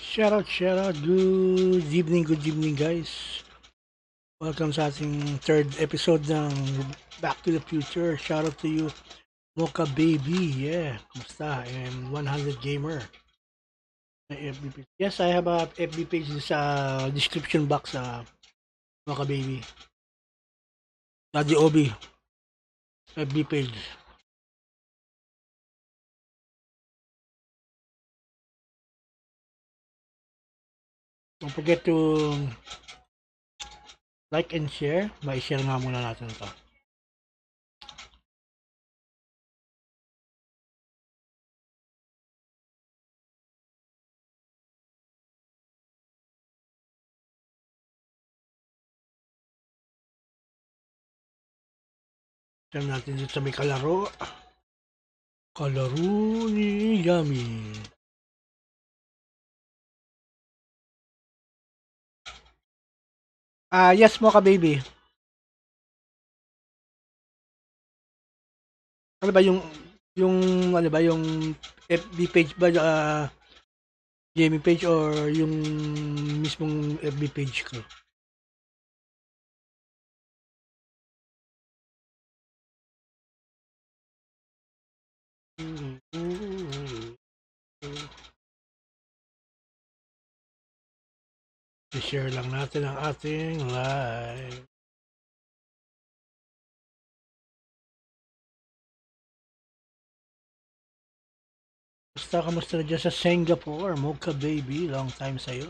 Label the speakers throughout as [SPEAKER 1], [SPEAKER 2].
[SPEAKER 1] Shout out, good evening guys. Welcome sa ating third episode ng Back to the Future. Shout out to you, Mocha Baby. Yeah, kumusta? And 100 Gamer. May FB page. Yes, I have a FB page sa description box sa Mocha Baby. Dadi Obi, FB page. Don't forget to like and share. Mai-share nga muna natin ito. Share natin dito sa may Kalaro. Kalaro ni Yummy. Yes, Mocha Baby. Ano ba yung ano ba yung FB page ba gaming page or yung mismong FB page ko? I-share lang natin ang ating live. Kamusta na dyan sa Singapore? Mocha Baby, long time sa'yo.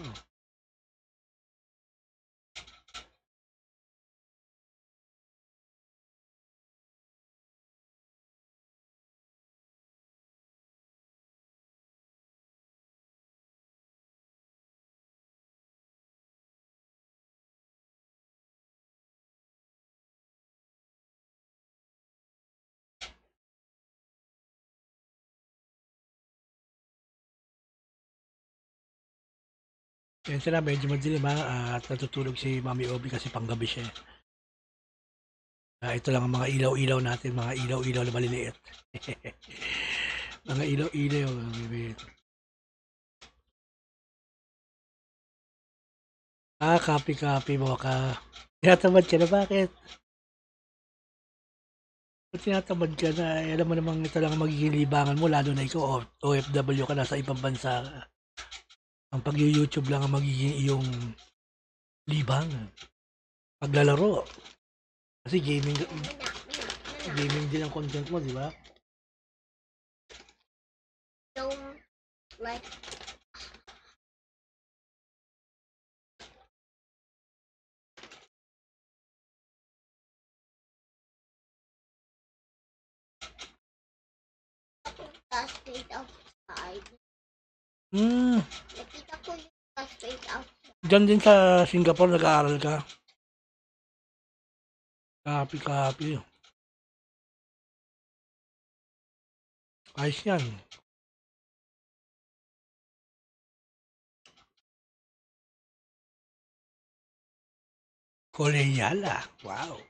[SPEAKER 1] Yan sila, medyo madilim at natutulog si Mami Obi kasi panggabi siya. Ito lang ang mga ilaw-ilaw natin, mga ilaw-ilaw na maliliit. Mga ilaw-ilaw. Copy mo ka. Tinatamad ka na, bakit? Ba't tinatamad ka na? Alam mo namang ito lang ang magiging libangan mo, lalo na ikaw, OFW ka na sa ibang bansa. Ang pag-YouTube lang ang magiging iyong libangan. Paglalaro. Kasi gaming din ang content mo, di ba?
[SPEAKER 2] Don't like straight outside. Nakita ko yung straight outside.
[SPEAKER 1] Diyan din sa Singapore nag-aaral ka? Copy. Ayos yan. Kolehiyala. Wow.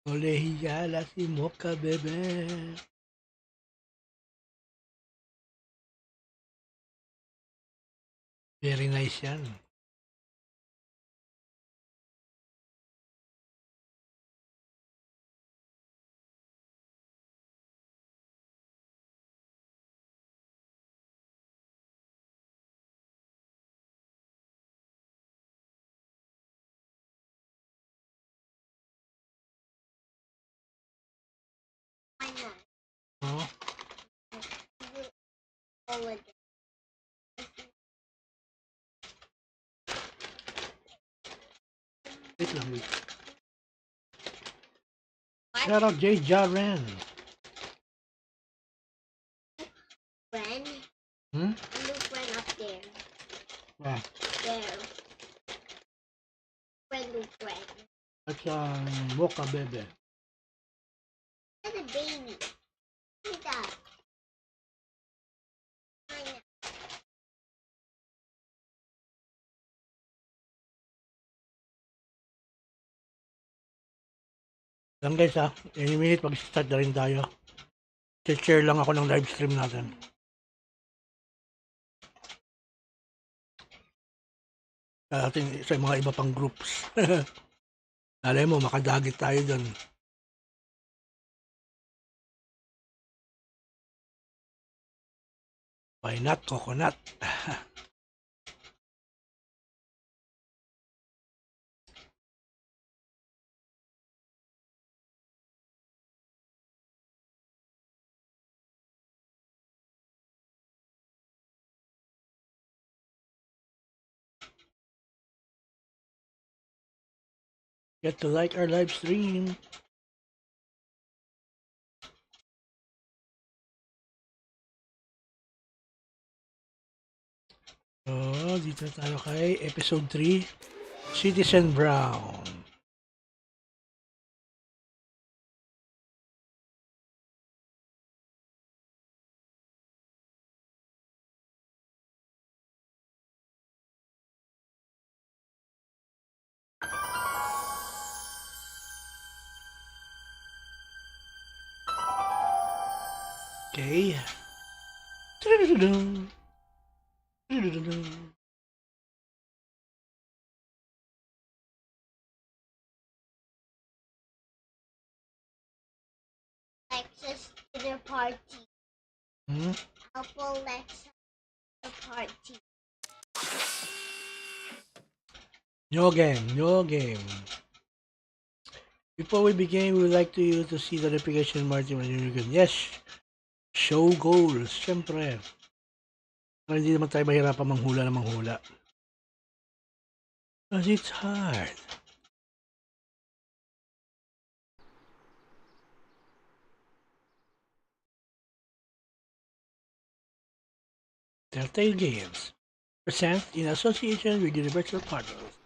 [SPEAKER 1] Kolehiyala si Mocha Bebe. Very nice yan. Oh. Wait lang, wait. Shout out J. Jaren.
[SPEAKER 2] Friend? Look friend up there.
[SPEAKER 1] Yeah.
[SPEAKER 2] There. Friend.
[SPEAKER 1] That's Mocha Bebe.
[SPEAKER 2] That's a baby. Look at that.
[SPEAKER 1] Lang guys any minute mag-start na rin tayo. Share lang ako ng live stream natin. Ating sa mga iba pang groups. Alam mo, makadagit tayo dun. Why not coconut? Get to like our live stream. So, dito tayo kay episode 3, Citizen Brown. Okay.
[SPEAKER 2] Access to the party.
[SPEAKER 1] Hmm?
[SPEAKER 2] Apple let's the party.
[SPEAKER 1] New game, new game. Before we begin, we would like you to see the notification margin when you can. Yes, show goals, syempre. Para hindi naman tayo mahirapan manghula na manghula. Because it's hard. Telltale Games. Present in association with Universal Partners.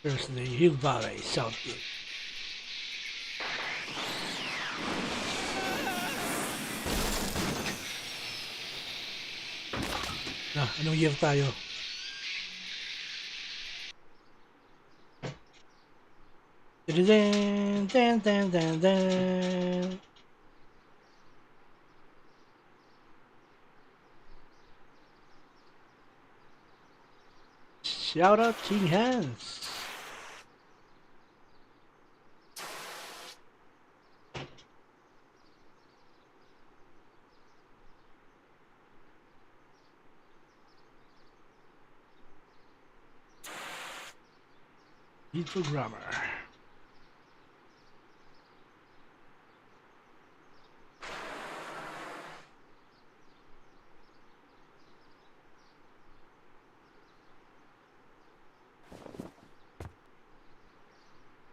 [SPEAKER 1] Thursday, Hill Valley, Southgate. Anong year tayo? Dan, dan, dan, dan, dan. Shout out King Hans. Need for grammar.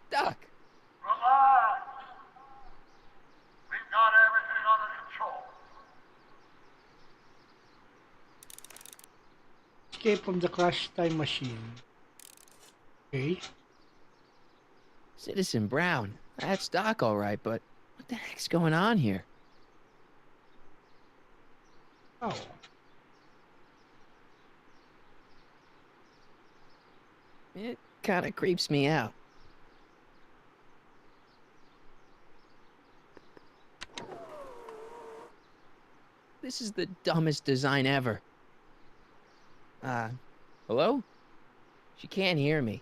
[SPEAKER 3] Doc!
[SPEAKER 4] Relax. We've got everything under control.
[SPEAKER 1] Escape from the crash time machine. Okay.
[SPEAKER 3] Citizen Brown. That's Doc, all right, but what the heck's going on here?
[SPEAKER 1] Oh.
[SPEAKER 3] It kind of creeps me out. This is the dumbest design ever. Hello? She can't hear me.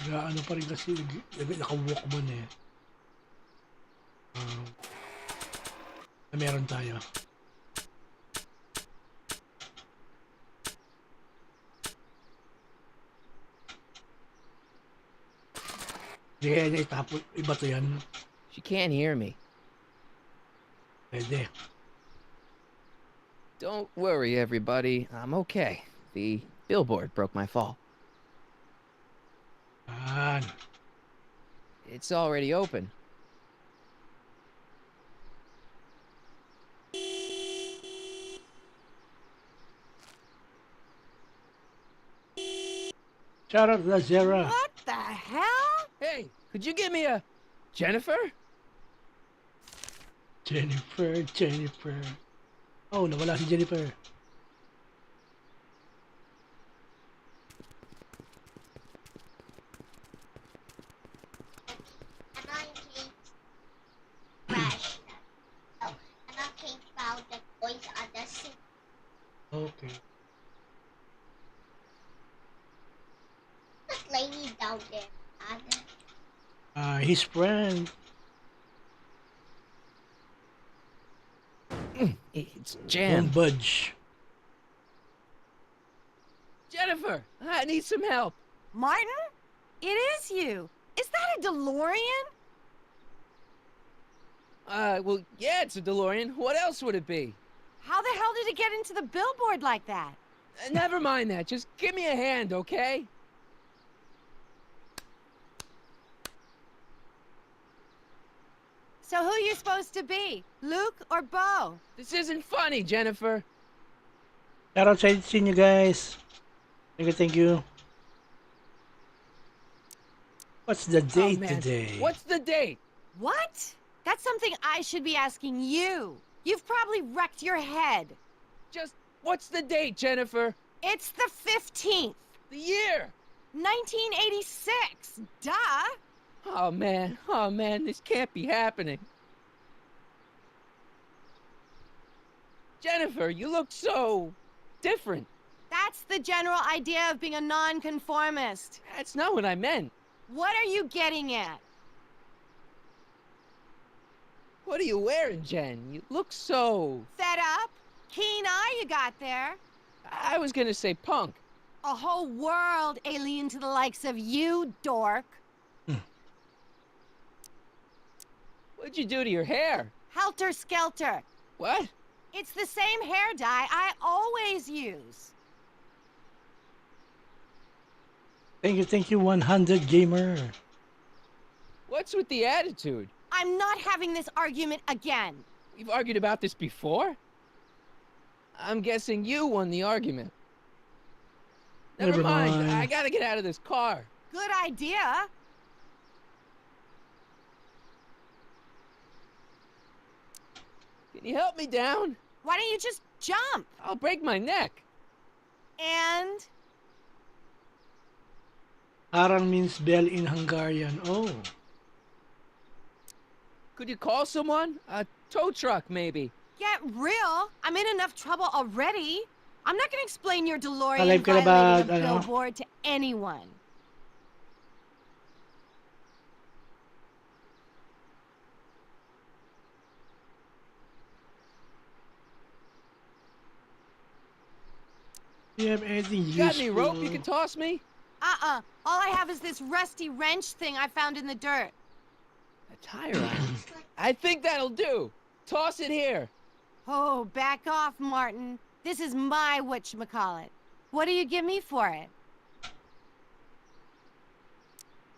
[SPEAKER 1] Ano pa rin kasi naka-walkman eh. Meron tayo. Hindi kaya niya itapon. Iba to yan.
[SPEAKER 3] She can't hear me.
[SPEAKER 1] Pwede.
[SPEAKER 3] Don't worry, everybody. I'm okay. The billboard broke my fall.
[SPEAKER 1] Yan.
[SPEAKER 3] It's already open.
[SPEAKER 1] Shout out Lazera.
[SPEAKER 5] What the hell?
[SPEAKER 3] Hey, could you give me a Jennifer?
[SPEAKER 1] Jennifer. Oh, nawala si Jennifer.
[SPEAKER 2] Annoying
[SPEAKER 1] his friend.
[SPEAKER 3] It's
[SPEAKER 1] Won't
[SPEAKER 3] jammed.
[SPEAKER 1] budge.
[SPEAKER 3] Jennifer, I need some help.
[SPEAKER 5] Martin? It is you. Is that a DeLorean?
[SPEAKER 3] Well, yeah, it's a DeLorean. What else would it be?
[SPEAKER 5] How the hell did it get into the billboard like that?
[SPEAKER 3] Never mind that. Just give me a hand, okay?
[SPEAKER 5] So who you supposed to be? Luke or Bo?
[SPEAKER 3] This isn't funny, Jennifer.
[SPEAKER 1] Shout out sa inyo guys. Thank you. What's the date
[SPEAKER 3] man.
[SPEAKER 1] today?
[SPEAKER 3] What's the date?
[SPEAKER 5] What? That's something I should be asking you. You've probably wrecked your head.
[SPEAKER 3] Just, what's the date, Jennifer?
[SPEAKER 5] It's the 15th.
[SPEAKER 3] The year.
[SPEAKER 5] 1986. Duh.
[SPEAKER 3] Oh, man, this can't be happening. Jennifer, you look so different.
[SPEAKER 5] That's the general idea of being a nonconformist.
[SPEAKER 3] That's not what I meant.
[SPEAKER 5] What are you getting at?
[SPEAKER 3] What are you wearing, Jen? You look so...
[SPEAKER 5] Fed up? Keen eye you got there.
[SPEAKER 3] I was gonna say punk.
[SPEAKER 5] A whole world alien to the likes of you, dork.
[SPEAKER 3] What'd you do to your hair?
[SPEAKER 5] Helter skelter.
[SPEAKER 3] What?
[SPEAKER 5] It's the same hair dye I always use.
[SPEAKER 1] Thank you, 100 gamer.
[SPEAKER 3] What's with the attitude?
[SPEAKER 5] I'm not having this argument again.
[SPEAKER 3] We've argued about this before? I'm guessing you won the argument. Never mind. I gotta get out of this car.
[SPEAKER 5] Good idea.
[SPEAKER 3] Can you help me down?
[SPEAKER 5] Why don't you just jump?
[SPEAKER 3] I'll break my neck.
[SPEAKER 5] And
[SPEAKER 1] Harang means bell in Hungarian. Oh.
[SPEAKER 3] Could you call someone? A tow truck, maybe.
[SPEAKER 5] get real. I'm in enough trouble already. I'm not gonna explain your DeLorean
[SPEAKER 1] Alive ka na
[SPEAKER 5] violating
[SPEAKER 1] ba,
[SPEAKER 5] a
[SPEAKER 1] ano?
[SPEAKER 5] billboard to anyone.
[SPEAKER 1] Do you have anything
[SPEAKER 3] You got any
[SPEAKER 1] useful?
[SPEAKER 3] rope you can toss me?
[SPEAKER 5] All I have is this rusty wrench thing I found in the dirt.
[SPEAKER 3] A tire iron. I think that'll do. Toss it here.
[SPEAKER 5] Oh, back off, Martin. This is my whatchamacallit. What do you give me for it?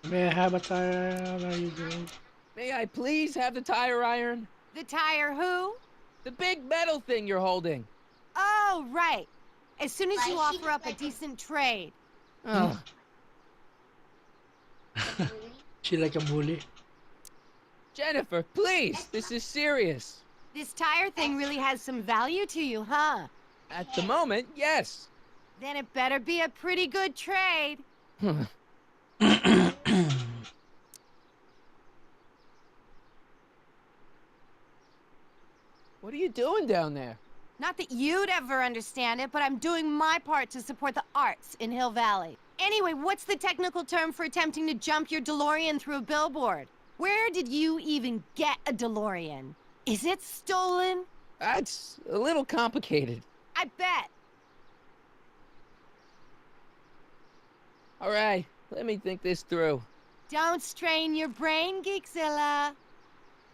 [SPEAKER 1] May I have a tire? What are you doing?
[SPEAKER 3] May I please have the tire iron?
[SPEAKER 5] The tire who?
[SPEAKER 3] The big metal thing you're holding.
[SPEAKER 5] Oh, right. As soon as
[SPEAKER 2] Why
[SPEAKER 5] you
[SPEAKER 2] is she
[SPEAKER 5] offer up a
[SPEAKER 2] like a-
[SPEAKER 5] decent trade.
[SPEAKER 3] Oh,
[SPEAKER 1] She like a bully.
[SPEAKER 3] Jennifer, please. This is serious.
[SPEAKER 5] This tire thing really has some value to you, huh?
[SPEAKER 3] At the moment, yes.
[SPEAKER 5] Then it better be a pretty good trade.
[SPEAKER 3] What are you doing down there?
[SPEAKER 5] Not that you'd ever understand it, but I'm doing my part to support the arts in Hill Valley. Anyway, what's the technical term for attempting to jump your DeLorean through a billboard? Where did you even get a DeLorean? Is it stolen?
[SPEAKER 3] That's a little complicated.
[SPEAKER 5] I bet.
[SPEAKER 3] All right, let me think this through.
[SPEAKER 5] Don't strain your brain, Geekzilla.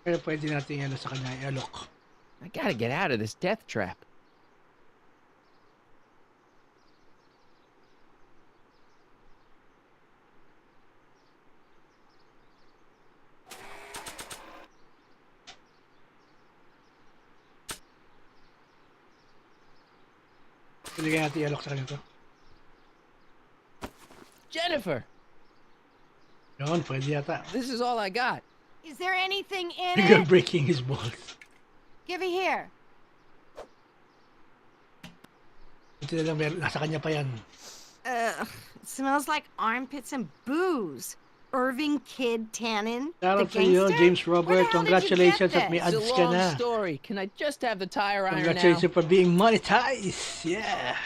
[SPEAKER 1] Pero pwede natin ano sa kanya i-alok.
[SPEAKER 3] I gotta get out of this death trap.
[SPEAKER 1] Pwede kaya natin i-alok sa kanya to.
[SPEAKER 3] Jennifer,
[SPEAKER 1] Yun, pwede yata.
[SPEAKER 3] this is all I got.
[SPEAKER 5] Is there anything in
[SPEAKER 1] You're
[SPEAKER 5] it?
[SPEAKER 1] breaking his balls.
[SPEAKER 5] Give it here.
[SPEAKER 1] Buti na lang nasa kanya pa yan.
[SPEAKER 5] Ugh, it smells like armpits and booze. Irving Kid Tannen,
[SPEAKER 1] Shout
[SPEAKER 5] the
[SPEAKER 1] out sa iyo,
[SPEAKER 5] gangster?
[SPEAKER 1] James
[SPEAKER 5] Where
[SPEAKER 1] Robert.
[SPEAKER 5] the hell did you
[SPEAKER 1] Congratulations
[SPEAKER 5] get
[SPEAKER 1] at may
[SPEAKER 5] this?
[SPEAKER 3] It's
[SPEAKER 1] ads
[SPEAKER 3] a
[SPEAKER 1] ka
[SPEAKER 3] long
[SPEAKER 1] na.
[SPEAKER 3] story. Can I just have the tire iron now?
[SPEAKER 1] Congratulations for being monetized. Yeah.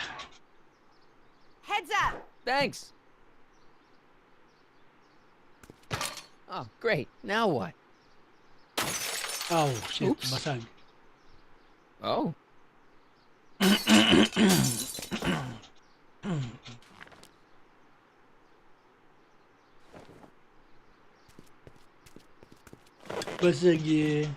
[SPEAKER 5] Heads up.
[SPEAKER 3] Thanks. Oh, great. Now what?
[SPEAKER 1] Oh, shit.
[SPEAKER 3] Oops.
[SPEAKER 1] Basag.
[SPEAKER 3] Oh.
[SPEAKER 1] Basag, yeah.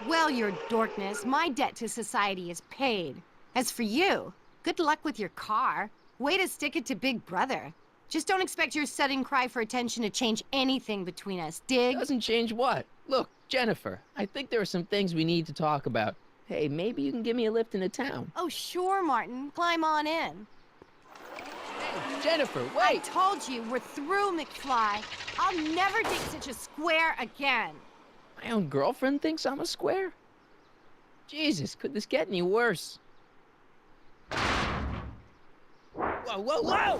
[SPEAKER 5] Well, your dorkness, my debt to society is paid. As for you, good luck with your car. Way to stick it to Big Brother. Just don't expect your sudden cry for attention to change anything between us, dig?
[SPEAKER 3] Doesn't change what? Look, Jennifer, I think there are some things we need to talk about. Hey, maybe you can give me a lift into town.
[SPEAKER 5] Oh, sure, Martin. Climb on in.
[SPEAKER 3] Hey, Jennifer,
[SPEAKER 5] I
[SPEAKER 3] wait!
[SPEAKER 5] told you, we're through, McFly. I'll never date such a square again.
[SPEAKER 3] My own girlfriend thinks I'm a square? Jesus, could this get any worse? Whoa, whoa, whoa!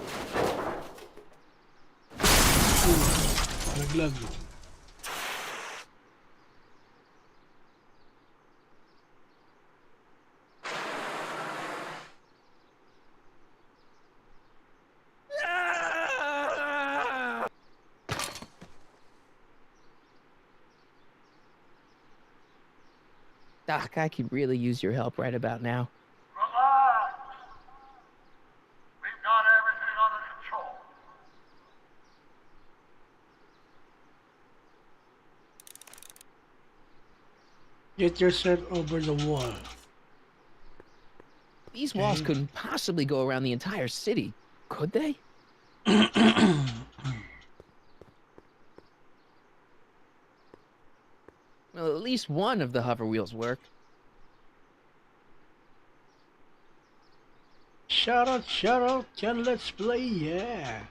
[SPEAKER 1] Naglag.
[SPEAKER 3] Doc, I could really use your help right about now.
[SPEAKER 4] Relax. We've got everything under control.
[SPEAKER 1] Get yourself over the wall.
[SPEAKER 3] These walls
[SPEAKER 1] Okay.
[SPEAKER 3] couldn't possibly go around the entire city, could they? Well, at least one of the hover wheels work.
[SPEAKER 1] Shout out, Kenn, let's play, yeah.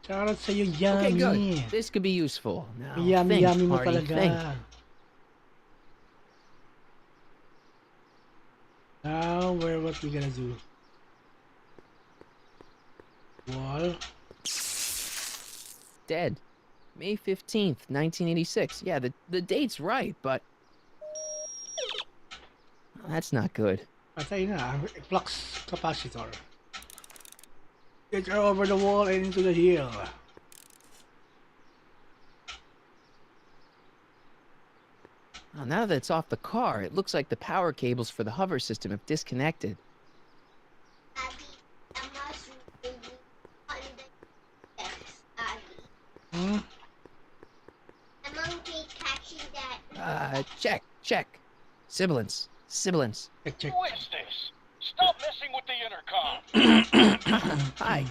[SPEAKER 1] Shout out sa'yo,
[SPEAKER 3] Okay,
[SPEAKER 1] yummy.
[SPEAKER 3] good. This could be useful. Now,
[SPEAKER 1] Yummy,
[SPEAKER 3] think,
[SPEAKER 1] yummy mo
[SPEAKER 3] Marty,
[SPEAKER 1] talaga.
[SPEAKER 3] think.
[SPEAKER 1] Now, what we gonna do? Wall.
[SPEAKER 3] Dead. May 15th, 1986. Yeah, the date's right, but... That's not good.
[SPEAKER 1] Patay na. Flux capacitor. Get her over the wall and into the hill.
[SPEAKER 3] Well, now that it's off the car, it looks like the power cables for the hover system have disconnected.
[SPEAKER 2] Daddy, I must read on the text, Daddy.
[SPEAKER 1] Hmm?
[SPEAKER 2] The monkey catching that.
[SPEAKER 3] Check. Sibilance.
[SPEAKER 1] Check.
[SPEAKER 4] Who is this? Stop messing with the intercom.
[SPEAKER 3] Hi.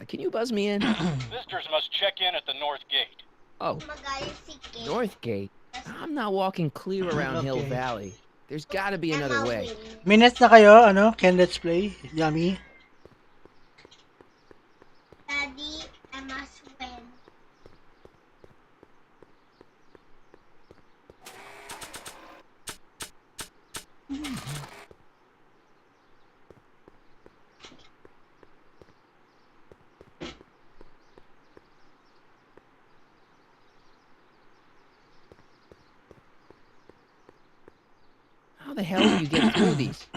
[SPEAKER 3] Can you buzz me in?
[SPEAKER 4] Visitors must check in at the north gate.
[SPEAKER 3] Oh,
[SPEAKER 2] Magaling si Kenn.
[SPEAKER 3] North Gate? I'm not walking clear around Hill
[SPEAKER 1] Okay.
[SPEAKER 3] Valley. There's gotta be another way.
[SPEAKER 1] Minutes na kayo, ano? Kenn, let's play. Yummy.
[SPEAKER 2] Daddy, I must win.
[SPEAKER 3] How the hell do you get through these?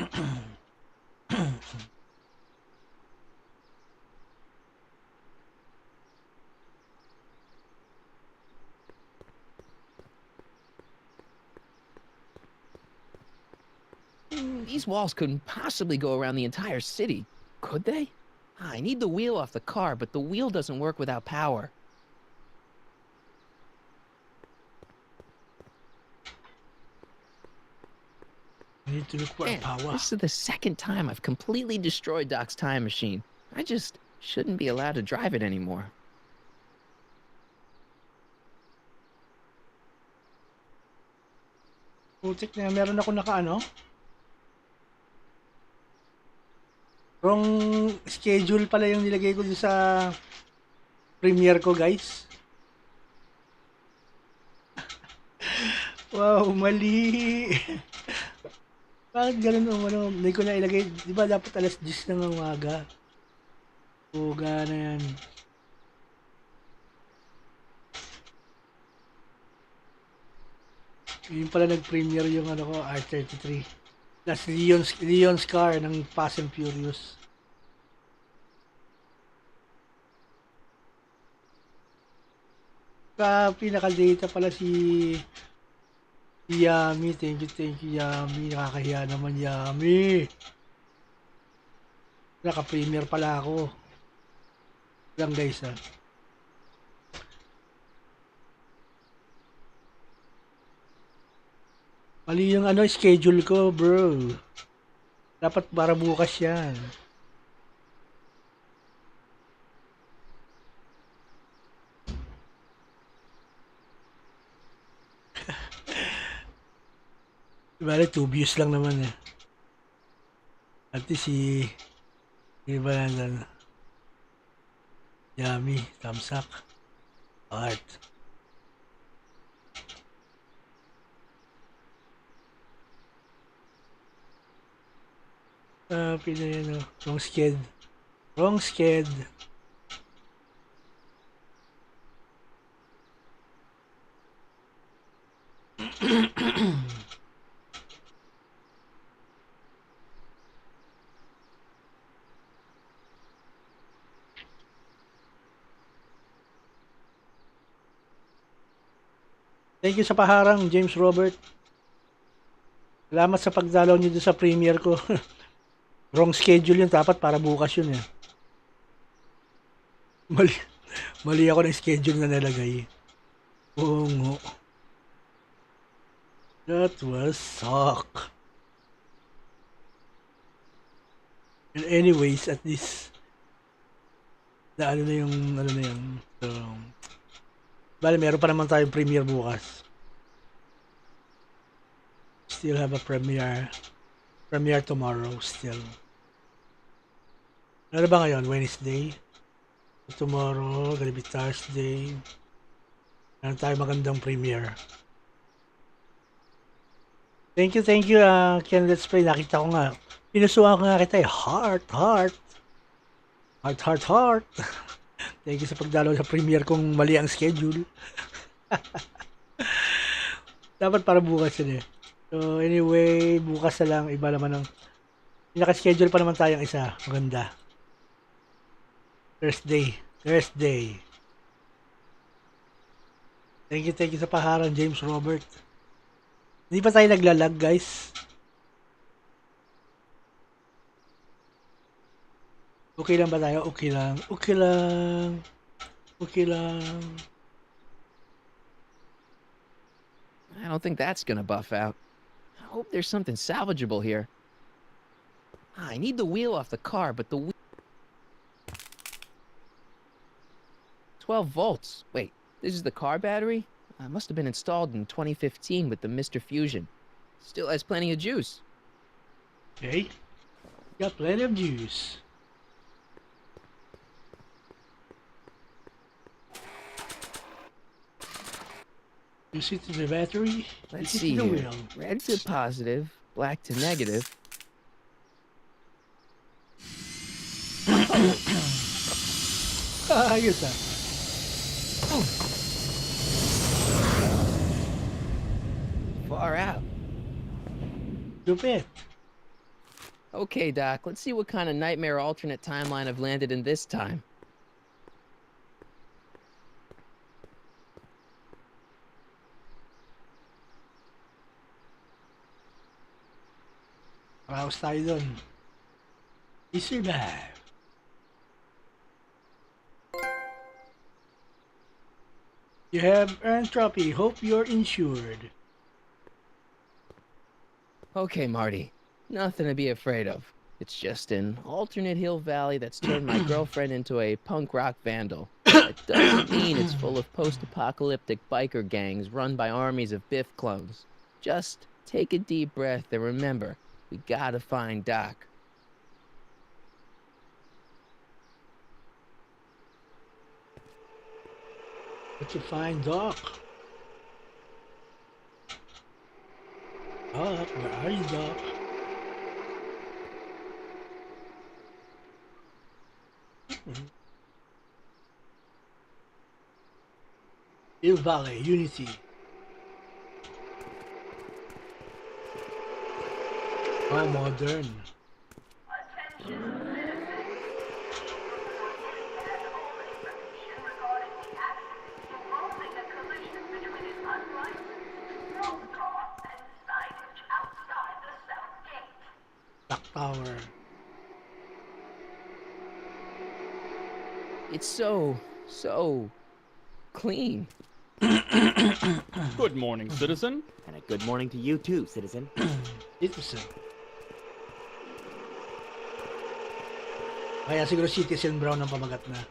[SPEAKER 3] These walls couldn't possibly go around the entire city, could they? I need the wheel off the car, but the wheel doesn't work without power.
[SPEAKER 1] I need to look for
[SPEAKER 3] Man,
[SPEAKER 1] power.
[SPEAKER 3] this is the second time I've completely destroyed Doc's time machine. I just shouldn't be allowed to drive it anymore.
[SPEAKER 1] Putik na, meron ako naka wrong schedule pala yung nilagay ko dun sa premiere ko, guys. Wow, mali. Bakit ganun hindi ko na ilagay. Di ba dapat alas 10 ng umaga? Puga na yan. Yun pala nag-premiere yung ano ko, R33. That's Leon's car ng Fast and Furious. Pinaka-data pala si Yami. Thank you, Yami. Nakakahiya naman, Yami. Naka-premiere pala ako. Lang guys, ha. Mali yung ano, schedule ko, bro. Dapat para bukas yan. Bale, 2 views lang naman eh. At least iba na Yummy, thumbs up, heart. Pinay ano, wrong sked. Wrong sked. Thank you sa paharang, James Robert. Salamat sa pagdalaw niyo doon sa premiere ko. Wrong schedule yun, dapat para bukas yun eh. Mali ako ng schedule na nalagay. Oo nga. That was suck. And anyways, at least ano na yun. So, bale, meron pa naman tayong premiere bukas. Still have a premiere tomorrow still. Ano ba ngayon? Wednesday? Tomorrow, gonna be Thursday. Meron tayo magandang premiere. Thank you, Kenn, let's play. Nakita ko nga. Pinusuan ko nga kita eh. Heart. Thank you sa pagdalaw sa premiere kung mali ang schedule. Dapat para bukas yun eh. So anyway, bukas na lang. Iba naman ang naka-schedule pa naman tayong isa. Maganda. Thursday. Thank you sa paharang, James Robert. Hindi pa tayo naglalag, guys. Okay lang ba tayo? Okay lang.
[SPEAKER 3] I don't think that's gonna buff out. I hope there's something salvageable here. I need the wheel off the car, but the 12 volts. Wait, this is the car battery? Must have been installed in 2015 with the Mr. Fusion. Still has plenty of juice.
[SPEAKER 1] Okay. Got plenty of juice. You see to the battery.
[SPEAKER 3] Let's see here. Red to positive, black to negative.
[SPEAKER 1] Ayos ah.
[SPEAKER 3] Far out.
[SPEAKER 1] Lupit.
[SPEAKER 3] Okay, Doc, let's see what kind of nightmare alternate timeline I've landed in this time.
[SPEAKER 1] Raos tayo dun. We survive. You have earned trophy. Hope you're insured.
[SPEAKER 3] Okay, Marty. Nothing to be afraid of. It's just an alternate hill valley that's turned my girlfriend into a punk rock vandal. That doesn't mean it's full of post-apocalyptic biker gangs run by armies of Biff clones. Just take a deep breath and remember, we gotta find Doc.
[SPEAKER 1] What's to find Doc? Doc, where are you, Doc? Hill Valley, Unity. Oh, modern. Clock tower.
[SPEAKER 3] It's so clean.
[SPEAKER 4] Good morning, citizen.
[SPEAKER 6] And a good morning to you too, citizen.
[SPEAKER 1] Citizen. Kaya siguro Citizen Brown ang pamagat na.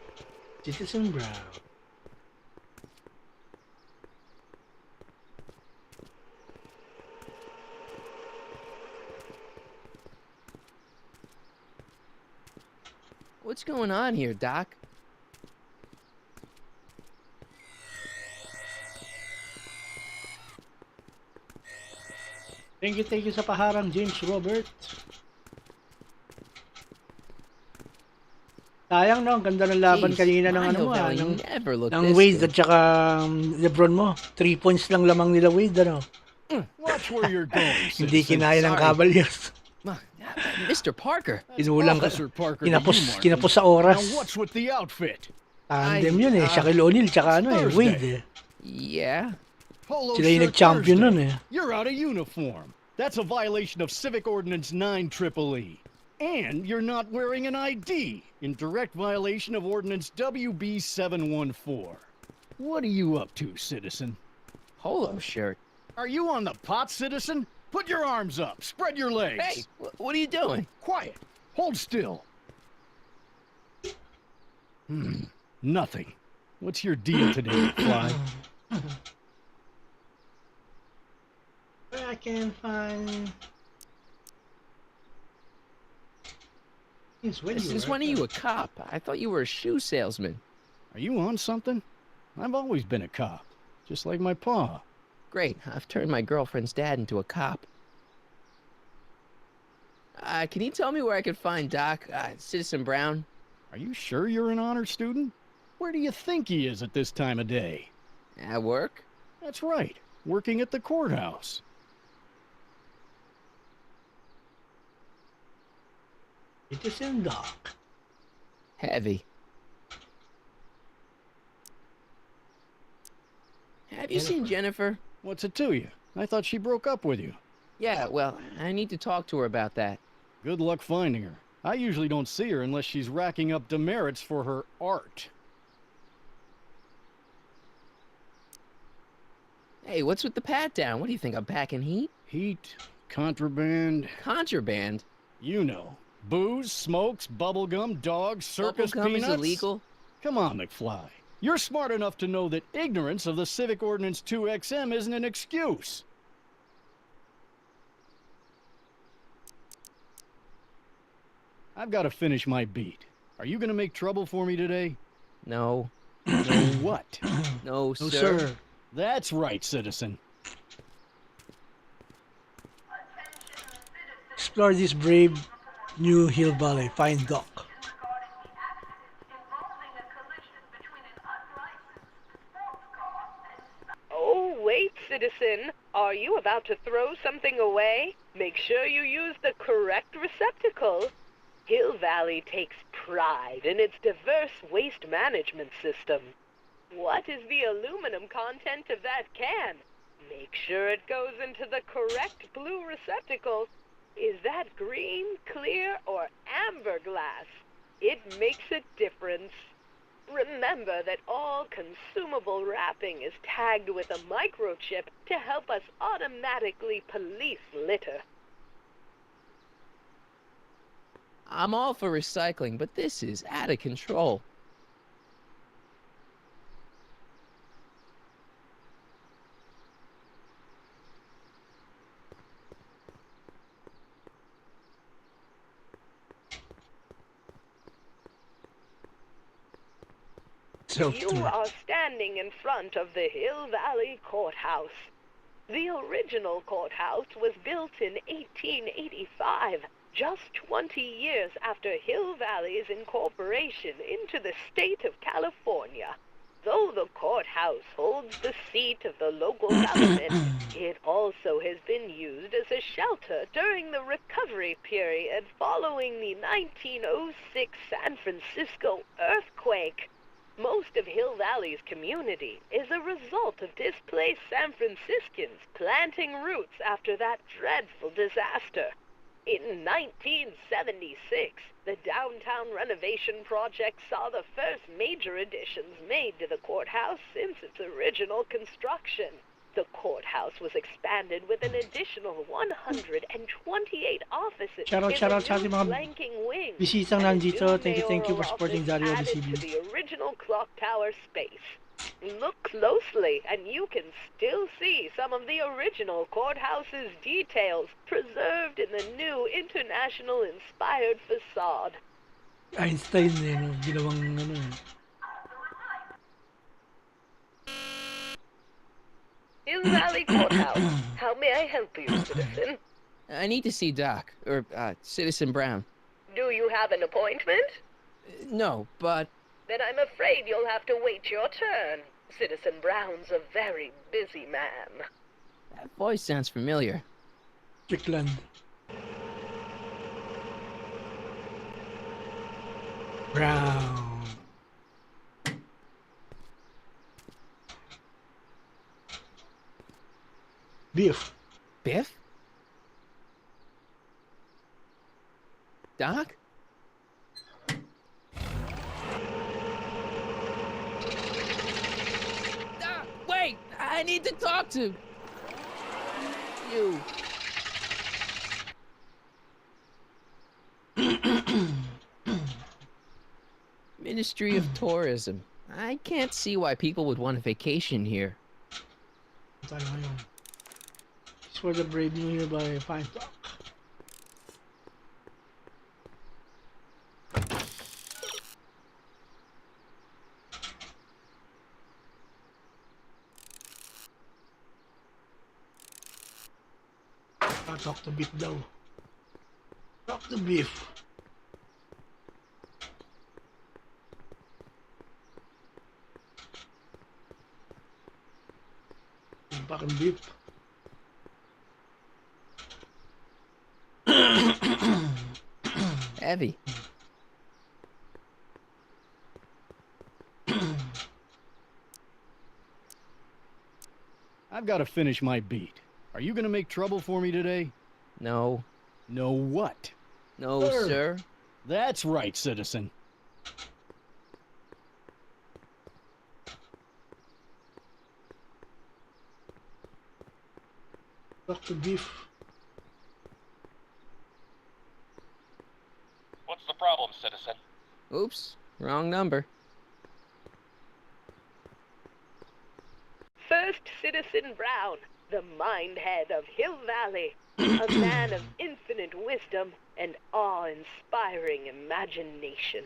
[SPEAKER 1] Citizen Brown.
[SPEAKER 3] What's going on here, Doc?
[SPEAKER 1] Thank you sa paharang, James Robert. Sayang no, ang ganda ng laban
[SPEAKER 3] Jeez,
[SPEAKER 1] kanina ng
[SPEAKER 3] my
[SPEAKER 1] ano
[SPEAKER 3] Hill
[SPEAKER 1] mo
[SPEAKER 3] Valley
[SPEAKER 1] ng
[SPEAKER 3] never looked
[SPEAKER 1] ng
[SPEAKER 3] this
[SPEAKER 1] Wade
[SPEAKER 3] good.
[SPEAKER 1] at saka Lebron mo. 3 points lang lamang nila Wade ano.
[SPEAKER 4] Watch where you're going,
[SPEAKER 1] Hindi
[SPEAKER 4] citizen.
[SPEAKER 1] kinaya ng
[SPEAKER 3] Sorry.
[SPEAKER 1] Cavaliers.
[SPEAKER 3] Mr. Parker.
[SPEAKER 1] Inulang ka.
[SPEAKER 4] Officer Parker to you, Martin.
[SPEAKER 1] Kinapos sa oras.
[SPEAKER 4] Now what's with the outfit?
[SPEAKER 1] Tandem yun eh. Shaquille O'Neal tsaka ano eh, Wade eh.
[SPEAKER 3] Yeah.
[SPEAKER 4] Polo
[SPEAKER 1] Sila yung
[SPEAKER 4] shirt
[SPEAKER 1] nag-champion
[SPEAKER 4] Thursday.
[SPEAKER 1] nun eh.
[SPEAKER 4] You're out of uniform. That's a violation of Civic Ordinance 9 EEE. And you're not wearing an ID, in direct violation of Ordinance WB 714. What are you up to, citizen?
[SPEAKER 3] Polo shirt.
[SPEAKER 4] Are you on the pot, citizen? Put your arms up. Spread your legs.
[SPEAKER 3] Hey, what are you doing?
[SPEAKER 4] Quiet. Hold still. Nothing. What's your deal today, Fly?
[SPEAKER 1] I can find...
[SPEAKER 3] Since when are you a cop? I thought you were a shoe salesman.
[SPEAKER 4] Are you on something? I've always been a cop, just like my pa.
[SPEAKER 3] Great, I've turned my girlfriend's dad into a cop. Can you tell me where I could find Doc, Citizen Brown?
[SPEAKER 4] Are you sure you're an honor student? Where do you think he is at this time of day?
[SPEAKER 3] At work?
[SPEAKER 4] That's right, working at the courthouse.
[SPEAKER 1] Citizen Doc.
[SPEAKER 3] Heavy. Have you seen Jennifer?
[SPEAKER 4] What's it to you? I thought she broke up with you.
[SPEAKER 3] Yeah, well, I need to talk to her about that.
[SPEAKER 4] Good luck finding her. I usually don't see her unless she's racking up demerits for her art.
[SPEAKER 3] Hey, what's with the pat down? What do you think, I'm packing heat?
[SPEAKER 4] Heat, contraband,
[SPEAKER 3] Contraband?
[SPEAKER 4] you know. Booze, smokes, bubblegum, dogs, circus
[SPEAKER 3] Bubblegum
[SPEAKER 4] peanuts.
[SPEAKER 3] is illegal?
[SPEAKER 4] Come on, McFly. You're smart enough to know that ignorance of the Civic Ordinance 2XM isn't an excuse. I've got to finish my beat. Are you going to make trouble for me today?
[SPEAKER 3] No.
[SPEAKER 4] No what?
[SPEAKER 3] No,
[SPEAKER 1] No
[SPEAKER 3] sir.
[SPEAKER 1] sir.
[SPEAKER 4] That's right, citizen.
[SPEAKER 1] Explore this brave new hill valley. Find Doc.
[SPEAKER 7] Oh, wait, citizen. Are you about to throw something away? Make sure you use the correct receptacle. Hill Valley takes pride in its diverse waste management system. What is the aluminum content of that can? Make sure it goes into the correct blue receptacle. Is that green, clear, or amber glass? It makes a difference. Remember that all consumable wrapping is tagged with a microchip to help us automatically police litter.
[SPEAKER 3] I'm all for recycling, but this is out of control.
[SPEAKER 1] So
[SPEAKER 7] You are standing in front of the Hill Valley Courthouse. The original courthouse was built in 1885, just 20 years after Hill Valley's incorporation into the state of California. Though the courthouse holds the seat of the local government, it also has been used as a shelter during the recovery period following the 1906 San Francisco earthquake. Most of Hill Valley's community is a result of displaced San Franciscans planting roots after that dreadful disaster. In 1976, the downtown renovation project saw the first major additions made to the courthouse since its original construction. The courthouse was expanded with an additional 128 offices
[SPEAKER 1] Shoutout,
[SPEAKER 7] in
[SPEAKER 1] shoutout sa
[SPEAKER 7] the
[SPEAKER 1] ating
[SPEAKER 7] new
[SPEAKER 1] mga
[SPEAKER 7] flanking wing.
[SPEAKER 1] bisitang
[SPEAKER 7] and a
[SPEAKER 1] nandito.
[SPEAKER 7] new
[SPEAKER 1] Thank you for
[SPEAKER 7] mayoral
[SPEAKER 1] supporting
[SPEAKER 7] office
[SPEAKER 1] Dadi Obi
[SPEAKER 7] added
[SPEAKER 1] CB.
[SPEAKER 7] to the original clock tower space. Look closely, and you can still see some of the original courthouse's details preserved in the new international-inspired facade.
[SPEAKER 1] Einstein eh, no? Ginawang ano eh.
[SPEAKER 7] Hill Valley Courthouse. How may I help you, citizen?
[SPEAKER 3] I need to see Doc, or Citizen Brown.
[SPEAKER 7] Do you have an appointment?
[SPEAKER 3] No, but
[SPEAKER 7] Then I'm afraid you'll have to wait your turn. Citizen Brown's a very busy man.
[SPEAKER 3] that voice sounds familiar.
[SPEAKER 1] Strickland. Brown. Beef.
[SPEAKER 3] Biff? Doc? Doc, wait! I need to talk to you. Ministry of Tourism. I can't see why people would want a vacation here.
[SPEAKER 1] Tayo ngayon. It's for the brave new year by Fine Talk. Talk to beef daw. Talk to beef. Fucking beef.
[SPEAKER 3] Heavy.
[SPEAKER 4] I've got to finish my beat. Are you gonna make trouble for me today?
[SPEAKER 3] No.
[SPEAKER 4] No what?
[SPEAKER 3] No,
[SPEAKER 1] Sir.
[SPEAKER 3] sir.
[SPEAKER 4] That's right, citizen.
[SPEAKER 1] Talk to beef.
[SPEAKER 8] What's the problem, citizen?
[SPEAKER 3] Oops. Wrong number.
[SPEAKER 7] First Citizen Brown, the mind-head of Hill Valley, a man of infinite wisdom and awe-inspiring imagination.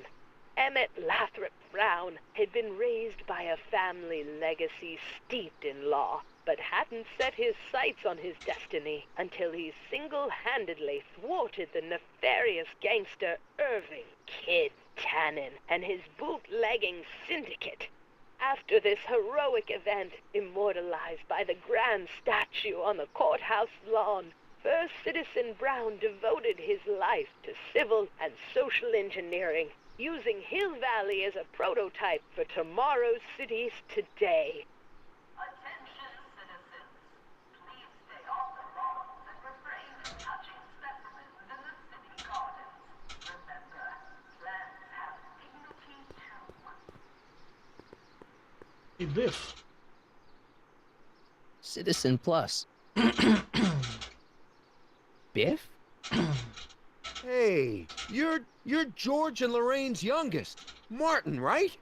[SPEAKER 7] Emmett Lathrop Brown had been raised by a family legacy steeped in law, but hadn't set his sights on his destiny until he single-handedly thwarted the nefarious gangster Irving Kid Tannen and his bootlegging syndicate. After this heroic event, immortalized by the grand statue on the courthouse lawn, First Citizen Brown devoted his life to civil and social engineering, using Hill Valley as a prototype for tomorrow's cities today.
[SPEAKER 9] Attention, citizens. Please stay off the lawns and refrain from touching specimens in the city gardens. Remember, plants have dignity too.
[SPEAKER 1] Hey, beef.
[SPEAKER 3] Citizen Plus. Biff?
[SPEAKER 10] Hey, you're George and Lorraine's youngest, Martin, right?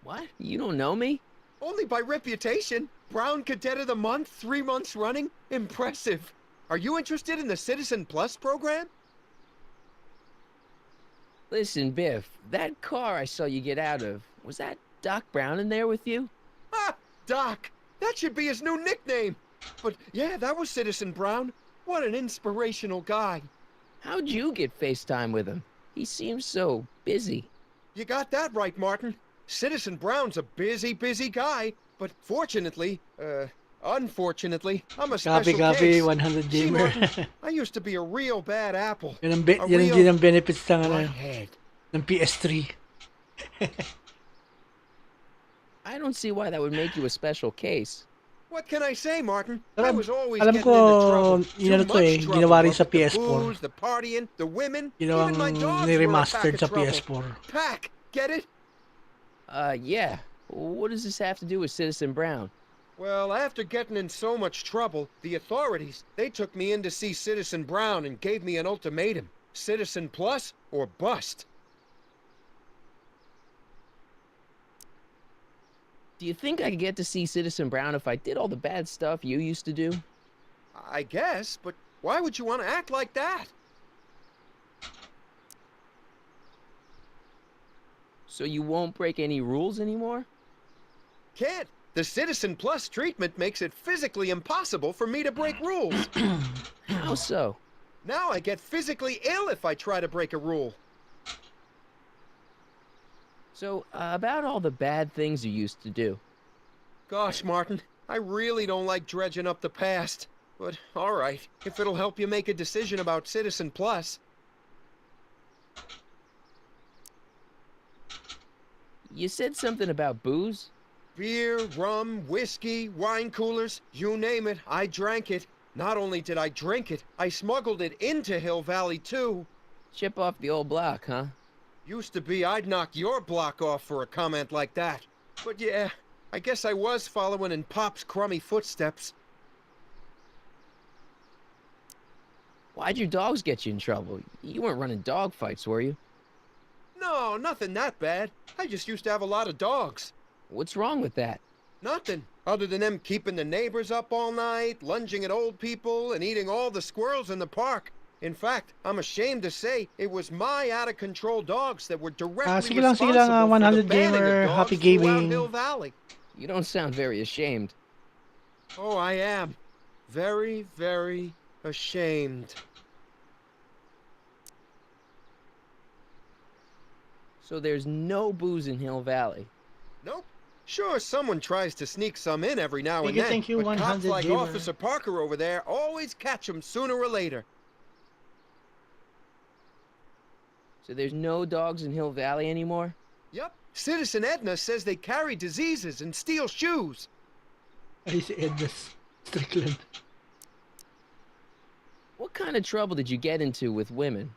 [SPEAKER 3] What? You don't know me?
[SPEAKER 10] Only by reputation. Brown Cadet of the Month, 3 months running. Impressive. Are you interested in the Citizen Plus program?
[SPEAKER 3] Listen, Biff, that car I saw you get out of, was that Doc Brown in there with you?
[SPEAKER 10] Ah, Doc. That should be his new nickname. But yeah, that was Citizen Brown. What an inspirational guy.
[SPEAKER 3] How'd you get FaceTime with him? He seems so busy.
[SPEAKER 10] You got that right, Martin. Citizen Brown's a busy, busy guy, but unfortunately, I'm a
[SPEAKER 1] Copy,
[SPEAKER 10] special
[SPEAKER 1] copy,
[SPEAKER 10] case.
[SPEAKER 1] 100
[SPEAKER 10] See,
[SPEAKER 1] gamer.
[SPEAKER 10] Martin, I used to be a real bad apple.
[SPEAKER 1] Yan ang,
[SPEAKER 10] A
[SPEAKER 1] yan ang
[SPEAKER 10] real
[SPEAKER 1] din ang benefits
[SPEAKER 10] butthead.
[SPEAKER 1] ng PS3.
[SPEAKER 3] I don't see why that would make you a special case.
[SPEAKER 10] What can I say, Martin?
[SPEAKER 1] Pero
[SPEAKER 10] I was always
[SPEAKER 1] alam
[SPEAKER 10] getting
[SPEAKER 1] ko,
[SPEAKER 10] into trouble.
[SPEAKER 1] yun ano
[SPEAKER 10] Too
[SPEAKER 1] to eh,
[SPEAKER 10] much trouble.
[SPEAKER 1] ginawa rin
[SPEAKER 10] What
[SPEAKER 1] sa
[SPEAKER 10] with the
[SPEAKER 1] PS4.
[SPEAKER 10] booze, the partying, the women,
[SPEAKER 1] Ginawang
[SPEAKER 10] even my dogs were a
[SPEAKER 1] ni-remastered
[SPEAKER 10] pack
[SPEAKER 1] sa
[SPEAKER 10] of trouble.
[SPEAKER 1] PS4.
[SPEAKER 10] Pack, get it?
[SPEAKER 3] Yeah. What does this have to do with Citizen Brown?
[SPEAKER 10] Well, after getting in so much trouble, the authorities, they took me in to see Citizen Brown and gave me an ultimatum. Citizen Plus or bust.
[SPEAKER 3] Do you think I could get to see Citizen Brown if I did all the bad stuff you used to do?
[SPEAKER 10] I guess, but why would you want to act like that?
[SPEAKER 3] So you won't break any rules anymore?
[SPEAKER 10] Can't. The Citizen Plus treatment makes it physically impossible for me to break rules.
[SPEAKER 3] How so?
[SPEAKER 10] Now I get physically ill if I try to break a rule.
[SPEAKER 3] So, about all the bad things you used to do.
[SPEAKER 10] Gosh, Martin, I really don't like dredging up the past. But, alright, if it'll help you make a decision about Citizen Plus.
[SPEAKER 3] You said something about booze?
[SPEAKER 10] Beer, rum, whiskey, wine coolers, you name it, I drank it. Not only did I drink it, I smuggled it into Hill Valley, too.
[SPEAKER 3] Chip off the old block, huh?
[SPEAKER 10] Used to be I'd knock your block off for a comment like that. But yeah, I guess I was following in Pop's crummy footsteps.
[SPEAKER 3] Why'd your dogs get you in trouble? You weren't running dog fights, were you?
[SPEAKER 10] No, nothing that bad. I just used to have a lot of dogs.
[SPEAKER 3] What's wrong with that?
[SPEAKER 10] Nothing, other than them keeping the neighbors up all night, lunging at old people, and eating all the squirrels in the park. In fact, I'm ashamed to say it was my out-of-control dogs that were directly
[SPEAKER 1] Sige
[SPEAKER 10] responsible
[SPEAKER 1] lang,
[SPEAKER 10] for the
[SPEAKER 1] 100
[SPEAKER 10] banning
[SPEAKER 1] gamer,
[SPEAKER 10] of dogs
[SPEAKER 1] happy
[SPEAKER 10] throughout
[SPEAKER 1] gaming.
[SPEAKER 10] Hill Valley.
[SPEAKER 3] You don't sound very ashamed.
[SPEAKER 10] Oh, I am. Very, very ashamed.
[SPEAKER 3] So there's no booze in Hill Valley.
[SPEAKER 10] Nope. Sure, someone tries to sneak some in every now and then,
[SPEAKER 1] Thank you,
[SPEAKER 10] but cops
[SPEAKER 1] 100
[SPEAKER 10] like
[SPEAKER 1] gamer.
[SPEAKER 10] Officer Parker over there always catch them sooner or later.
[SPEAKER 3] So there's no dogs in Hill Valley anymore?
[SPEAKER 10] Yep. Citizen Edna says they carry diseases and steal shoes.
[SPEAKER 1] Ay, si Edna Strickland.
[SPEAKER 3] What kind of trouble did you get into with women?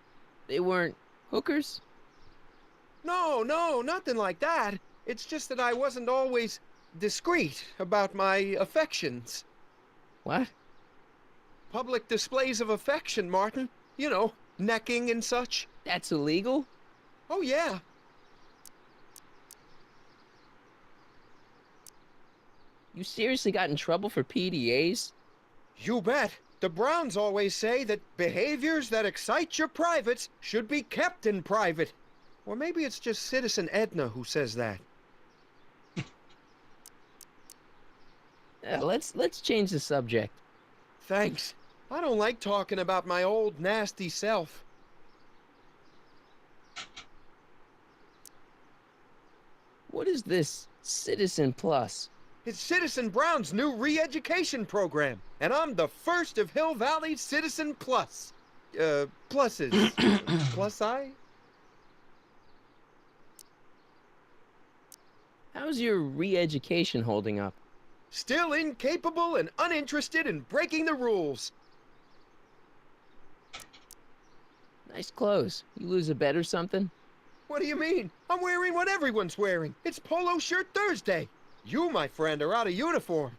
[SPEAKER 3] They weren't hookers?
[SPEAKER 10] No, nothing like that. It's just that I wasn't always discreet about my affections.
[SPEAKER 3] What?
[SPEAKER 10] Public displays of affection, Martin. You know, necking and such.
[SPEAKER 3] That's illegal?
[SPEAKER 10] Oh, yeah.
[SPEAKER 3] You seriously got in trouble for PDAs?
[SPEAKER 10] You bet. The Browns always say that behaviors that excite your privates should be kept in private. Or maybe it's just Citizen Edna who says that.
[SPEAKER 3] Let's change the subject.
[SPEAKER 10] Thanks. I don't like talking about my old nasty self.
[SPEAKER 3] What is this Citizen Plus?
[SPEAKER 10] It's Citizen Brown's new re-education program, and I'm the first of Hill Valley's Citizen Plus. Pluses. Plus I?
[SPEAKER 3] How's your re-education holding up?
[SPEAKER 10] Still incapable and uninterested in breaking the rules.
[SPEAKER 3] Nice clothes. You lose a bet or something?
[SPEAKER 10] What do you mean? I'm wearing what everyone's wearing. It's Polo Shirt Thursday. You, my friend, are out of uniform.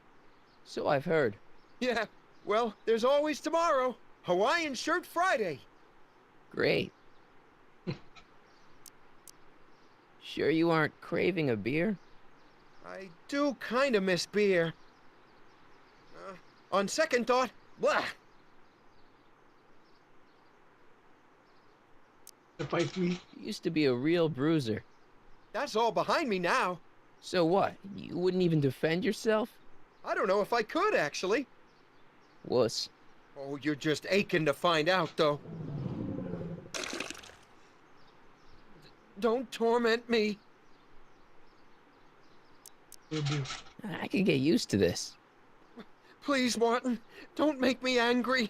[SPEAKER 3] So I've heard.
[SPEAKER 10] Yeah, well, there's always tomorrow. Hawaiian Shirt Friday.
[SPEAKER 3] Great. Sure you aren't craving a beer?
[SPEAKER 10] I do kind of miss beer. On second thought, blah.
[SPEAKER 1] Surprise me.
[SPEAKER 3] You used to be a real bruiser.
[SPEAKER 10] That's all behind me now.
[SPEAKER 3] So what? You wouldn't even defend yourself?
[SPEAKER 10] I don't know if I could, actually.
[SPEAKER 3] Wuss.
[SPEAKER 10] Oh, you're just aching to find out, though. Don't torment me.
[SPEAKER 1] Poor Biff.
[SPEAKER 3] I can get used to this.
[SPEAKER 10] Please, Martin, don't make me angry.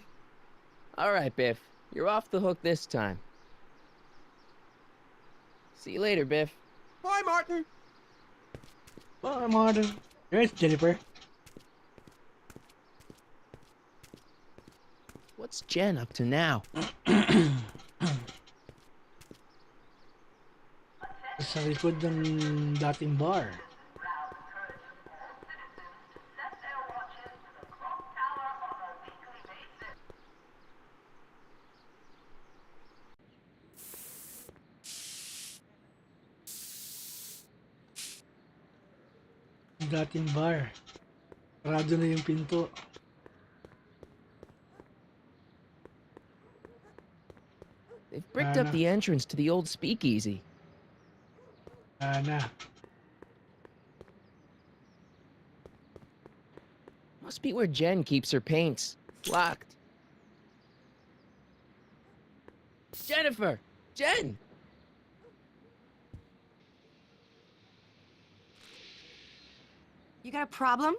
[SPEAKER 3] All right, Biff. You're off the hook this time. See you later, Biff.
[SPEAKER 10] Bye, Martin.
[SPEAKER 1] Bye, Martin. There's Jennifer.
[SPEAKER 3] What's Jen up to now?
[SPEAKER 1] Sa likod ng dating bar.
[SPEAKER 9] Rouse encourages all citizens to set their watches to the clock tower on a weekly basis.
[SPEAKER 1] Dating bar. Sarado na yung pinto.
[SPEAKER 3] They've bricked up the entrance to the old speakeasy.
[SPEAKER 1] Na.
[SPEAKER 3] Must be where Jen keeps her paints. Locked. Jennifer! Jen!
[SPEAKER 5] You got a problem?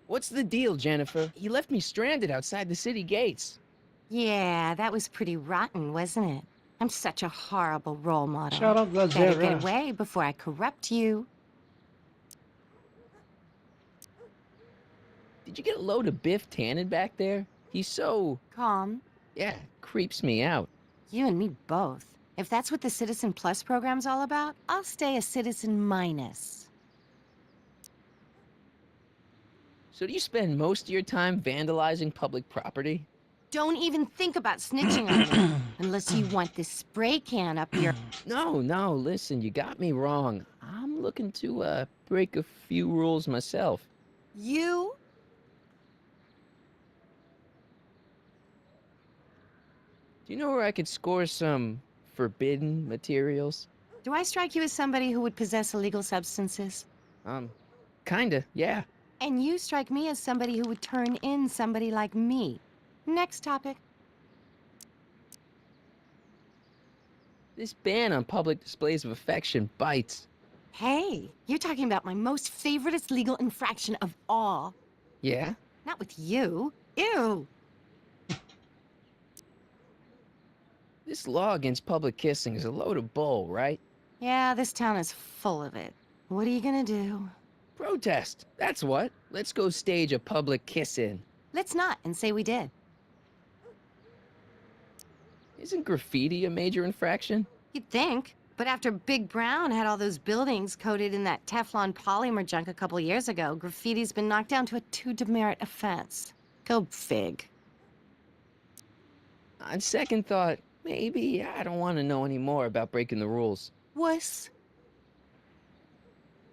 [SPEAKER 3] What's the deal, Jennifer? You left me stranded outside the city gates.
[SPEAKER 5] Yeah, that was pretty rotten, wasn't it? I'm such a horrible role model.
[SPEAKER 1] Shout out
[SPEAKER 5] Better get
[SPEAKER 1] Lazera.
[SPEAKER 5] away before I corrupt you.
[SPEAKER 3] Did you get a load of Biff Tannen back there? He's so...
[SPEAKER 5] Calm.
[SPEAKER 3] yeah, creeps me out.
[SPEAKER 5] You and me both. If that's what the Citizen Plus program's all about, I'll stay a Citizen Minus.
[SPEAKER 3] So do you spend most of your time vandalizing public property?
[SPEAKER 5] Don't even think about snitching on me, unless you want this spray can up your...
[SPEAKER 3] No, listen, you got me wrong. I'm looking to, break a few rules myself.
[SPEAKER 5] You?
[SPEAKER 3] Do you know where I could score some forbidden materials?
[SPEAKER 5] Do I strike you as somebody who would possess illegal substances?
[SPEAKER 3] Kinda, yeah.
[SPEAKER 5] And you strike me as somebody who would turn in somebody like me. Next topic.
[SPEAKER 3] This ban on public displays of affection bites.
[SPEAKER 5] Hey, you're talking about my most favoriteest legal infraction of all.
[SPEAKER 3] Yeah?
[SPEAKER 5] Not with you. Ew.
[SPEAKER 3] This law against public kissing is a load of bull, right?
[SPEAKER 5] Yeah, this town is full of it. What are you gonna do?
[SPEAKER 3] Protest, that's what. Let's go stage a public kiss-in.
[SPEAKER 5] Let's not and say we did.
[SPEAKER 3] Isn't graffiti a major infraction?
[SPEAKER 5] You'd think. But after Big Brown had all those buildings coated in that Teflon polymer junk a couple years ago, graffiti's been knocked down to a 2 demerit offense. Go fig.
[SPEAKER 3] On second thought, maybe I don't want to know any more about breaking the rules.
[SPEAKER 5] Wuss.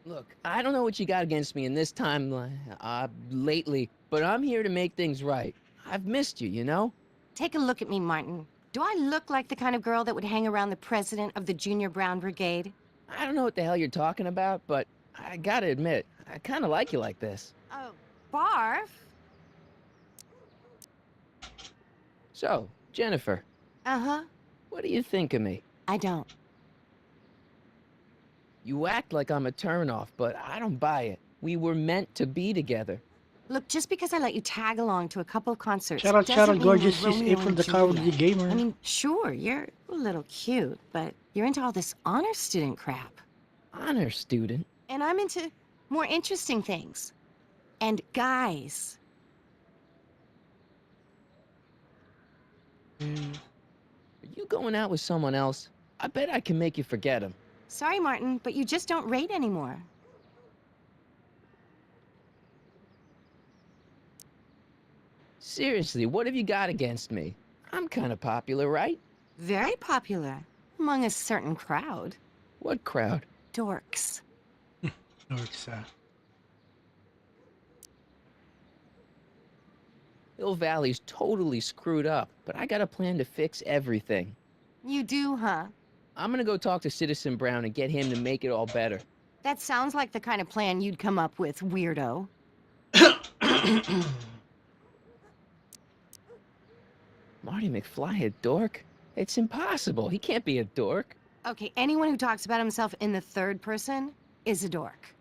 [SPEAKER 3] Look, I don't know what you got against me in this time, lately, but I'm here to make things right. I've missed you, you know?
[SPEAKER 5] Take a look at me, Martin. Do I look like the kind of girl that would hang around the president of the Junior Brown Brigade?
[SPEAKER 3] I don't know what the hell you're talking about, but I gotta admit, I kinda like you like this.
[SPEAKER 5] Oh, barf?
[SPEAKER 3] So, Jennifer,
[SPEAKER 5] Uh-huh.
[SPEAKER 3] what do you think of me?
[SPEAKER 5] I don't.
[SPEAKER 3] You act like I'm a turnoff, but I don't buy it. We were meant to be together.
[SPEAKER 5] Look, just because I let you tag along to a couple of concerts
[SPEAKER 1] Shout out,
[SPEAKER 5] doesn't mean
[SPEAKER 1] gorgeous.
[SPEAKER 5] we're
[SPEAKER 1] She's
[SPEAKER 5] Romeo
[SPEAKER 1] April
[SPEAKER 5] and
[SPEAKER 1] the Cowardly
[SPEAKER 5] Juliet.
[SPEAKER 1] Gamer.
[SPEAKER 5] I mean, sure, you're a little cute, but you're into all this honor student crap.
[SPEAKER 3] Honor student?
[SPEAKER 5] And I'm into more interesting things. And guys.
[SPEAKER 3] Are you going out with someone else? I bet I can make you forget him.
[SPEAKER 5] Sorry, Martin, but you just don't rate anymore.
[SPEAKER 3] Seriously, what have you got against me? I'm kinda popular, right?
[SPEAKER 5] Very popular. Among a certain crowd.
[SPEAKER 3] What crowd?
[SPEAKER 5] Dorks.
[SPEAKER 1] Dorks,
[SPEAKER 3] Hill Valley's totally screwed up, but I got a plan to fix everything.
[SPEAKER 5] You do, huh?
[SPEAKER 3] I'm gonna go talk to Citizen Brown and get him to make it all better.
[SPEAKER 5] That sounds like the kind of plan you'd come up with, weirdo.
[SPEAKER 3] Marty McFly a dork? It's impossible. He can't be a dork.
[SPEAKER 5] Okay, anyone who talks about himself in the third person, is a dork.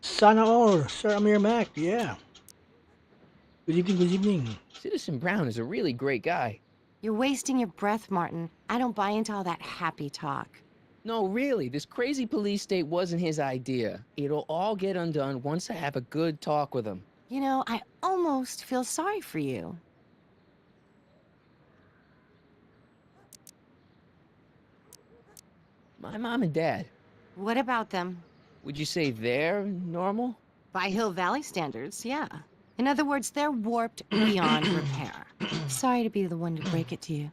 [SPEAKER 1] Sana all, Sir Amir Mac, yeah. Good evening, good evening.
[SPEAKER 3] Citizen Brown is a really great guy.
[SPEAKER 5] You're wasting your breath, Martin. I don't buy into all that happy talk.
[SPEAKER 3] No, really, this crazy police state wasn't his idea. It'll all get undone once I have a good talk with him.
[SPEAKER 5] You know, I almost feel sorry for you.
[SPEAKER 3] My mom and dad,
[SPEAKER 5] What about them?
[SPEAKER 3] would you say they're normal?
[SPEAKER 5] By Hill Valley standards, yeah. In other words, they're warped beyond repair. Sorry to be the one to break it to you.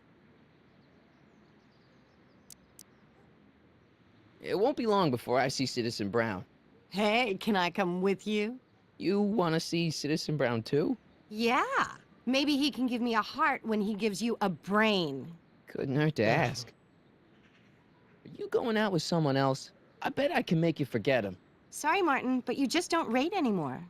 [SPEAKER 3] It won't be long before I see Citizen Brown.
[SPEAKER 5] Hey, can I come with you?
[SPEAKER 3] You want to see Citizen Brown too?
[SPEAKER 5] Yeah. Maybe he can give me a heart when he gives you a brain.
[SPEAKER 3] Couldn't hurt to ask. Are you going out with someone else? I bet I can make you forget him.
[SPEAKER 5] Sorry, Martin, but you just don't rate anymore.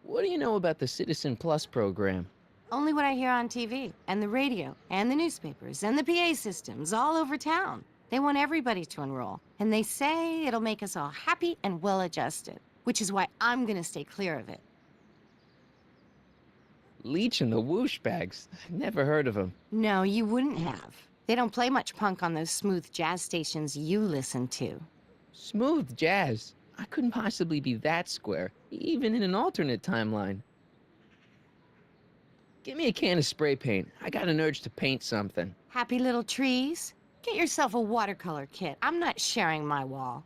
[SPEAKER 3] What do you know about the Citizen Plus program?
[SPEAKER 5] Only what I hear on TV, and the radio, and the newspapers, and the PA systems all over town. They want everybody to enroll, and they say it'll make us all happy and well-adjusted, which is why I'm gonna stay clear of it.
[SPEAKER 3] Leech and the Whoosh Bags. Never heard of them.
[SPEAKER 5] No, you wouldn't have. They don't play much punk on those smooth jazz stations you listen to.
[SPEAKER 3] Smooth jazz. I couldn't possibly be that square, even in an alternate timeline. Give me a can of spray paint. I got an urge to paint something.
[SPEAKER 5] Happy little trees? Get yourself a watercolor kit. I'm not sharing my wall.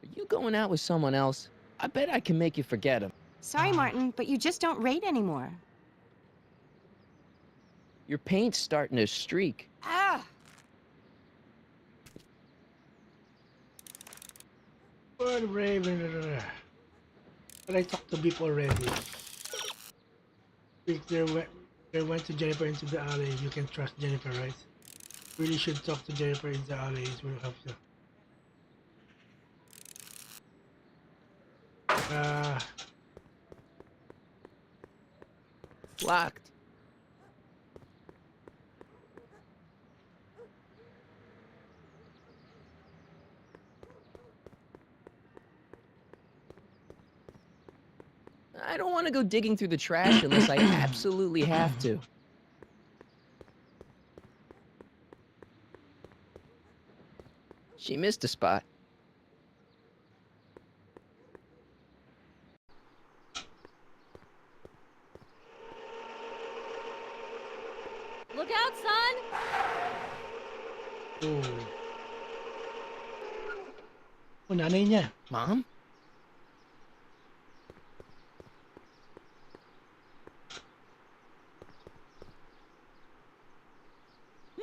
[SPEAKER 3] Are you going out with someone else? I bet I can make you forget him.
[SPEAKER 5] Sorry, Martin, but you just don't rate anymore.
[SPEAKER 3] Your paint's starting to streak.
[SPEAKER 5] Ah!
[SPEAKER 1] But I talked to Beep already. If they went to Jennifer into the alley. You can trust Jennifer, right? Really should talk to Jennifer in the alley. It will help you.
[SPEAKER 3] Locked. I don't want to go digging through the trash unless I absolutely have to. She missed a spot.
[SPEAKER 8] Look out, son!
[SPEAKER 1] Oh. Oh, nanay niya.
[SPEAKER 3] Mom?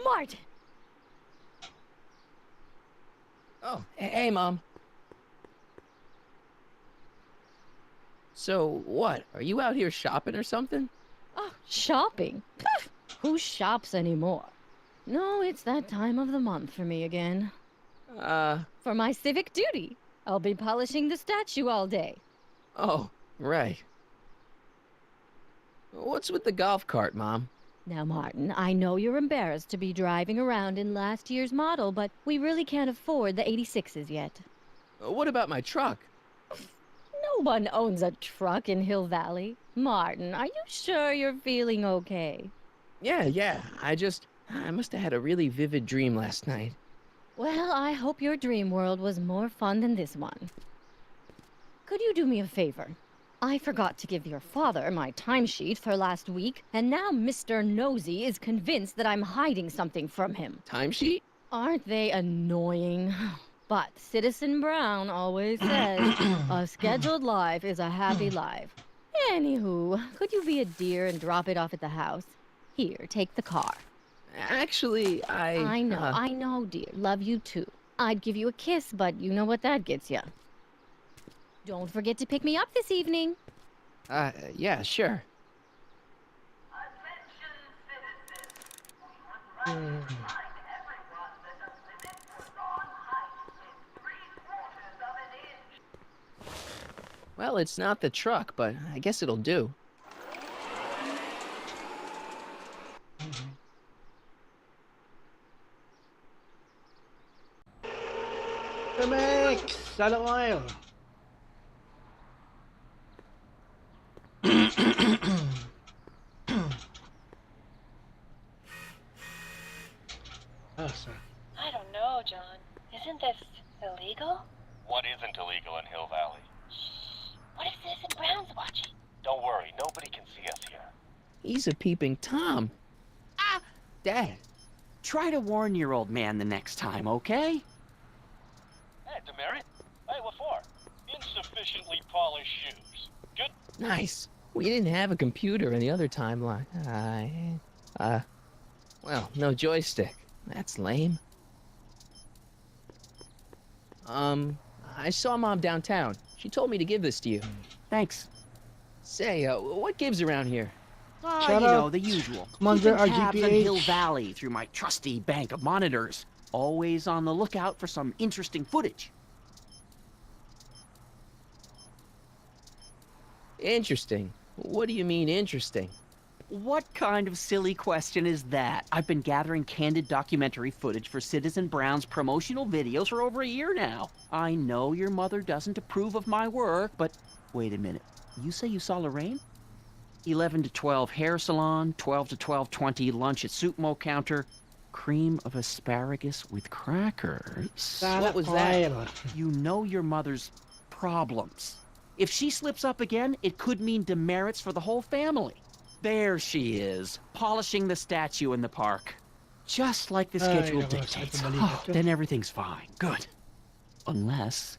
[SPEAKER 8] Martin!
[SPEAKER 3] Oh, hey, Mom. So, what? Are you out here shopping or something?
[SPEAKER 8] Oh, shopping? Pff, who shops anymore? No, it's that time of the month for me again.
[SPEAKER 3] For
[SPEAKER 8] my civic duty. I'll be polishing the statue all day.
[SPEAKER 3] Oh, right. What's with the golf cart, Mom?
[SPEAKER 8] Now, Martin, I know you're embarrassed to be driving around in last year's model, but we really can't afford the 86s yet.
[SPEAKER 3] What about my truck?
[SPEAKER 8] No one owns a truck in Hill Valley. Martin, are you sure you're feeling okay?
[SPEAKER 3] Yeah. I must have had a really vivid dream last night.
[SPEAKER 8] Well, I hope your dream world was more fun than this one. Could you do me a favor? I forgot to give your father my timesheet for last week, and now Mr. Nosy is convinced that I'm hiding something from him.
[SPEAKER 3] Timesheet?
[SPEAKER 8] Aren't they annoying? But Citizen Brown always says, a scheduled life is a happy life. Anywho, could you be a dear and drop it off at the house? Here, take the car.
[SPEAKER 3] Actually,
[SPEAKER 8] I know, dear. Love you too. I'd give you a kiss, but you know what that gets ya. Don't forget to pick me up this evening.
[SPEAKER 3] Yeah, sure.
[SPEAKER 9] Attention, citizens. We would like to remind everyone that the limit for lawn height is 3/4 of an inch.
[SPEAKER 3] Well, it's not the truck, but I guess it'll do.
[SPEAKER 1] Pemex! Salo oil! Oh, sorry.
[SPEAKER 11] I don't know, John. Isn't this illegal?
[SPEAKER 12] What isn't illegal in Hill Valley?
[SPEAKER 11] Shh. What if Citizen Brown's watching?
[SPEAKER 12] Don't worry, nobody can see us here.
[SPEAKER 3] He's a peeping Tom.
[SPEAKER 6] Ah! Dad, try to warn your old man the next time, okay?
[SPEAKER 12] Hey, Demerit. Hey, what for? Insufficiently polished shoes. Good.
[SPEAKER 3] Nice. We didn't have a computer in the other timeline. Well, no joystick. That's lame. I saw Mom downtown. She told me to give this to you.
[SPEAKER 6] Thanks.
[SPEAKER 3] Say, what gives around here?
[SPEAKER 6] Ah,
[SPEAKER 1] Shout
[SPEAKER 6] you
[SPEAKER 1] out,
[SPEAKER 6] know, the usual.
[SPEAKER 1] Commander
[SPEAKER 6] Keeping tabs on Hill
[SPEAKER 1] RGPH.
[SPEAKER 6] Valley through my trusty bank of monitors. Always on the lookout for some interesting footage.
[SPEAKER 3] Interesting. What do you mean interesting?
[SPEAKER 6] What kind of silly question is that? I've been gathering candid documentary footage for Citizen Brown's promotional videos for over a year now. I know your mother doesn't approve of my work, but wait a minute. You say you saw Lorraine? 11 to 12 hair salon, 12 to 12:20 lunch at soup mo counter, cream of asparagus with crackers.
[SPEAKER 1] Salo
[SPEAKER 3] What was that?
[SPEAKER 1] oil.
[SPEAKER 6] You know your mother's problems. If she slips up again, it could mean demerits for the whole family. There she is, polishing the statue in the park. Just like the schedule
[SPEAKER 1] Ay, nako,
[SPEAKER 6] dictates.
[SPEAKER 1] sa balikat yun.
[SPEAKER 6] Then everything's fine. Good. Unless...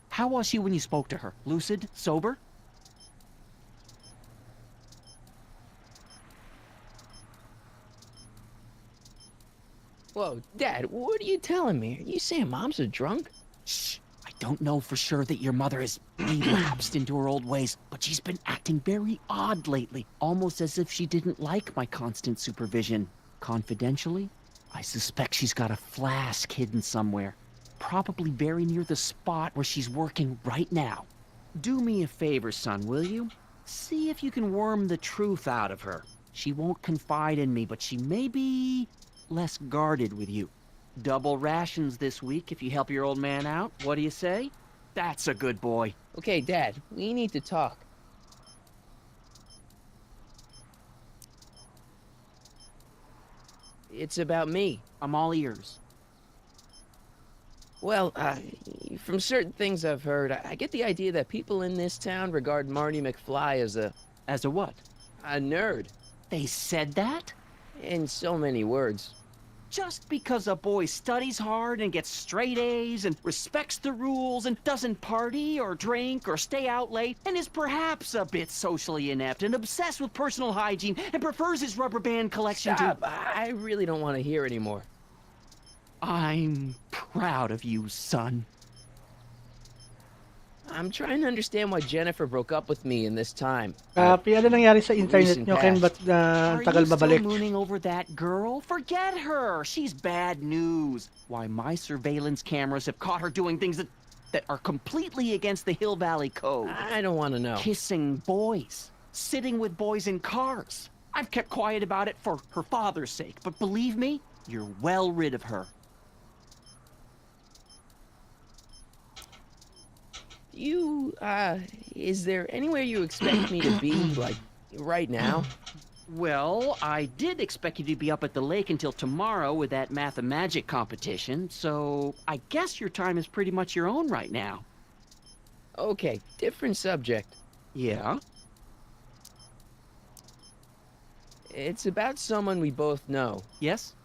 [SPEAKER 6] How was she when you spoke to her? Lucid? Sober?
[SPEAKER 3] Whoa, Dad, what are you telling me? Are you saying Mom's a drunk?
[SPEAKER 6] Shh. I don't know for sure that your mother has relapsed into her old ways, but she's been acting very odd lately, almost as if she didn't like my constant supervision. Confidentially, I suspect she's got a flask hidden somewhere, probably very near the spot where she's working right now. Do me a favor, son, will you? See if you can worm the truth out of her. She won't confide in me, but she may be less guarded with you. Double rations this week if you help your old man out. What do you say? That's a good boy.
[SPEAKER 3] Okay, Dad, we need to talk. It's about me.
[SPEAKER 6] I'm all ears.
[SPEAKER 3] Well, from certain things I've heard, I get the idea that people in this town regard Marty McFly as a
[SPEAKER 6] As a what?
[SPEAKER 3] nerd.
[SPEAKER 6] They said that?
[SPEAKER 3] In so many words.
[SPEAKER 6] Just because a boy studies hard and gets straight A's and respects the rules and doesn't party or drink or stay out late and is perhaps a bit socially inept and obsessed with personal hygiene and prefers his rubber band collection
[SPEAKER 3] Stop!
[SPEAKER 6] to...
[SPEAKER 3] I really don't want to hear anymore.
[SPEAKER 6] I'm proud of you, son.
[SPEAKER 3] I'm trying to understand why Jennifer broke up with me in this time.
[SPEAKER 1] Kapi, ano nangyari sa internet
[SPEAKER 3] Recent
[SPEAKER 1] nyo, Ken? Ba't
[SPEAKER 6] Are
[SPEAKER 1] tagal
[SPEAKER 6] you still
[SPEAKER 1] babalik?
[SPEAKER 6] mooning over that girl? Forget her. She's bad news. Why, my surveillance cameras have caught her doing things that are completely against the Hill Valley Code.
[SPEAKER 3] I don't want to know.
[SPEAKER 6] Kissing boys. Sitting with boys in cars. I've kept quiet about it for her father's sake, but believe me, you're well rid of her.
[SPEAKER 3] Is there anywhere you expect me to be, like, right now?
[SPEAKER 6] Well, I did expect you to be up at the lake until tomorrow with that math-and-magic competition, so I guess your time is pretty much your own right now.
[SPEAKER 3] Okay, different subject.
[SPEAKER 6] Yeah?
[SPEAKER 3] It's about someone we both know.
[SPEAKER 6] Yes?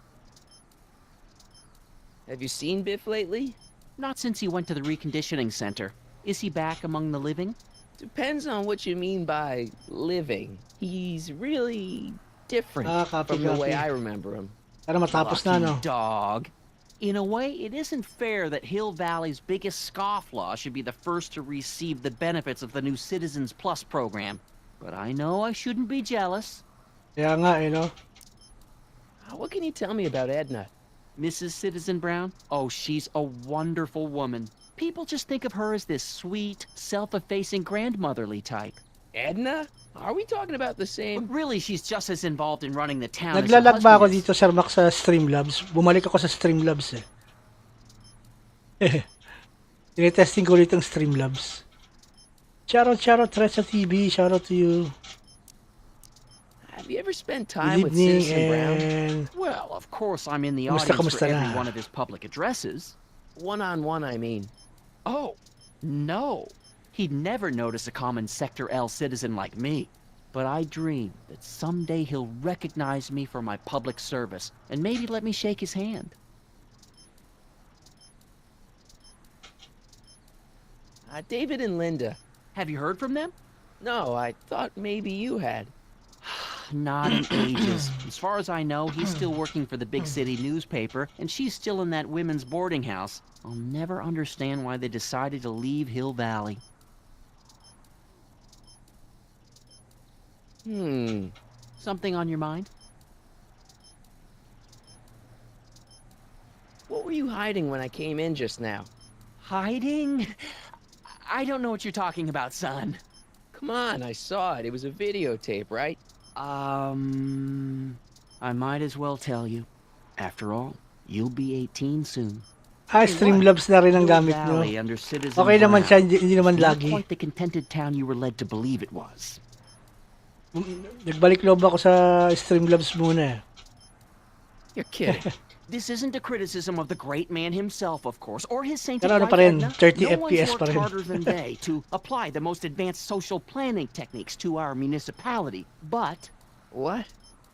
[SPEAKER 3] Have you seen Biff lately?
[SPEAKER 6] Not since he went to the reconditioning center. Is he back among the living?
[SPEAKER 3] Depends on what you mean by living. He's really different
[SPEAKER 1] Copy,
[SPEAKER 3] from the way
[SPEAKER 1] copy.
[SPEAKER 3] I remember him.
[SPEAKER 1] Para matapos na,
[SPEAKER 6] Lucky
[SPEAKER 1] no?
[SPEAKER 6] dog. In a way, it isn't fair that Hill Valley's biggest scofflaw should be the first to receive the benefits of the new Citizens Plus program. But I know I shouldn't be jealous.
[SPEAKER 1] Kaya nga, no?
[SPEAKER 3] What can you tell me about Edna?
[SPEAKER 6] Mrs. Citizen Brown? Oh, she's a wonderful woman. People just think of her as this sweet, self-effacing grandmotherly type.
[SPEAKER 3] Edna? Are we talking about the
[SPEAKER 6] But
[SPEAKER 3] same?
[SPEAKER 6] really, she's just as involved in running the town as her
[SPEAKER 1] Naglalag ba ako
[SPEAKER 6] husband is.
[SPEAKER 1] dito, Sir Max, sa Streamlabs? Bumalik ako sa Streamlabs, eh. Tinetesting ko ulit ang Streamlabs. Shoutout, Trecha TV. Shoutout to you.
[SPEAKER 3] Have you ever spent
[SPEAKER 1] Good
[SPEAKER 3] time with
[SPEAKER 1] evening
[SPEAKER 3] Citizen Brown?
[SPEAKER 1] and...
[SPEAKER 6] Well, of course I'm in the
[SPEAKER 1] Kumusta,
[SPEAKER 6] audience
[SPEAKER 1] kumusta
[SPEAKER 6] for every
[SPEAKER 1] na?
[SPEAKER 6] one of his public addresses.
[SPEAKER 3] One-on-one, I mean.
[SPEAKER 6] Oh, no. He'd never notice a common Sector L citizen like me. But I dream that someday he'll recognize me for my public service and maybe let me shake his hand.
[SPEAKER 3] David and Linda.
[SPEAKER 6] Have you heard from them?
[SPEAKER 3] No, I thought maybe you had.
[SPEAKER 6] Not in ages. As far as I know, he's still working for the big city newspaper, and she's still in that women's boarding house. I'll never understand why they decided to leave Hill Valley. Something on your mind?
[SPEAKER 3] What were you hiding when I came in just now?
[SPEAKER 6] Hiding? I don't know what you're talking about, son.
[SPEAKER 3] Come on, I saw it. It was a videotape, right?
[SPEAKER 6] I might as well tell you. After all, you'll be 18 soon.
[SPEAKER 1] Streamlabs na rin ang gamit nyo.
[SPEAKER 6] Valley under Citizen
[SPEAKER 1] Okay naman
[SPEAKER 6] Brown.
[SPEAKER 1] siya, hindi naman
[SPEAKER 6] Not
[SPEAKER 1] lagi.
[SPEAKER 6] quite the contented town you were led to believe it was.
[SPEAKER 1] Nagbalik loob ako sa Streamlabs muna.
[SPEAKER 3] You're kidding.
[SPEAKER 6] This isn't a criticism of the great man himself, of course, or his sainted
[SPEAKER 1] Pero ano
[SPEAKER 6] wife
[SPEAKER 1] pa rin,
[SPEAKER 6] Edna.
[SPEAKER 1] 30
[SPEAKER 6] No
[SPEAKER 1] FPS
[SPEAKER 6] one's
[SPEAKER 1] pa
[SPEAKER 6] worked
[SPEAKER 1] rin.
[SPEAKER 6] harder than they to apply the most advanced social planning techniques to our municipality. But,
[SPEAKER 3] What?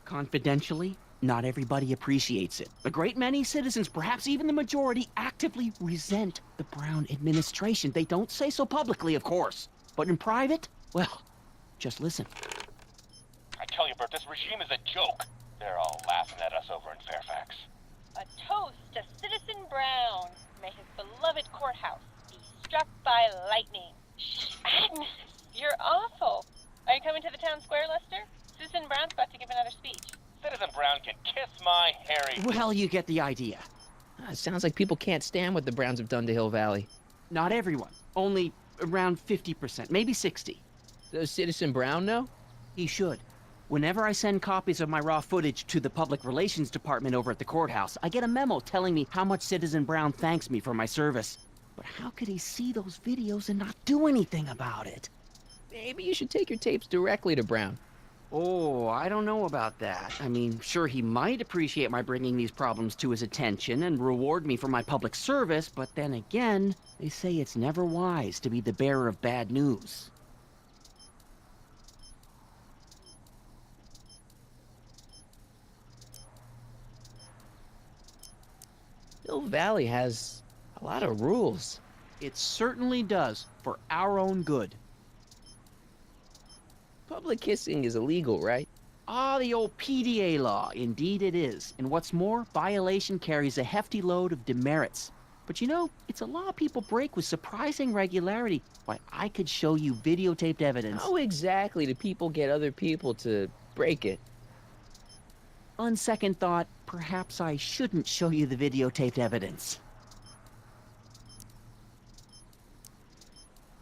[SPEAKER 6] confidentially, not everybody appreciates it. A great many citizens, perhaps even the majority, actively resent the Brown administration. They don't say so publicly, of course. But in private, well, just listen.
[SPEAKER 12] I tell you, Bert, this regime is a joke. They're all laughing at us over in Fairfax.
[SPEAKER 11] A toast to Citizen Brown. May his beloved courthouse be struck by lightning. Shh, Agnes, you're awful. Are you coming to the town square, Lester? Citizen Brown's about to give another speech.
[SPEAKER 12] Citizen Brown can kiss my hairy...
[SPEAKER 6] Well, you get the idea.
[SPEAKER 3] It sounds like people can't stand what the Browns have done to Hill Valley.
[SPEAKER 6] Not everyone. Only around 50%, maybe 60.
[SPEAKER 3] Does Citizen Brown know?
[SPEAKER 6] He should. Whenever I send copies of my raw footage to the Public Relations Department over at the courthouse, I get a memo telling me how much Citizen Brown thanks me for my service. But how could he see those videos and not do anything about it?
[SPEAKER 3] Maybe you should take your tapes directly to Brown.
[SPEAKER 6] Oh, I don't know about that. I mean, sure, he might appreciate my bringing these problems to his attention and reward me for my public service, but then again, they say it's never wise to be the bearer of bad news.
[SPEAKER 3] Hill Valley has a lot of rules.
[SPEAKER 6] It certainly does, for our own good.
[SPEAKER 3] Public kissing is illegal, right?
[SPEAKER 6] Ah, the old PDA law. Indeed it is. And what's more, violation carries a hefty load of demerits. But you know, it's a law people break with surprising regularity. Why, I could show you videotaped evidence.
[SPEAKER 3] How exactly do people get other people to break it?
[SPEAKER 6] On second thought, perhaps I shouldn't show you the videotaped evidence.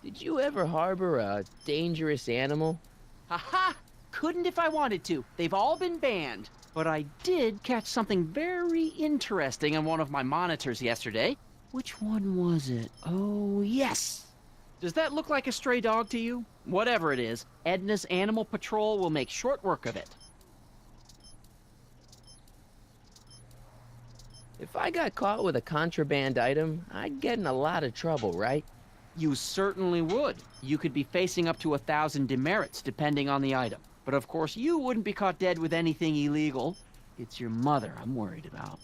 [SPEAKER 3] Did you ever harbor a dangerous animal?
[SPEAKER 6] Haha! Couldn't if I wanted to. They've all been banned. But I did catch something very interesting on one of my monitors yesterday. Which one was it? Oh, yes! Does that look like a stray dog to you? Whatever it is, Edna's Animal Patrol will make short work of it.
[SPEAKER 3] If I got caught with a contraband item, I'd get in a lot of trouble, right?
[SPEAKER 6] You certainly would. You could be facing up to 1,000 demerits, depending on the item. But of course, you wouldn't be caught dead with anything illegal. It's your mother I'm worried about.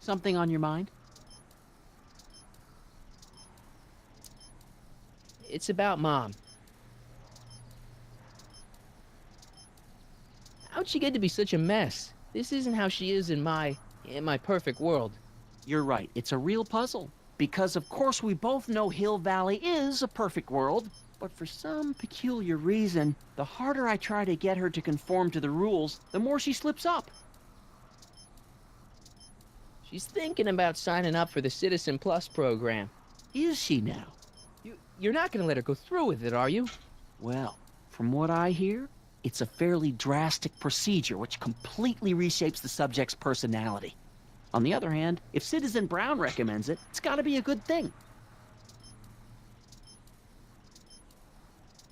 [SPEAKER 6] Something on your mind?
[SPEAKER 3] It's about Mom. How'd she get to be such a mess? This isn't how she is in my perfect world.
[SPEAKER 6] You're right, it's a real puzzle. Because of course we both know Hill Valley is a perfect world, but for some peculiar reason, the harder I try to get her to conform to the rules, the more she slips up.
[SPEAKER 3] She's thinking about signing up for the Citizen Plus program.
[SPEAKER 6] Is she now?
[SPEAKER 3] You're not gonna let her go through with it, are you?
[SPEAKER 6] Well, from what I hear, it's a fairly drastic procedure which completely reshapes the subject's personality. On the other hand, if Citizen Brown recommends it, it's gotta be a good thing.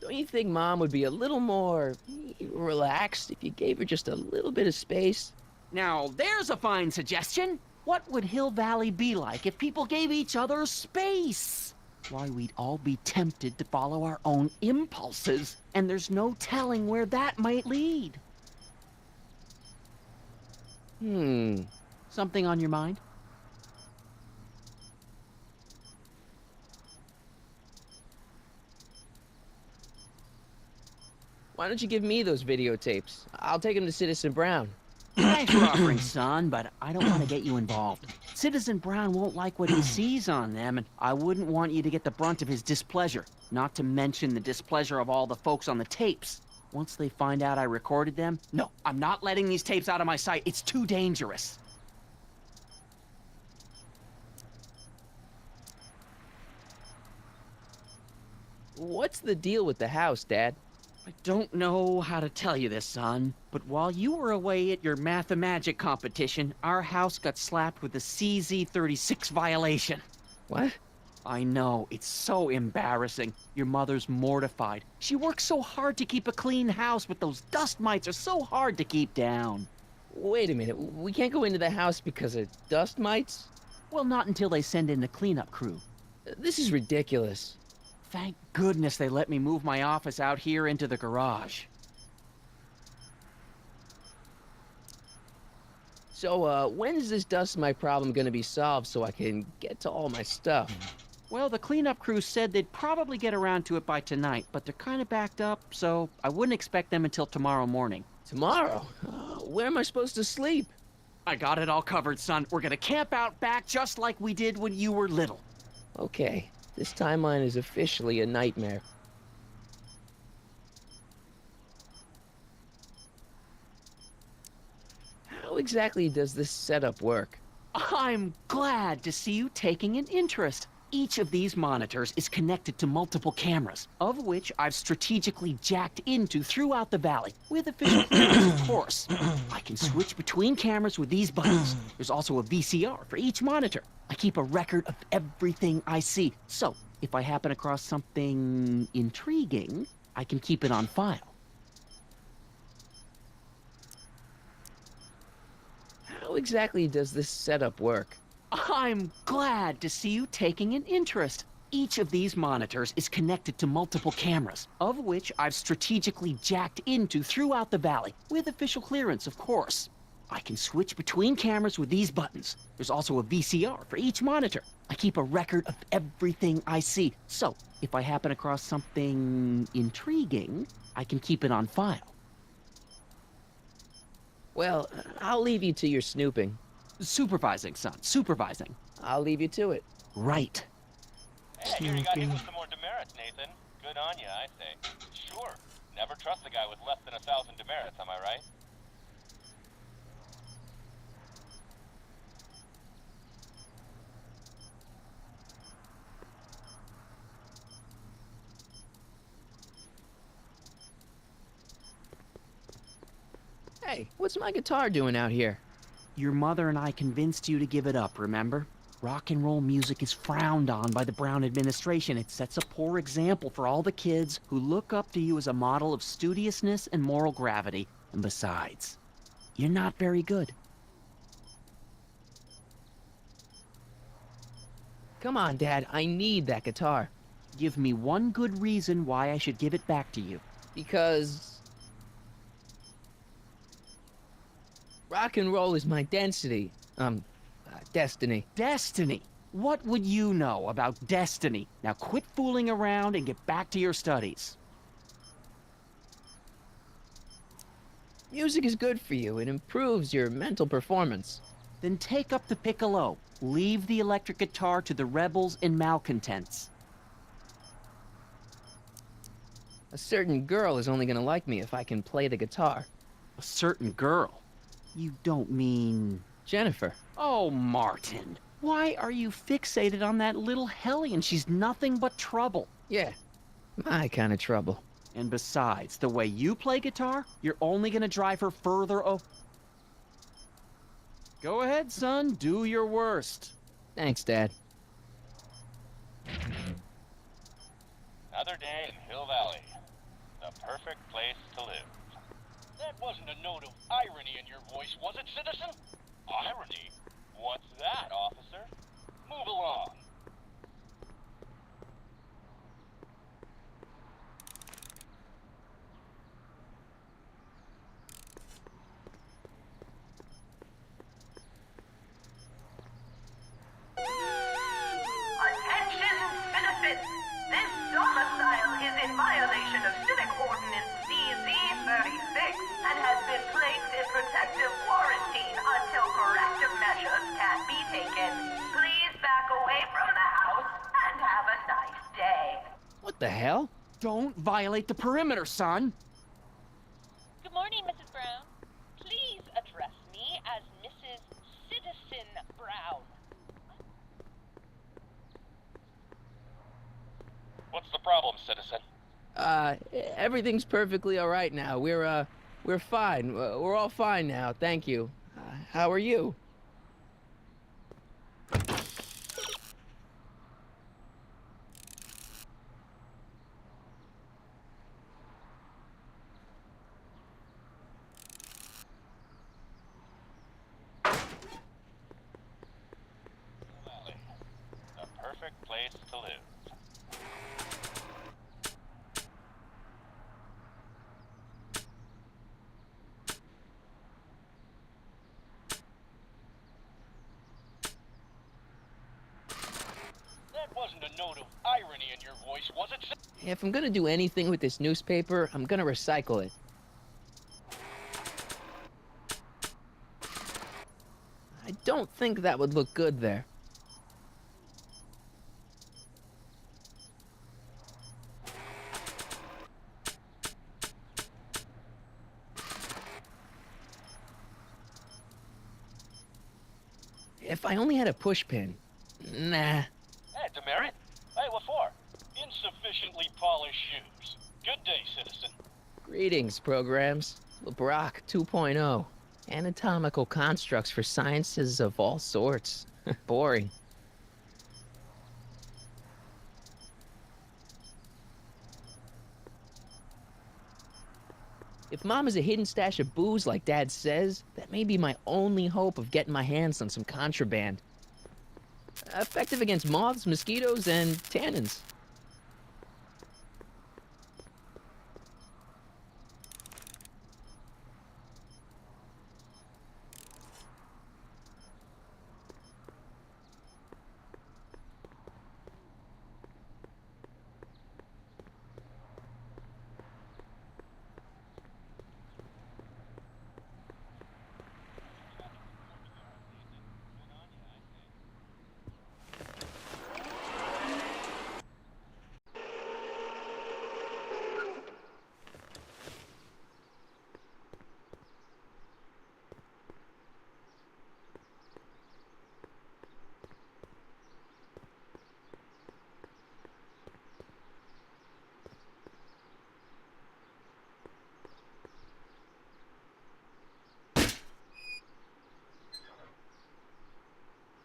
[SPEAKER 3] Don't you think Mom would be a little more relaxed if you gave her just a little bit of space?
[SPEAKER 6] Now, there's a fine suggestion. What would Hill Valley be like if people gave each other space? Why, we'd all be tempted to follow our own impulses, and there's no telling where that might lead. Something on your mind?
[SPEAKER 3] Why don't you give me those videotapes? I'll take them to Citizen Brown.
[SPEAKER 6] Thanks for offering, son, but I don't want to get you involved. Citizen Brown won't like what he sees on them, and I wouldn't want you to get the brunt of his displeasure, not to mention the displeasure of all the folks on the tapes. Once they find out I recorded them, no, I'm not letting these tapes out of my sight. It's too dangerous.
[SPEAKER 3] What's the deal with the house, Dad?
[SPEAKER 6] I don't know how to tell you this, son, but while you were away at your Math-O-Magic competition, our house got slapped with a CZ36 violation.
[SPEAKER 3] What?
[SPEAKER 6] I know, it's so embarrassing. Your mother's mortified. She works so hard to keep a clean house, but those dust mites are so hard to keep down.
[SPEAKER 3] Wait a minute, we can't go into the house because of dust mites?
[SPEAKER 6] Well, not until they send in the cleanup crew.
[SPEAKER 3] This is ridiculous.
[SPEAKER 6] Thank goodness they let me move my office out here into the garage.
[SPEAKER 3] So, when's this dust mite problem gonna be solved so I can get to all my stuff?
[SPEAKER 6] Well, the cleanup crew said they'd probably get around to it by tonight, but they're kind of backed up, so I wouldn't expect them until tomorrow morning.
[SPEAKER 3] Tomorrow? Where am I supposed to sleep?
[SPEAKER 6] I got it all covered, son. We're gonna camp out back just like we did when you were little.
[SPEAKER 3] Okay, this timeline is officially a nightmare. How exactly does this setup work?
[SPEAKER 6] I'm glad to see you taking an interest. Each of these monitors is connected to multiple cameras, of which I've strategically jacked into throughout the valley, with official clearance, of course. I can switch between cameras with these buttons. There's also a VCR for each monitor. I keep a record of everything I see, so if I happen across something intriguing, I can keep it on file.
[SPEAKER 3] How exactly does this setup work?
[SPEAKER 6] I'm glad to see you taking an interest. Each of these monitors is connected to multiple cameras, of which I've strategically jacked into throughout the valley, with official clearance, of course. I can switch between cameras with these buttons. There's also a VCR for each monitor. I keep a record of everything I see, so if I happen across something intriguing, I can keep it on file.
[SPEAKER 3] Well, I'll leave you to your snooping.
[SPEAKER 6] Supervising, son, supervising.
[SPEAKER 3] I'll leave you to it.
[SPEAKER 6] Right.
[SPEAKER 12] Hey, I hear you got hit with some more demerits, Nathan. Good on you, I say. Sure. Never trust a guy with less than 1,000 demerits, am I right?
[SPEAKER 3] Hey, what's my guitar doing out here?
[SPEAKER 6] Your mother and I convinced you to give it up, remember? Rock and roll music is frowned on by the Brown administration. It sets a poor example for all the kids who look up to you as a model of studiousness and moral gravity. And besides, you're not very good.
[SPEAKER 3] Come on, Dad, I need that guitar.
[SPEAKER 6] Give me one good reason why I should give it back to you.
[SPEAKER 3] Because rock and roll is my density. Destiny.
[SPEAKER 6] Destiny? What would you know about destiny? Now quit fooling around and get back to your studies.
[SPEAKER 3] Music is good for you. It improves your mental performance.
[SPEAKER 6] Then take up the piccolo. Leave the electric guitar to the rebels and malcontents.
[SPEAKER 3] A certain girl is only gonna like me if I can play the guitar.
[SPEAKER 6] A certain girl? You don't mean...
[SPEAKER 3] Jennifer.
[SPEAKER 6] Oh, Martin. Why are you fixated on that little hellion? She's nothing but trouble.
[SPEAKER 3] Yeah, my kind of trouble.
[SPEAKER 6] And besides, the way you play guitar, you're only gonna drive her further Go ahead, son. Do your worst.
[SPEAKER 3] Thanks, Dad.
[SPEAKER 12] Another day in Hill Valley. The perfect place to live.
[SPEAKER 4] That wasn't a note of irony in your voice, was it, citizen?
[SPEAKER 12] Irony? What's that, officer?
[SPEAKER 4] Move along.
[SPEAKER 9] Attention, citizens! This domicile is in violation of Civic Ordinance CZ-36 and has been placed in protective quarantine until corrective measures can be taken. Please back away from the house and have a nice day.
[SPEAKER 3] What the hell?
[SPEAKER 6] Don't violate the perimeter, son.
[SPEAKER 11] Good morning, Mrs. Brown. Please address me as Mrs. Citizen Brown.
[SPEAKER 12] What's the problem, citizen?
[SPEAKER 3] Everything's perfectly all right now. We're fine. We're all fine now, thank you. How are you?
[SPEAKER 12] Valley. The perfect place to live.
[SPEAKER 4] That wasn't a note of irony in your voice, was it?
[SPEAKER 3] If I'm gonna do anything with this newspaper, I'm gonna recycle it. I don't think that would look good there. If I only had a push pin. Nah.
[SPEAKER 12] Hey, demerit? Hey, what for?
[SPEAKER 4] Insufficiently polished shoes. Good day, citizen.
[SPEAKER 3] Greetings, programs. LeBrock 2.0. Anatomical constructs for sciences of all sorts. Boring. If Mom is a hidden stash of booze like Dad says, that may be my only hope of getting my hands on some contraband. Effective against moths, mosquitoes, and tannins.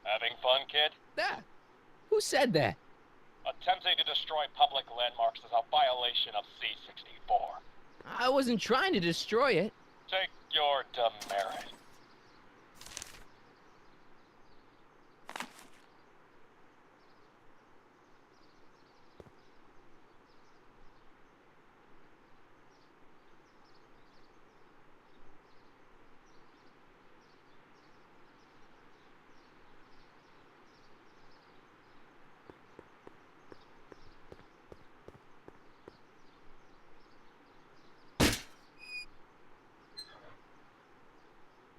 [SPEAKER 12] Having fun, kid?
[SPEAKER 3] Ah, who said that?
[SPEAKER 12] Attempting to destroy public landmarks is a violation of C-64.
[SPEAKER 3] I wasn't trying to destroy it.
[SPEAKER 12] Take your demerit.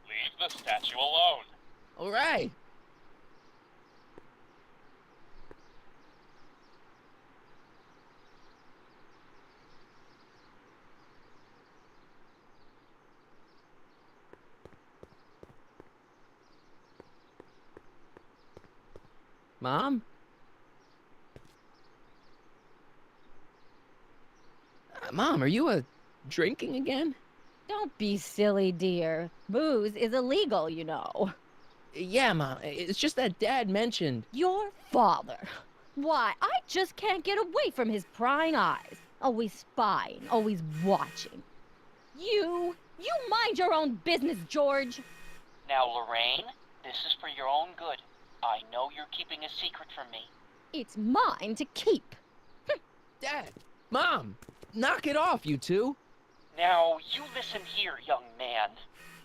[SPEAKER 12] Leave the statue alone.
[SPEAKER 3] All right. Mom? Mom, are you drinking again?
[SPEAKER 8] Don't be silly, dear. Booze is illegal, you know.
[SPEAKER 3] Yeah, Mom. It's just that Dad mentioned.
[SPEAKER 8] Your father. Why, I just can't get away from his prying eyes. Always spying, always watching. You mind your own business, George.
[SPEAKER 6] Now, Lorraine, this is for your own good. I know you're keeping a secret from me.
[SPEAKER 8] It's mine to keep.
[SPEAKER 3] Dad! Mom! Knock it off, you two!
[SPEAKER 6] Now, you listen here, young man.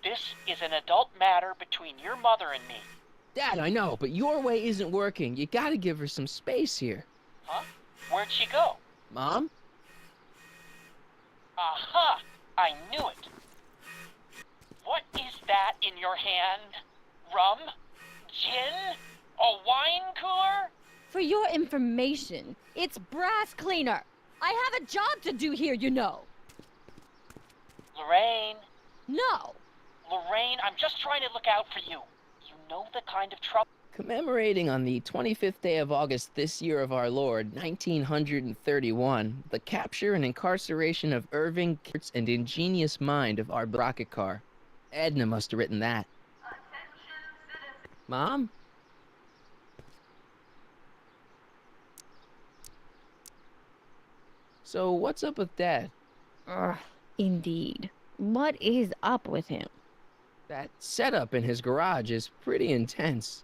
[SPEAKER 6] This is an adult matter between your mother and me.
[SPEAKER 3] Dad, I know, but your way isn't working. You gotta give her some space here.
[SPEAKER 6] Huh? Where'd she go?
[SPEAKER 3] Mom?
[SPEAKER 6] Aha! I knew it. What is that in your hand? Rum? Gin? A wine cooler?
[SPEAKER 8] For your information, it's brass cleaner. I have a job to do here, you know.
[SPEAKER 6] Lorraine.
[SPEAKER 8] No.
[SPEAKER 6] Lorraine, I'm just trying to look out for you. You know the kind of trouble...
[SPEAKER 3] Commemorating on the 25th day of August this year of our Lord, 1931, the capture and incarceration of Irving Kurtz and ingenious mind of our rocket car. Edna must have written that. Mom? So what's up with Dad?
[SPEAKER 8] Indeed. What is up with him?
[SPEAKER 3] That setup in his garage is pretty intense.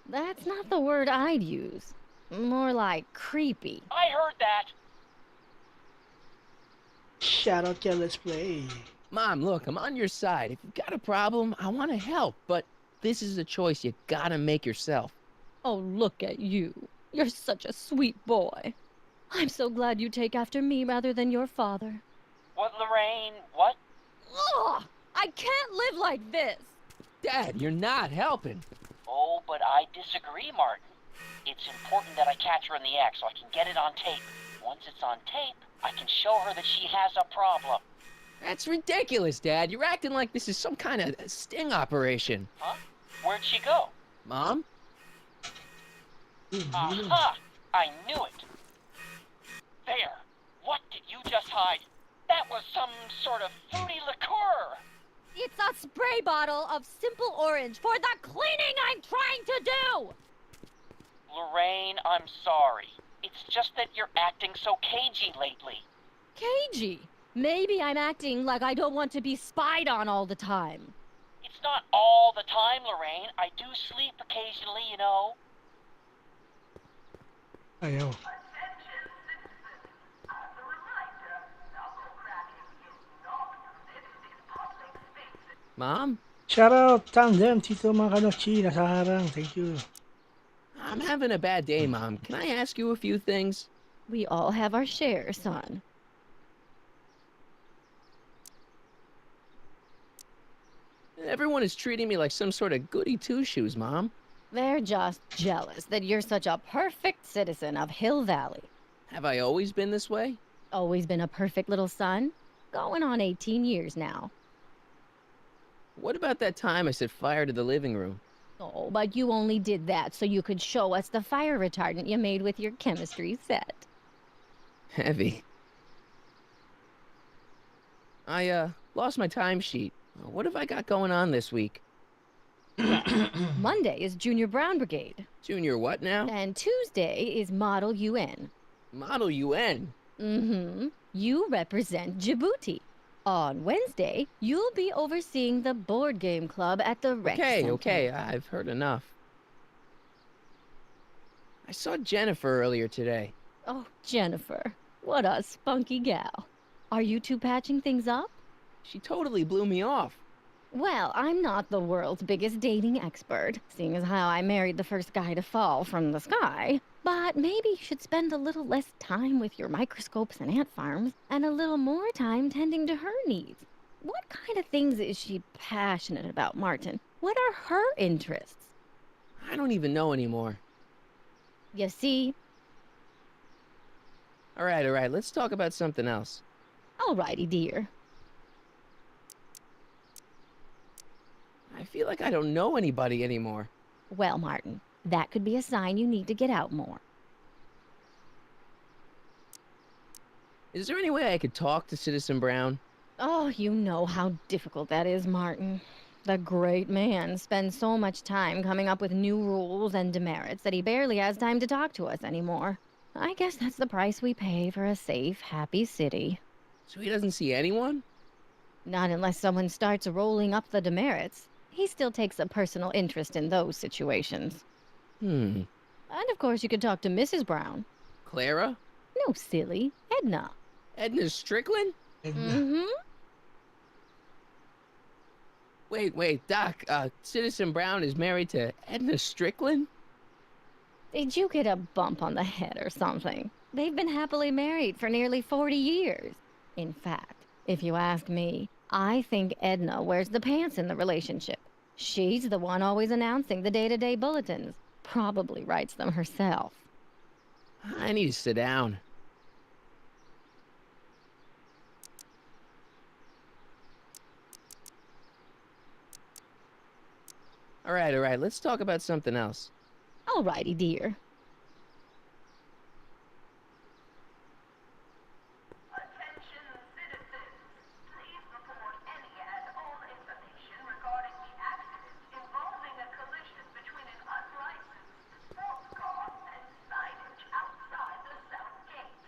[SPEAKER 8] That's not the word I'd use. More like creepy.
[SPEAKER 6] I heard that.
[SPEAKER 1] Shout out to Let's Play.
[SPEAKER 3] Mom, look, I'm on your side. If you've got a problem, I want to help, but this is a choice you gotta make yourself.
[SPEAKER 8] Oh, look at you. You're such a sweet boy. I'm so glad you take after me rather than your father.
[SPEAKER 6] What, Lorraine? What?
[SPEAKER 8] Ugh! I can't live like this!
[SPEAKER 3] Dad, you're not helping.
[SPEAKER 6] Oh, but I disagree, Martin. It's important that I catch her in the act so I can get it on tape. Once it's on tape, I can show her that she has a problem.
[SPEAKER 3] That's ridiculous, Dad. You're acting like this is some kind of sting operation.
[SPEAKER 6] Huh? Where'd she go?
[SPEAKER 3] Mom?
[SPEAKER 6] Aha! I knew it. There. What did you just hide? That was some sort of fruity liqueur.
[SPEAKER 8] It's a spray bottle of simple orange for the cleaning I'm trying to do!
[SPEAKER 6] Lorraine, I'm sorry. It's just that you're acting so cagey lately.
[SPEAKER 8] Cagey? Maybe I'm acting like I don't want to be spied on all the time.
[SPEAKER 6] It's not all the time, Lorraine. I do sleep occasionally, you know.
[SPEAKER 1] Ayaw.
[SPEAKER 3] Mom?
[SPEAKER 1] Shout out, Tandem, Tito Makanochi, nasa harang. Thank you.
[SPEAKER 3] I'm having a bad day, Mom. Can I ask you a few things?
[SPEAKER 8] We all have our share, son.
[SPEAKER 3] Everyone is treating me like some sort of goody two-shoes, Mom.
[SPEAKER 8] They're just jealous that you're such a perfect citizen of Hill Valley.
[SPEAKER 3] Have I always been this way?
[SPEAKER 8] Always been a perfect little son? Going on 18 years now.
[SPEAKER 3] What about that time I set fire to the living room?
[SPEAKER 8] Oh, but you only did that so you could show us the fire retardant you made with your chemistry set.
[SPEAKER 3] Heavy. I, lost my timesheet. What have I got going on this week?
[SPEAKER 8] Monday is Junior Brown Brigade.
[SPEAKER 3] Junior what now?
[SPEAKER 8] And Tuesday is Model UN.
[SPEAKER 3] Model UN?
[SPEAKER 8] Mm-hmm. You represent Djibouti. On Wednesday, you'll be overseeing the board game club at the rec center.
[SPEAKER 3] Okay, I've heard enough. I saw Jennifer earlier today.
[SPEAKER 8] Oh, Jennifer. What a spunky gal. Are you two patching things up?
[SPEAKER 3] She totally blew me off.
[SPEAKER 8] Well, I'm not the world's biggest dating expert, seeing as how I married the first guy to fall from the sky. But maybe you should spend a little less time with your microscopes and ant farms, and a little more time tending to her needs. What kind of things is she passionate about, Martin? What are her interests?
[SPEAKER 3] I don't even know anymore.
[SPEAKER 8] You see?
[SPEAKER 3] All right, let's talk about something else.
[SPEAKER 8] Alrighty, dear.
[SPEAKER 3] I feel like I don't know anybody anymore.
[SPEAKER 8] Well, Martin, that could be a sign you need to get out more.
[SPEAKER 3] Is there any way I could talk to Citizen Brown?
[SPEAKER 8] Oh, you know how difficult that is, Martin. The great man spends so much time coming up with new rules and demerits that he barely has time to talk to us anymore. I guess that's the price we pay for a safe, happy city.
[SPEAKER 3] So he doesn't see anyone?
[SPEAKER 8] Not unless someone starts rolling up the demerits. He still takes a personal interest in those situations.
[SPEAKER 3] Hmm.
[SPEAKER 8] And of course, you could talk to Mrs. Brown.
[SPEAKER 3] Clara?
[SPEAKER 8] No, silly. Edna.
[SPEAKER 3] Edna Strickland?
[SPEAKER 8] Mm-hmm.
[SPEAKER 3] Wait, Doc, Citizen Brown is married to Edna Strickland?
[SPEAKER 8] Did you get a bump on the head or something? They've been happily married for nearly 40 years. In fact, if you ask me, I think Edna wears the pants in the relationship. She's the one always announcing the day-to-day bulletins. Probably writes them herself.
[SPEAKER 3] I need to sit down. All right, let's talk about something else.
[SPEAKER 8] Alrighty, dear.
[SPEAKER 9] Attention citizens. Please report any and all information regarding the accident involving a collision between an unlicensed sports car and signage outside the south gate.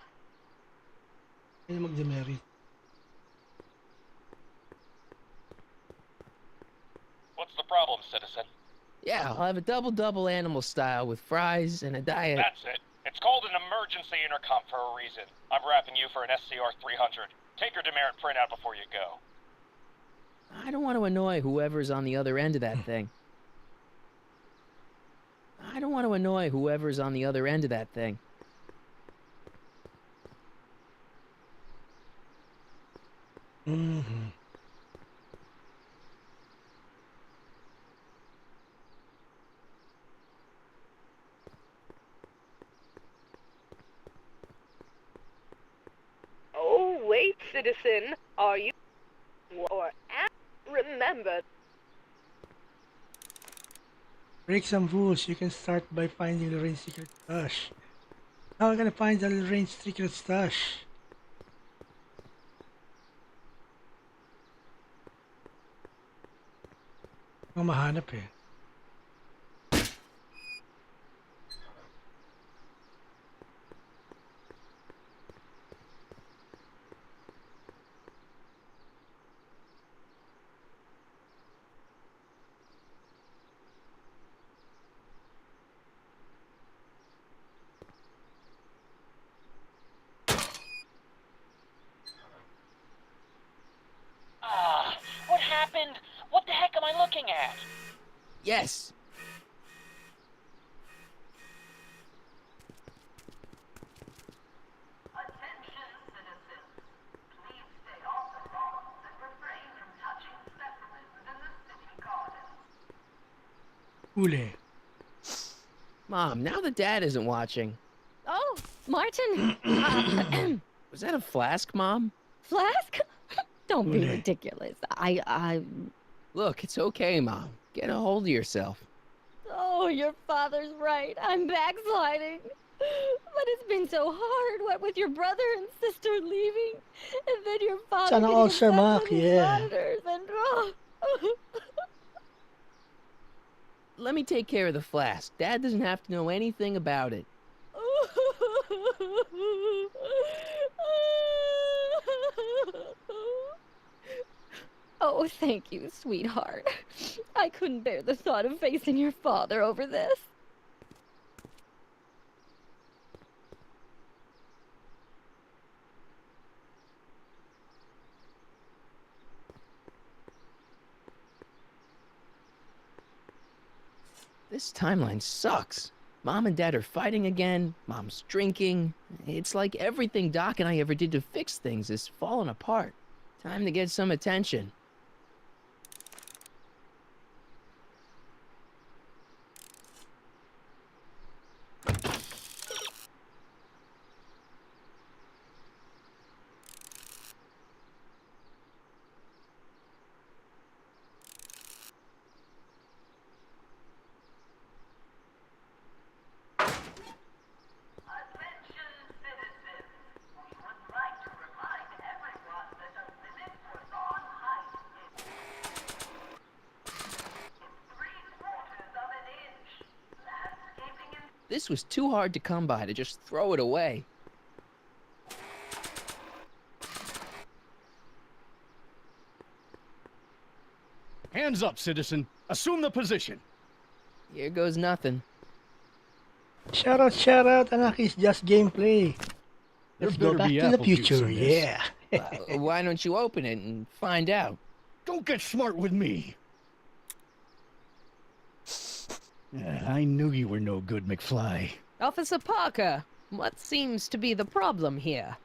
[SPEAKER 1] Kaya mag-demerit.
[SPEAKER 12] What's the problem, citizen?
[SPEAKER 3] Yeah, I'll have a double animal style with fries and a diet.
[SPEAKER 12] That's it. It's called an emergency intercom for a reason. I'm wrapping you for an SCR 300. Take your demerit printout before you go.
[SPEAKER 3] I don't want to annoy whoever's on the other end of that thing.
[SPEAKER 1] Mm-hmm.
[SPEAKER 7] Oh, wait, citizen. Are you... or... remember...
[SPEAKER 1] Break some rules. You can start by finding Lorraine's secret stash. How am I gonna find the Lorraine's secret stash? Ang mahanap eh.
[SPEAKER 11] What happened? What the heck am I looking at?
[SPEAKER 3] Yes.
[SPEAKER 9] Attention citizens. Please stay off the lawns and refrain from touching specimens in the city gardens.
[SPEAKER 1] Huli.
[SPEAKER 3] Mom, now that Dad isn't watching.
[SPEAKER 8] Oh, Martin.
[SPEAKER 3] Was that a flask, Mom?
[SPEAKER 8] Flask? Don't be
[SPEAKER 1] Huli.
[SPEAKER 8] ridiculous.
[SPEAKER 3] Look, it's okay, Mom. Get a hold of yourself.
[SPEAKER 8] Oh, your father's right. I'm backsliding. But it's been so hard, what with your brother and sister leaving, and then your father
[SPEAKER 1] Sana
[SPEAKER 8] getting
[SPEAKER 1] all
[SPEAKER 8] obsessed with
[SPEAKER 1] Mark,
[SPEAKER 8] his
[SPEAKER 1] yeah.
[SPEAKER 8] monitors and
[SPEAKER 3] Let me take care of the flask. Dad doesn't have to know anything about it.
[SPEAKER 8] Oh, thank you, sweetheart. I couldn't bear the thought of facing your father over this.
[SPEAKER 3] This timeline sucks. Mom and Dad are fighting again. Mom's drinking. It's like everything Doc and I ever did to fix things is falling apart. Time to get some attention.
[SPEAKER 9] Attention citizens. We would like to remind everyone that a limit for lawn height
[SPEAKER 3] This was too hard to come by to just throw it away.
[SPEAKER 4] Hands up, citizen. Assume the position.
[SPEAKER 3] Here goes nothing.
[SPEAKER 1] Shout out, anak, it's just gameplay. Let's go
[SPEAKER 4] better
[SPEAKER 1] back
[SPEAKER 4] be
[SPEAKER 1] to the
[SPEAKER 4] apple juice
[SPEAKER 1] future,
[SPEAKER 4] in this.
[SPEAKER 1] yeah.
[SPEAKER 3] Why don't you open it and find out?
[SPEAKER 4] Don't get smart with me. I knew you were no good, McFly.
[SPEAKER 13] Officer Parker, what seems to be the problem here?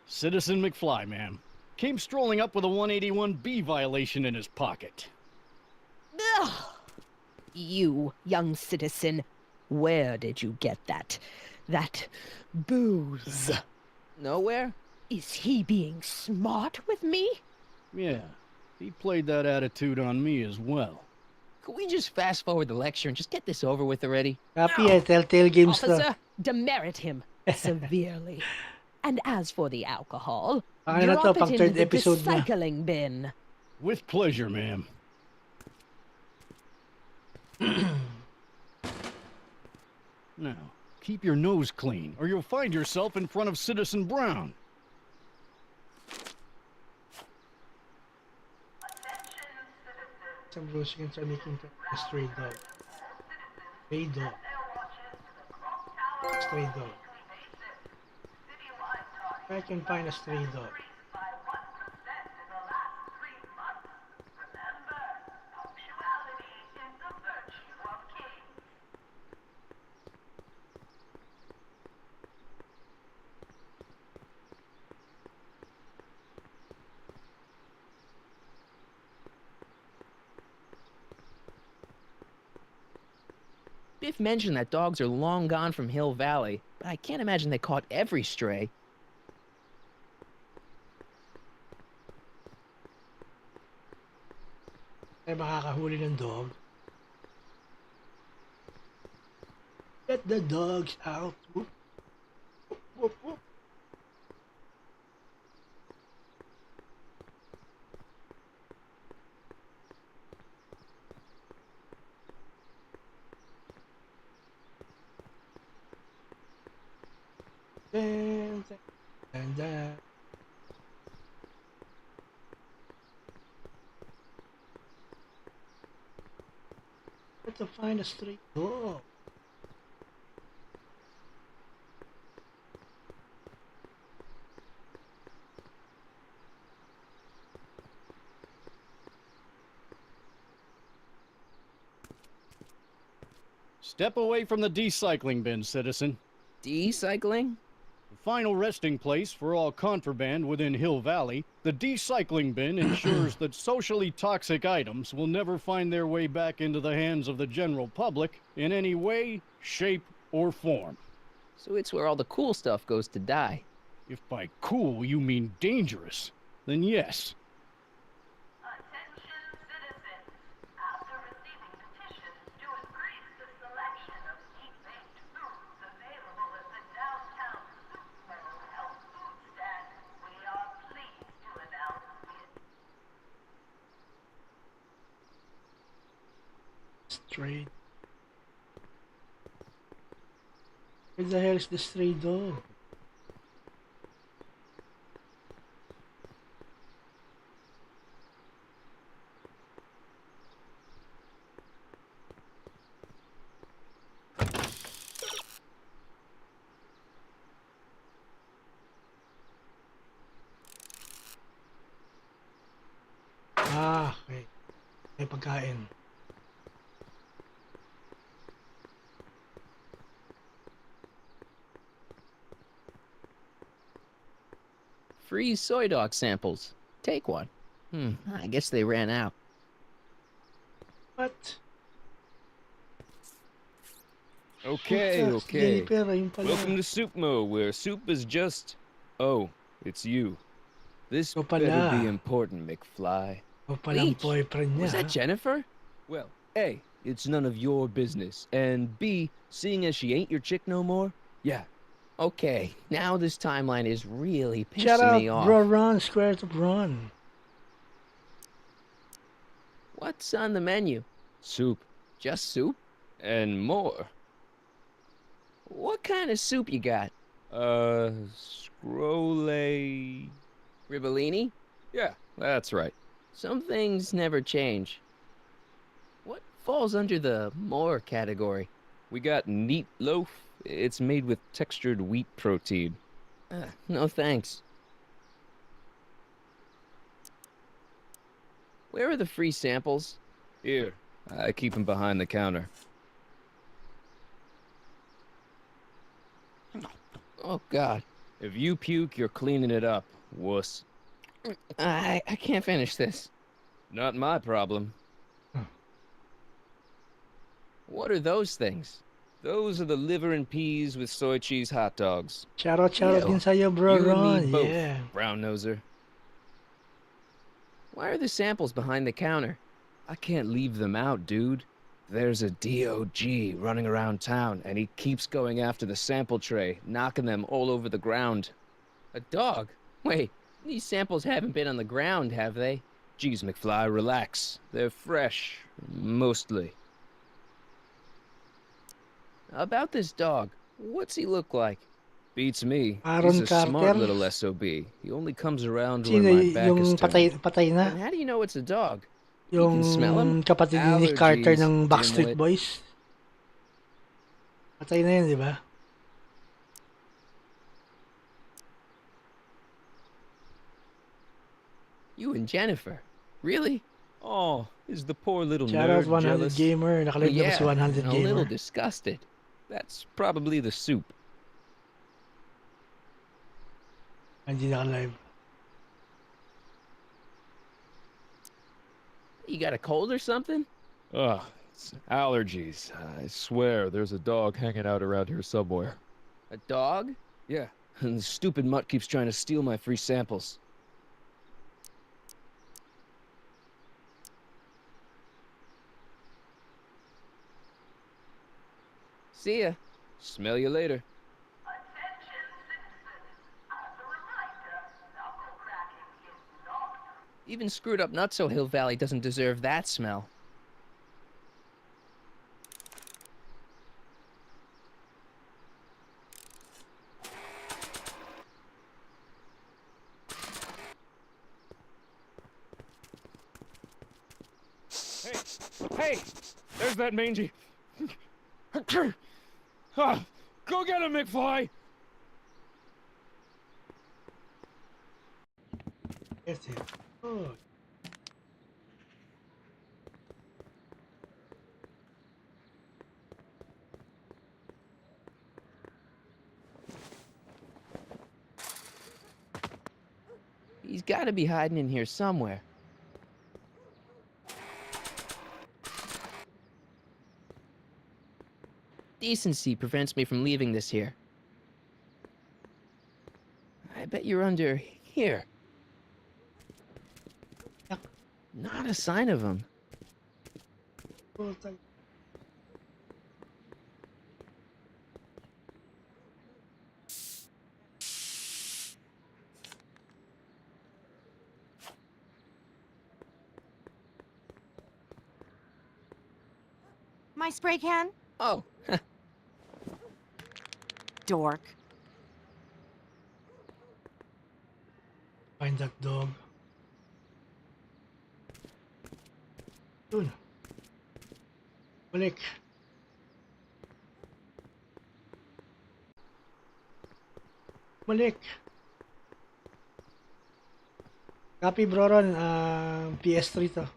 [SPEAKER 4] Citizen McFly, ma'am. Came strolling up with a 181B violation in his pocket.
[SPEAKER 13] Ugh. You, young citizen, where did you get that booze?
[SPEAKER 3] Nowhere?
[SPEAKER 13] Is he being smart with me?
[SPEAKER 4] Yeah, he played that attitude on me as well.
[SPEAKER 3] Could we just fast forward the lecture and just get this over with already?
[SPEAKER 1] Copy, Telltale Games to.
[SPEAKER 13] Officer, demerit him severely. And as for the alcohol,
[SPEAKER 1] Kaya na to,
[SPEAKER 13] drop
[SPEAKER 1] pang
[SPEAKER 13] it
[SPEAKER 1] third
[SPEAKER 13] into the
[SPEAKER 1] episode na.
[SPEAKER 13] recycling bin.
[SPEAKER 4] With pleasure, ma'am. Now, keep your nose clean, or you'll find yourself in front of Citizen Brown.
[SPEAKER 1] Some rules are making a stray dog. Stray dog. Stray dog. I can find a stray dog.
[SPEAKER 3] Biff mentioned that dogs are long gone from Hill Valley, but I can't imagine they caught every stray.
[SPEAKER 1] Ay makakahuli ng dog. Get the dogs out. Whoop. Whoop, whoop, whoop. And Where to find a stray dog?
[SPEAKER 4] Step away from the decycling bin, citizen.
[SPEAKER 3] Decycling?
[SPEAKER 4] The final resting place for all contraband within Hill Valley, the decycling bin ensures that socially toxic items will never find their way back into the hands of the general public in any way, shape, or form.
[SPEAKER 3] So it's where all the cool stuff goes to die.
[SPEAKER 4] If by cool you mean dangerous, then yes.
[SPEAKER 9] Attention citizens. After receiving petitions to increase the selection of meat-based foods available at the downtown Supermo health food stand, we are pleased to announce
[SPEAKER 1] Stray. Where the hell is the stray dog? Ah, okay. May pagkain.
[SPEAKER 3] Free soy dog samples. Take one. I guess they ran out.
[SPEAKER 1] What?
[SPEAKER 12] Okay,
[SPEAKER 1] Puta,
[SPEAKER 12] okay.
[SPEAKER 1] Jennifer, ayun pala.
[SPEAKER 12] Welcome to Supermo, where soup is just... Oh, it's you. This
[SPEAKER 1] So
[SPEAKER 12] better
[SPEAKER 1] pala.
[SPEAKER 12] be important, McFly.
[SPEAKER 1] O palang
[SPEAKER 3] Wait,
[SPEAKER 1] boyfriend niya.
[SPEAKER 3] Was that
[SPEAKER 1] ha?
[SPEAKER 3] Jennifer?
[SPEAKER 12] Well, A, it's none of your business. And B, seeing as she ain't your chick no more, yeah.
[SPEAKER 3] Okay, now this timeline is really
[SPEAKER 1] Shout
[SPEAKER 3] pissing
[SPEAKER 1] out,
[SPEAKER 3] me off.
[SPEAKER 1] bro, run, squares up, run.
[SPEAKER 3] What's on the menu?
[SPEAKER 12] Soup.
[SPEAKER 3] Just soup?
[SPEAKER 12] And more.
[SPEAKER 3] What kind of soup you got?
[SPEAKER 14] Scrolle.
[SPEAKER 3] Ribellini?
[SPEAKER 14] Yeah, that's right.
[SPEAKER 3] Some things never change. What falls under the more category?
[SPEAKER 14] We got neat loaf. It's made with textured wheat protein.
[SPEAKER 3] No thanks. Where are the free samples?
[SPEAKER 14] Here, I keep them behind the counter.
[SPEAKER 3] Oh, God.
[SPEAKER 14] If you puke, you're cleaning it up, wuss.
[SPEAKER 3] I can't finish this.
[SPEAKER 14] Not my problem.
[SPEAKER 3] What are those things?
[SPEAKER 14] Those are the liver and peas with soy cheese hot dogs.
[SPEAKER 1] Shoutout
[SPEAKER 3] Ew.
[SPEAKER 1] din sa'yo, bro
[SPEAKER 14] You and
[SPEAKER 1] Ron.
[SPEAKER 14] me both,
[SPEAKER 1] Yeah.
[SPEAKER 14] brown noser.
[SPEAKER 3] Why are the samples behind the counter?
[SPEAKER 14] I can't leave them out, dude. There's a DOG running around town, and he keeps going after the sample tray, knocking them all over the ground.
[SPEAKER 3] A dog? Wait, these samples haven't been on the ground, have they?
[SPEAKER 14] Geez, McFly, relax. They're fresh. Mostly.
[SPEAKER 3] About this dog, what's he look like?
[SPEAKER 14] Beats me.
[SPEAKER 1] Aaron
[SPEAKER 14] He's a smart
[SPEAKER 1] Carter?
[SPEAKER 14] little SOB. He only comes around
[SPEAKER 1] Sino
[SPEAKER 14] when my back
[SPEAKER 1] yung
[SPEAKER 14] is
[SPEAKER 1] patay,
[SPEAKER 14] turned.
[SPEAKER 1] patay na?
[SPEAKER 3] And how do you know it's a dog?
[SPEAKER 1] Yung
[SPEAKER 3] can smell 'em?
[SPEAKER 1] kapatid ni Carter
[SPEAKER 14] Allergies,
[SPEAKER 1] ng Backstreet
[SPEAKER 14] dimwit.
[SPEAKER 1] Boys. Patay na yun, di ba?
[SPEAKER 3] You and Jennifer? Really?
[SPEAKER 14] Oh, is the poor little
[SPEAKER 1] Shoutout
[SPEAKER 14] nerd
[SPEAKER 1] 100
[SPEAKER 14] jealous?
[SPEAKER 1] Gamer. Nakalive na ba si 100
[SPEAKER 3] and a little
[SPEAKER 1] Gamer?
[SPEAKER 3] disgusted.
[SPEAKER 14] That's probably the soup.
[SPEAKER 1] Hindi nakalive.
[SPEAKER 3] You got a cold or something?
[SPEAKER 14] Ugh, it's allergies. I swear there's a dog hanging out around here somewhere.
[SPEAKER 3] A dog?
[SPEAKER 14] Yeah, and the stupid mutt keeps trying to steal my free samples.
[SPEAKER 3] See ya.
[SPEAKER 14] Smell you later.
[SPEAKER 9] Attention, citizens. As a reminder, knuckle cracking is not
[SPEAKER 3] Even screwed up Nutso Hill Valley doesn't deserve that smell.
[SPEAKER 14] Hey, there's that mangy. Go get him, McFly!
[SPEAKER 1] Yes, yes. Oh.
[SPEAKER 3] He's got to be hiding in here somewhere. Decency prevents me from leaving this here. I bet you're under here. Not a sign of him.
[SPEAKER 5] My spray can?
[SPEAKER 3] Oh,
[SPEAKER 5] Dork.
[SPEAKER 1] Find that dog. Dun. Balik. Balik. Copy bro Ron, PS3 to.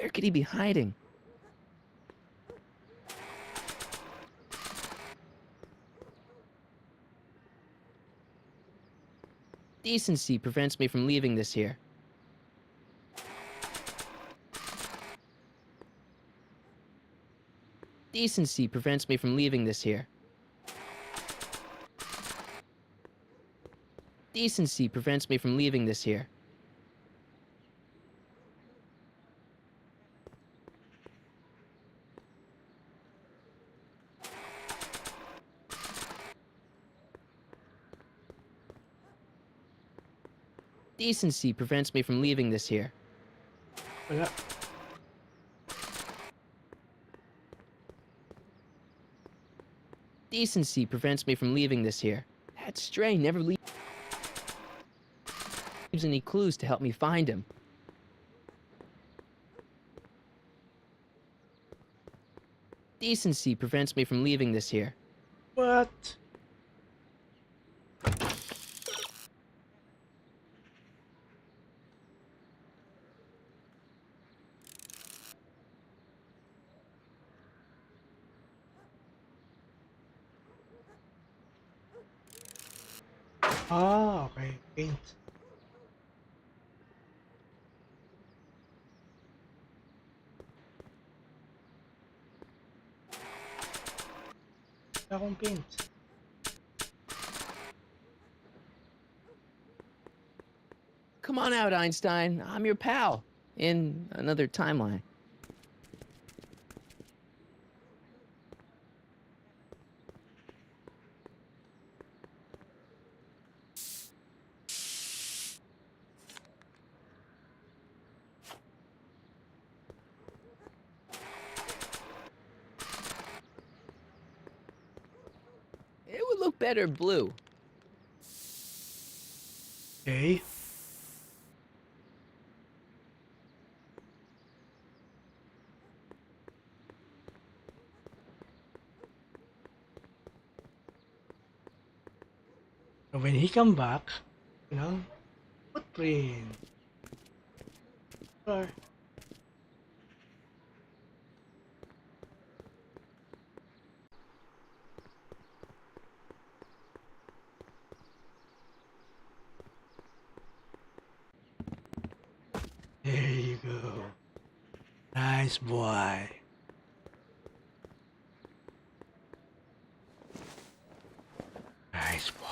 [SPEAKER 3] where could he be hiding? Decency prevents me from leaving this here. Decency prevents me from leaving this here. Decency prevents me from leaving this here. Decency prevents me from leaving this here.
[SPEAKER 1] Wala.
[SPEAKER 3] Decency prevents me from leaving this here. That stray never leaves any clues to help me find him. Decency prevents me from leaving this here.
[SPEAKER 1] What? Ah, okay. Paint. Wala akong paint.
[SPEAKER 3] Come on out, Einstein. I'm your pal. In another timeline. It would look better blue.
[SPEAKER 1] Okay. So when he come back, footprint. Or there you go. Nice boy. Nice boy.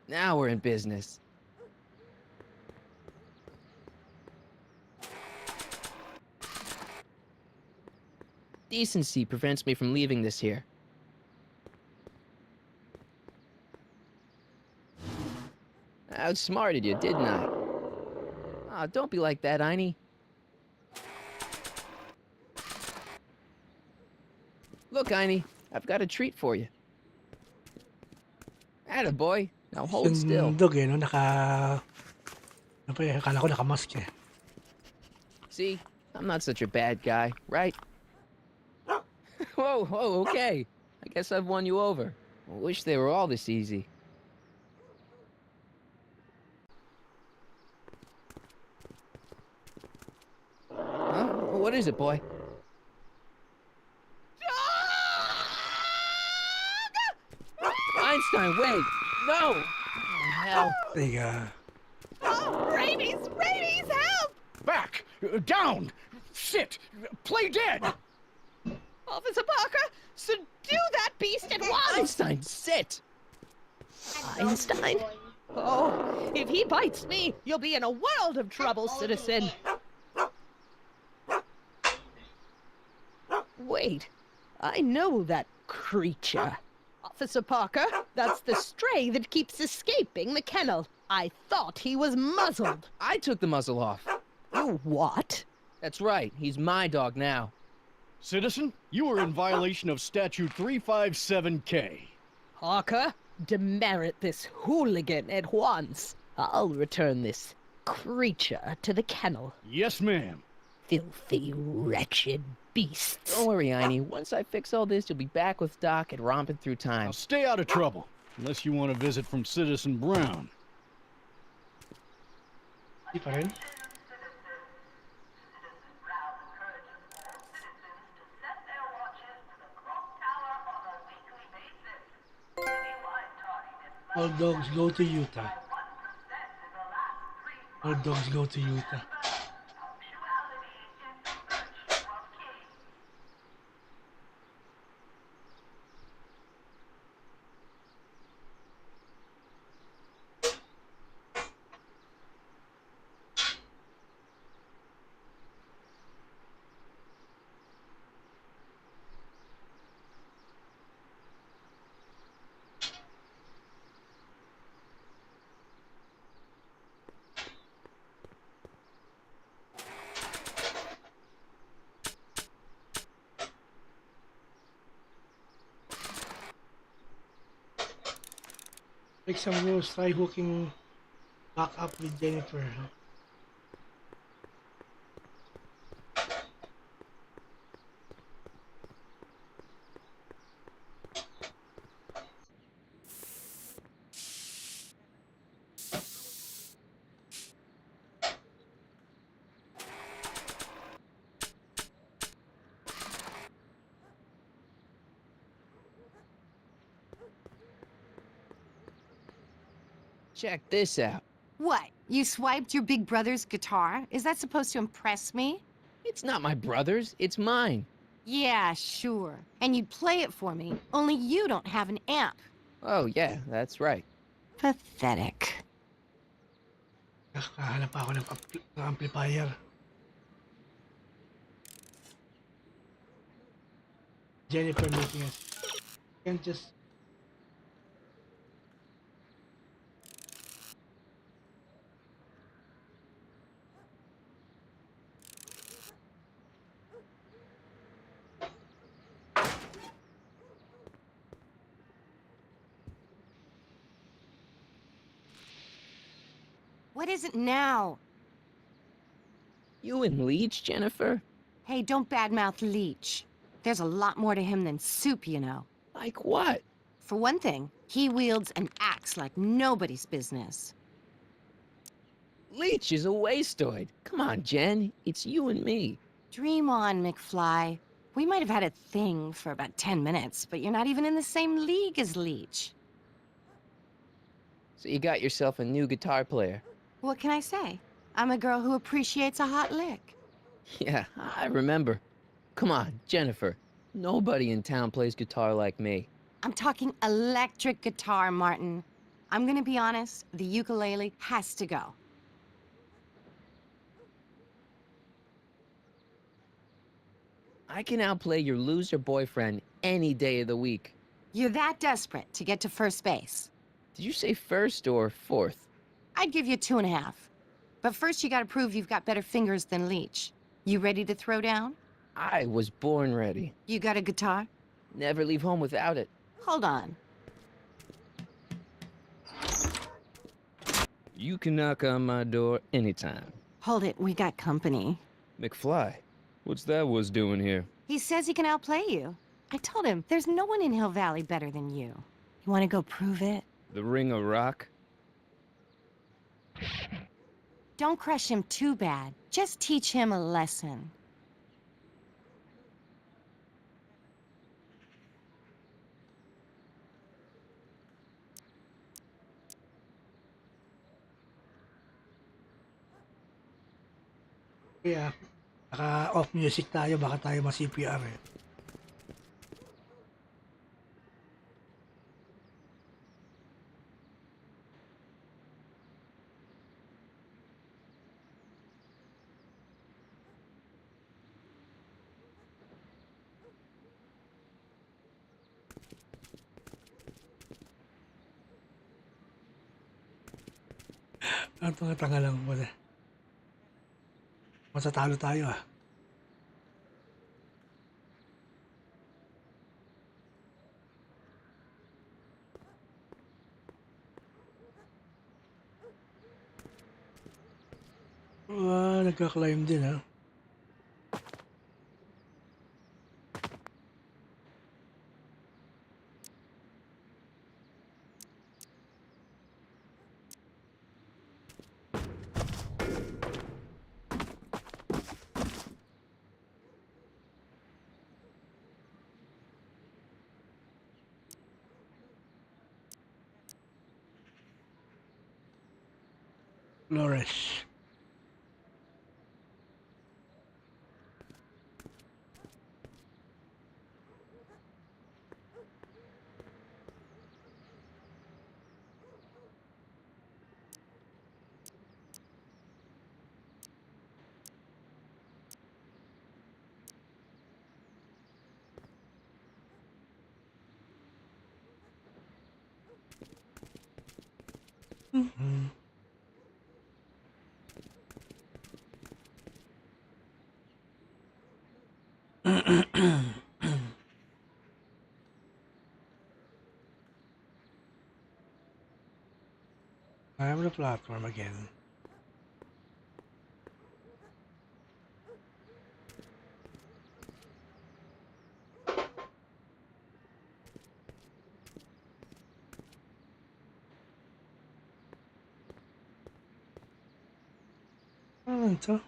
[SPEAKER 3] Now we're in business. Decency prevents me from leaving this here. I outsmarted you, didn't I? Ah, don't be like that, Einie. Look, Einie, I've got a treat for you. Attaboy. Now hold still.
[SPEAKER 1] Sundog no? Akala ko nakamask eh.
[SPEAKER 3] See? I'm not such a bad guy, right? Whoa, okay. I guess I've won you over. I wish they were all this easy. Huh? What is it, boy? Einstein, wait! No! Oh, hell.
[SPEAKER 1] There you go.
[SPEAKER 13] Oh, rabies! Rabies, help!
[SPEAKER 4] Back! Down! Sit! Play dead!
[SPEAKER 13] Officer Parker, subdue that beast at once!
[SPEAKER 3] Einstein, sit!
[SPEAKER 13] Einstein? Oh, if he bites me, you'll be in a world of trouble, citizen. Wait, I know that creature. Officer Parker, that's the stray that keeps escaping the kennel. I thought he was muzzled.
[SPEAKER 3] I took the muzzle off.
[SPEAKER 13] You what?
[SPEAKER 3] That's right, he's my dog now.
[SPEAKER 4] Citizen, you are in violation of Statute 357K.
[SPEAKER 13] Parker, demerit this hooligan at once. I'll return this creature to the kennel.
[SPEAKER 4] Yes, ma'am.
[SPEAKER 13] Filthy, wretched beasts.
[SPEAKER 3] Don't worry, Einie. Once I fix all this, you'll be back with Doc and romping through time.
[SPEAKER 4] Now stay out of trouble, unless you want a visit from Citizen Brown.
[SPEAKER 1] Di pa rin. All dogs go to Utah. All dogs go to Utah. Take some rules. Try hooking back up with Jennifer.
[SPEAKER 3] Check this out.
[SPEAKER 5] What? You swiped your big brother's guitar? Is that supposed to impress me?
[SPEAKER 3] It's not my brother's, it's mine.
[SPEAKER 5] Yeah, sure. And you'd play it for me, only you don't have an amp.
[SPEAKER 3] Oh, yeah, that's right.
[SPEAKER 5] Pathetic.
[SPEAKER 1] Kakahanap ako ng amplifier. Jennifer making us. Can't just.
[SPEAKER 5] What is it now?
[SPEAKER 3] You and Leech, Jennifer?
[SPEAKER 5] Hey, don't badmouth Leech. There's a lot more to him than soup, you know.
[SPEAKER 3] Like what?
[SPEAKER 5] For one thing, he wields an axe like nobody's business.
[SPEAKER 3] Leech is a wastoid. Come on, Jen. It's you and me.
[SPEAKER 5] Dream on, McFly. We might have had a thing for about 10 minutes, but you're not even in the same league as Leech.
[SPEAKER 3] So you got yourself a new guitar player.
[SPEAKER 5] What can I say? I'm a girl who appreciates a hot lick.
[SPEAKER 3] Yeah, I remember. Come on, Jennifer. Nobody in town plays guitar like me.
[SPEAKER 5] I'm talking electric guitar, Martin. I'm gonna be honest, the ukulele has to go.
[SPEAKER 3] I can outplay your loser boyfriend any day of the week.
[SPEAKER 5] You're that desperate to get to first base.
[SPEAKER 3] Did you say first or fourth?
[SPEAKER 5] I'd give you 2.5. But first you gotta prove you've got better fingers than Leech. You ready to throw down?
[SPEAKER 3] I was born ready.
[SPEAKER 5] You got a guitar?
[SPEAKER 3] Never leave home without it.
[SPEAKER 5] Hold on.
[SPEAKER 14] You can knock on my door anytime.
[SPEAKER 5] Hold it, we got company.
[SPEAKER 14] McFly, what's that was doing here?
[SPEAKER 5] He says he can outplay you. I told him, there's no one in Hill Valley better than you. You wanna go prove it?
[SPEAKER 14] The Ring of Rock?
[SPEAKER 5] Don't crush him too bad. Just teach him a lesson.
[SPEAKER 1] Kaya, naka-off music tayo, baka tayo ma-CPR eh. Ang tanga lang mo na. Matatalo tayo ah. Nagka-climb din ah. Flores. Mm-hmm. platform again. Ano to?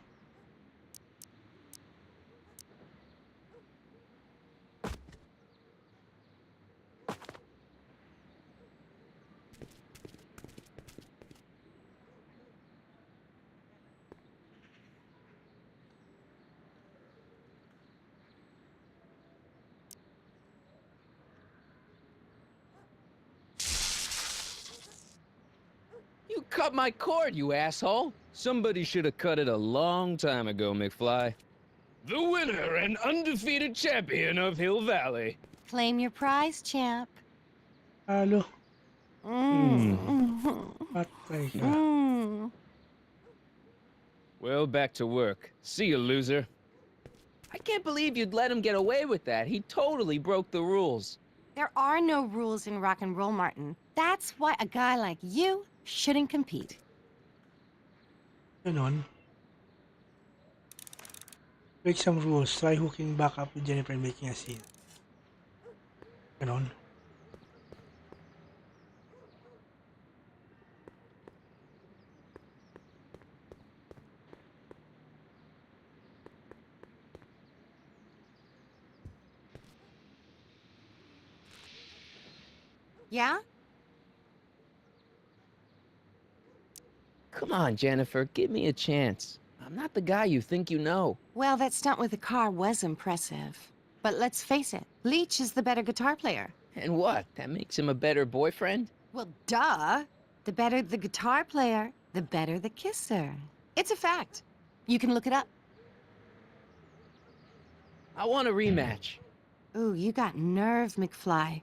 [SPEAKER 14] You cut my cord, you asshole! Somebody should have cut it a long time ago, McFly. The winner and undefeated champion of Hill Valley.
[SPEAKER 5] Claim your prize, champ.
[SPEAKER 1] Halo.
[SPEAKER 5] Mm.
[SPEAKER 1] Patay ka.
[SPEAKER 5] Mm.
[SPEAKER 14] Well, back to work. See you, loser. I can't believe you'd let him get away with that. He totally broke the rules.
[SPEAKER 5] There are no rules in rock and roll, Martin. That's why a guy like you shouldn't compete.
[SPEAKER 1] Ganon. Break some rules. Try hooking back up with Jennifer and making a scene. Ganon.
[SPEAKER 5] Yeah?
[SPEAKER 3] Come on, Jennifer, give me a chance. I'm not the guy you think you know.
[SPEAKER 5] Well, that stunt with the car was impressive. But let's face it, Leach is the better guitar player.
[SPEAKER 3] And what? That makes him a better boyfriend?
[SPEAKER 5] Well, duh. The better the guitar player, the better the kisser. It's a fact. You can look it up.
[SPEAKER 3] I want a rematch.
[SPEAKER 5] Ooh, you got nerve, McFly.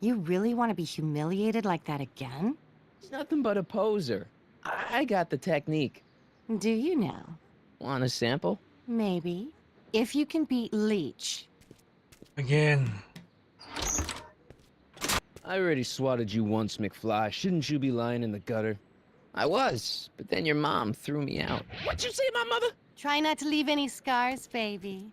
[SPEAKER 5] You really want to be humiliated like that again?
[SPEAKER 3] He's nothing but a poser. I got the technique.
[SPEAKER 5] Do you now?
[SPEAKER 3] Want a sample?
[SPEAKER 5] Maybe. If you can beat Leach.
[SPEAKER 1] Again.
[SPEAKER 14] I already swatted you once, McFly. Shouldn't you be lying in the gutter?
[SPEAKER 3] I was, but then your mom threw me out.
[SPEAKER 5] What'd you say, my mother? Try not to leave any scars, baby.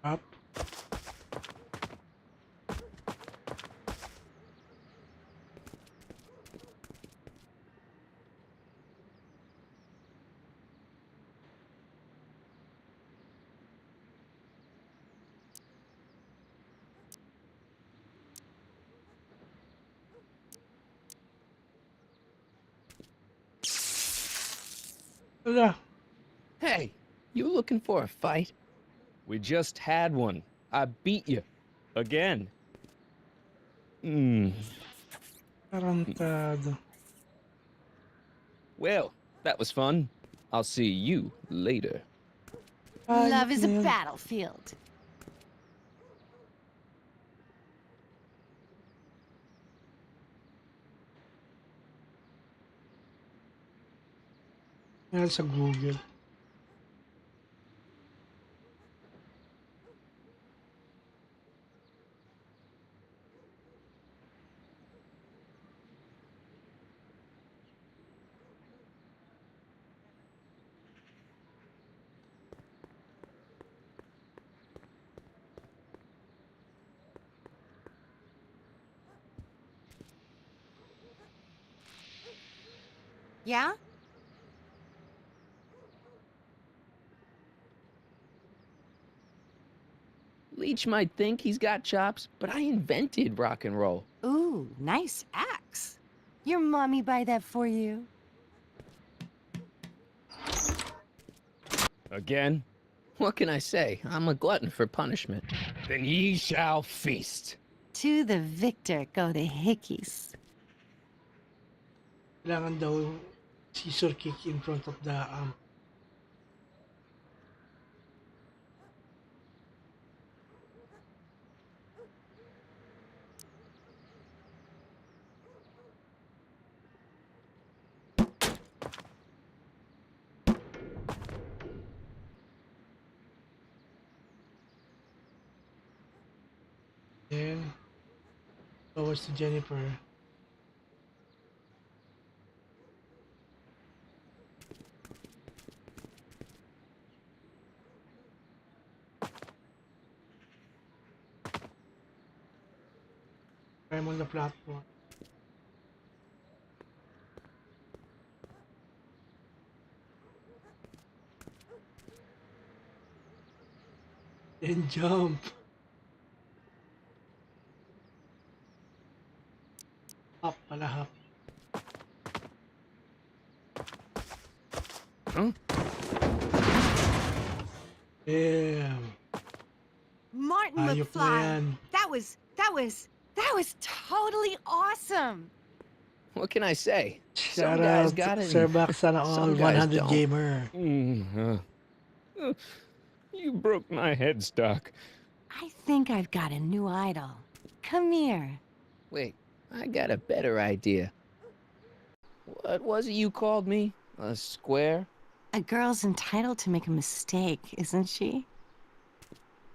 [SPEAKER 1] Up. Wala.
[SPEAKER 3] Hey, you looking for a fight?
[SPEAKER 14] We just had one. I beat you. Again.
[SPEAKER 1] Tarantado.
[SPEAKER 14] Well, that was fun. I'll see you later.
[SPEAKER 5] Love is a battlefield.
[SPEAKER 1] Yan sa Google.
[SPEAKER 5] Yeah?
[SPEAKER 3] Leach might think he's got chops, but I invented rock and roll.
[SPEAKER 5] Ooh, nice axe. Your mommy buy that for you?
[SPEAKER 14] Again?
[SPEAKER 3] What can I say? I'm a glutton for punishment.
[SPEAKER 14] Then ye shall feast.
[SPEAKER 5] To the victor go the hickeys.
[SPEAKER 1] Kailangan daw scissor kick in front of the Then towards to Jennifer. I'm on the platform. Then jump. Hop pala hop.
[SPEAKER 14] Huh?
[SPEAKER 1] Damn.
[SPEAKER 5] Martin
[SPEAKER 1] Ayop na yan.
[SPEAKER 5] McFly. That was totally awesome.
[SPEAKER 3] What can I say? Some
[SPEAKER 1] Shout
[SPEAKER 3] guys
[SPEAKER 1] out
[SPEAKER 3] got it.
[SPEAKER 1] Sir
[SPEAKER 3] and
[SPEAKER 1] Bax sana all
[SPEAKER 3] some guys
[SPEAKER 1] 100
[SPEAKER 3] don't.
[SPEAKER 1] gamer.
[SPEAKER 14] You broke my headstock.
[SPEAKER 5] I think I've got a new idol. Come here.
[SPEAKER 3] Wait, I got a better idea. What was it you called me? A square?
[SPEAKER 5] A girl's entitled to make a mistake, isn't she?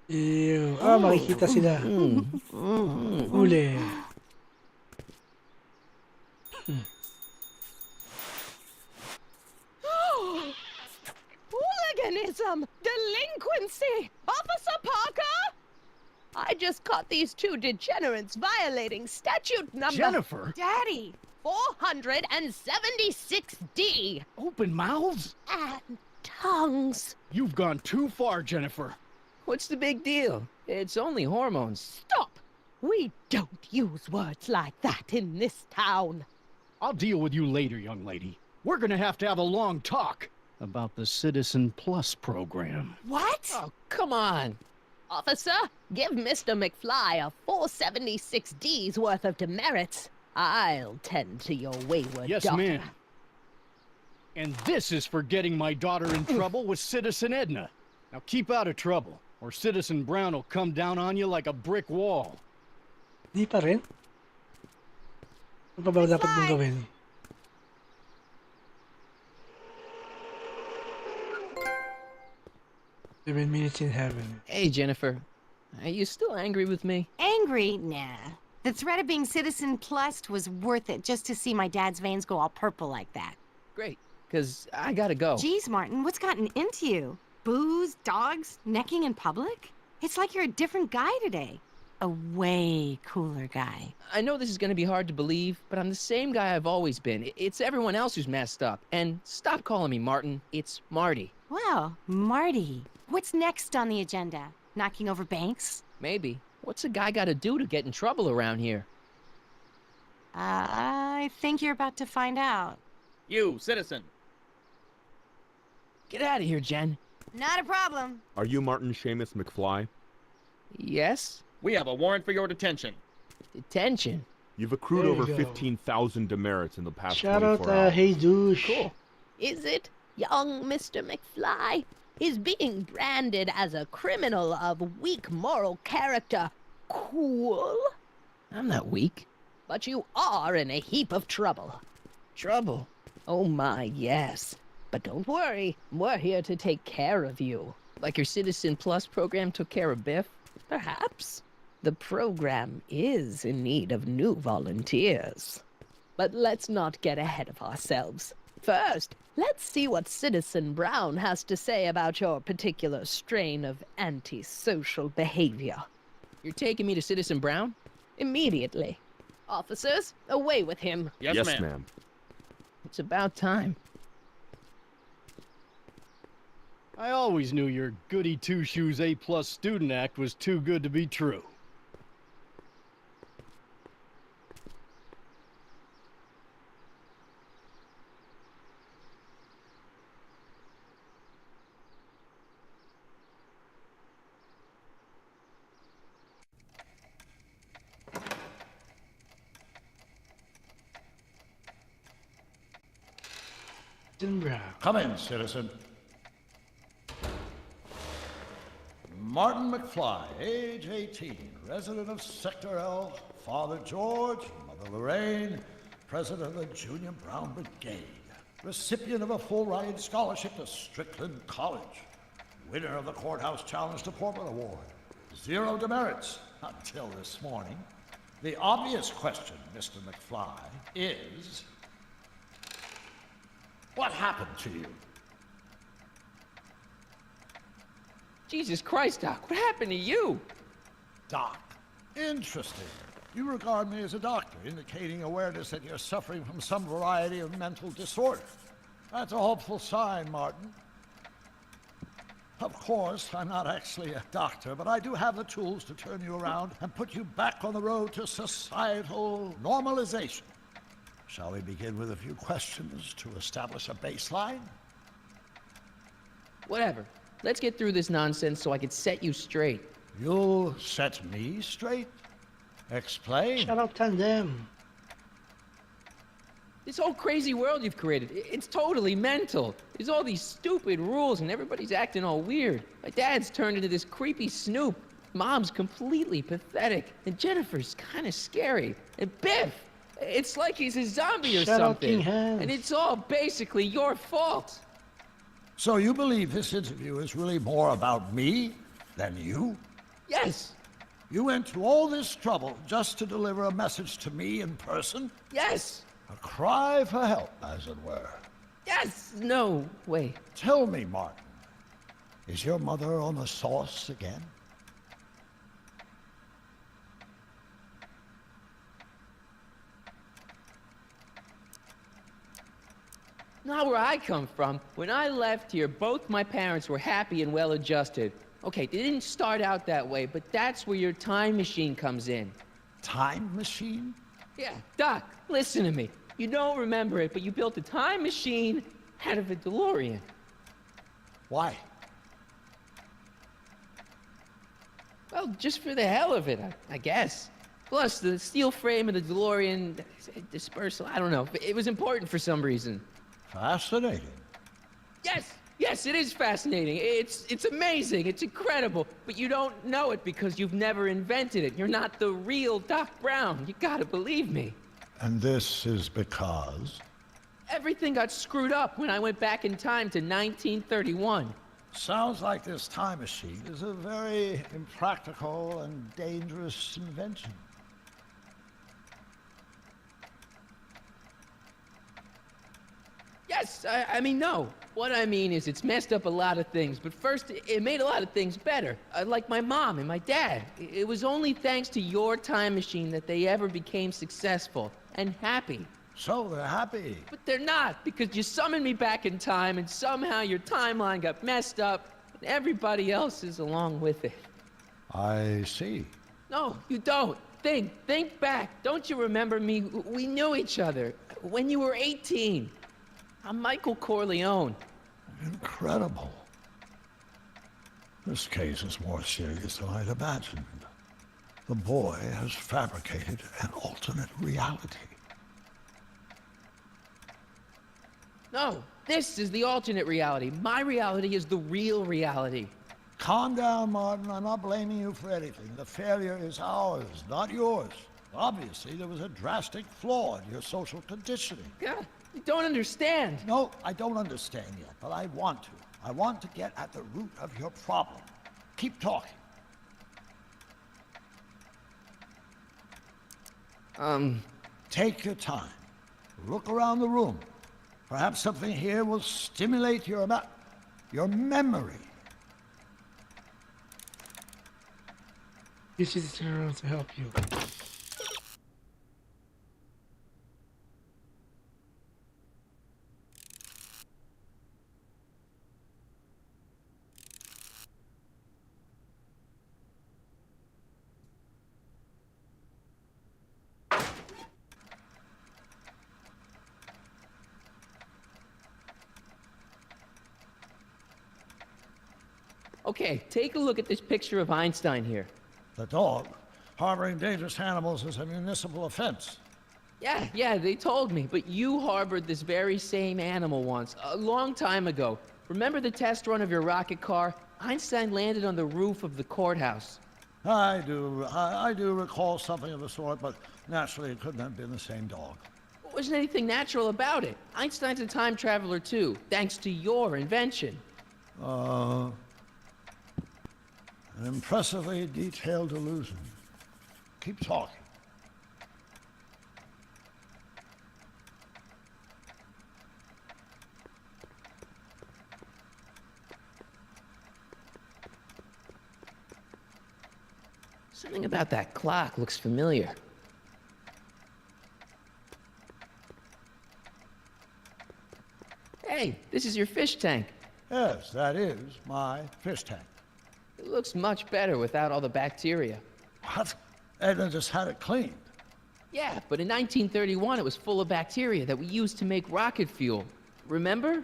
[SPEAKER 1] Ew. Makikita sila. Huli.
[SPEAKER 13] Hooliganism! Delinquency! Officer Parker! I just caught these two degenerates violating statute number...
[SPEAKER 4] Jennifer!
[SPEAKER 5] Daddy!
[SPEAKER 13] 476D!
[SPEAKER 4] Open mouths?
[SPEAKER 13] And tongues.
[SPEAKER 4] You've gone too far, Jennifer.
[SPEAKER 3] What's the big deal? It's only hormones.
[SPEAKER 13] Stop! We don't use words like that in this town.
[SPEAKER 4] I'll deal with you later, young lady. We're gonna have a long talk about the Citizen Plus program.
[SPEAKER 5] What?
[SPEAKER 3] Oh, come on.
[SPEAKER 13] Officer, give Mr. McFly a 476D's worth of demerits. I'll tend to your wayward
[SPEAKER 4] Yes,
[SPEAKER 13] daughter.
[SPEAKER 4] ma'am. And this is for getting my daughter in trouble with Citizen Edna. Now keep out of trouble, or Citizen Brown will come down on you like a brick wall.
[SPEAKER 1] Di pa rin? Ano pa ba dapat mong gawin? Seven minutes in heaven.
[SPEAKER 3] Hey, Jennifer. Are you still angry with me?
[SPEAKER 5] Angry? Nah. The threat of being Citizen Plus was worth it just to see my dad's veins go all purple like that.
[SPEAKER 3] Great, because I gotta go.
[SPEAKER 5] Geez, Martin, what's gotten into you? Booze, dogs, necking in public? It's like you're a different guy today. A way cooler guy.
[SPEAKER 3] I know this is gonna be hard to believe, but I'm the same guy I've always been. It's everyone else who's messed up. And stop calling me Martin. It's Marty.
[SPEAKER 5] Wow, Marty. What's next on the agenda? Knocking over banks?
[SPEAKER 3] Maybe. What's a guy gotta do to get in trouble around here?
[SPEAKER 5] I think you're about to find out.
[SPEAKER 15] You, citizen.
[SPEAKER 3] Get out of here, Jen.
[SPEAKER 5] Not a problem.
[SPEAKER 16] Are you Martin Seamus McFly?
[SPEAKER 3] Yes?
[SPEAKER 15] We have a warrant for your detention.
[SPEAKER 3] Detention?
[SPEAKER 16] You've accrued
[SPEAKER 1] There you
[SPEAKER 16] over
[SPEAKER 1] go.
[SPEAKER 16] 15,000 demerits in the past
[SPEAKER 1] Shout
[SPEAKER 16] 24
[SPEAKER 1] out
[SPEAKER 16] hours.
[SPEAKER 1] Hey Douche.
[SPEAKER 3] Cool.
[SPEAKER 13] Is it? Young Mr. McFly is being branded as a criminal of weak moral character. Cool?
[SPEAKER 3] I'm not weak.
[SPEAKER 13] But you are in a heap of trouble.
[SPEAKER 3] Trouble?
[SPEAKER 13] Oh my, yes. But don't worry, we're here to take care of you.
[SPEAKER 3] Like your Citizen Plus program took care of Biff?
[SPEAKER 13] Perhaps. The program is in need of new volunteers. But let's not get ahead of ourselves. First, let's see what Citizen Brown has to say about your particular strain of antisocial behavior.
[SPEAKER 3] You're taking me to Citizen Brown?
[SPEAKER 13] Immediately. Officers, away with him.
[SPEAKER 15] Yes, ma'am.
[SPEAKER 3] It's about time.
[SPEAKER 4] I always knew your goody two-shoes A+ student act was too good to be true.
[SPEAKER 1] Citizen Brown.
[SPEAKER 17] Come in, citizen. Martin McFly, age 18, resident of Sector L, Father George, Mother Lorraine, president of the Junior Brown Brigade, recipient of a full-ride scholarship to Strickland College, winner of the Courthouse Challenge Deportment Award, 0 demerits until this morning. The obvious question, Mr. McFly, is... what happened to you?
[SPEAKER 3] Jesus Christ, Doc, what happened to you?
[SPEAKER 17] Doc. Interesting. You regard me as a doctor, indicating awareness that you're suffering from some variety of mental disorder. That's a hopeful sign, Martin. Of course, I'm not actually a doctor, but I do have the tools to turn you around and put you back on the road to societal normalization. Shall we begin with a few questions to establish a baseline?
[SPEAKER 3] Whatever. Let's get through this nonsense so I can set you straight.
[SPEAKER 17] You'll set me straight? Explain.
[SPEAKER 1] Shout out to them.
[SPEAKER 3] This whole crazy world you've created, it's totally mental. There's all these stupid rules and everybody's acting all weird. My dad's turned into this creepy snoop. Mom's completely pathetic. And Jennifer's kind of scary. And Biff, it's like he's a zombie or something. And it's all basically your fault.
[SPEAKER 17] So you believe this interview is really more about me than you?
[SPEAKER 3] Yes.
[SPEAKER 17] You went to all this trouble just to deliver a message to me in person?
[SPEAKER 3] Yes.
[SPEAKER 17] A cry for help, as it were.
[SPEAKER 3] Yes. No. Wait.
[SPEAKER 17] Tell me, Martin, is your mother on the sauce again?
[SPEAKER 3] Not where I come from. When I left here, both my parents were happy and well-adjusted. Okay, they didn't start out that way, but that's where your time machine comes in.
[SPEAKER 17] Time machine?
[SPEAKER 3] Yeah, Doc, listen to me. You don't remember it, but you built a time machine out of a DeLorean.
[SPEAKER 17] Why?
[SPEAKER 3] Well, just for the hell of it, I guess. Plus, the steel frame of the DeLorean dispersal, I don't know. It was important for some reason.
[SPEAKER 17] Fascinating.
[SPEAKER 3] Yes, it is fascinating. It's amazing. It's incredible. But you don't know it because you've never invented it. You're not the real Doc Brown. You gotta believe me.
[SPEAKER 17] And this is because?
[SPEAKER 3] Everything got screwed up when I went back in time to 1931.
[SPEAKER 17] Sounds like this time machine is a very impractical and dangerous invention.
[SPEAKER 3] Yes, I mean, no. What I mean is it's messed up a lot of things, but first, it made a lot of things better. Like my mom and my dad. It was only thanks to your time machine that they ever became successful and happy.
[SPEAKER 17] So they're happy.
[SPEAKER 3] But they're not, because you summoned me back in time, and somehow your timeline got messed up, and everybody else is along with it.
[SPEAKER 17] I see.
[SPEAKER 3] No, you don't. Think back. Don't you remember me? We knew each other when you were 18. I'm Michael Corleone.
[SPEAKER 17] Incredible. This case is more serious than I'd imagined. The boy has fabricated an alternate reality.
[SPEAKER 3] No, this is the alternate reality. My reality is the real reality.
[SPEAKER 17] Calm down, Martin. I'm not blaming you for anything. The failure is ours, not yours. Obviously, there was a drastic flaw in your social conditioning.
[SPEAKER 3] God, you don't understand.
[SPEAKER 17] No, I don't understand yet, but I want to. I want to get at the root of your problem. Keep talking. Take your time. Look around the room. Perhaps something here will stimulate your memory.
[SPEAKER 1] This is to help you.
[SPEAKER 3] Okay, take a look at this picture of Einstein here.
[SPEAKER 17] The dog. Harboring dangerous animals is a municipal offense.
[SPEAKER 3] Yeah, they told me, but you harbored this very same animal once, a long time ago. Remember the test run of your rocket car? Einstein landed on the roof of the courthouse.
[SPEAKER 17] I do recall something of the sort, but naturally it couldn't have been the same dog.
[SPEAKER 3] There wasn't anything natural about it. Einstein's a time traveler too, thanks to your invention.
[SPEAKER 17] An impressively detailed illusion. Keep talking.
[SPEAKER 3] Something about that clock looks familiar. Hey, this is your fish tank.
[SPEAKER 17] Yes, that is my fish tank.
[SPEAKER 3] It looks much better without all the bacteria.
[SPEAKER 17] What? Edna just had it cleaned.
[SPEAKER 3] Yeah, but in 1931 it was full of bacteria that we used to make rocket fuel. Remember?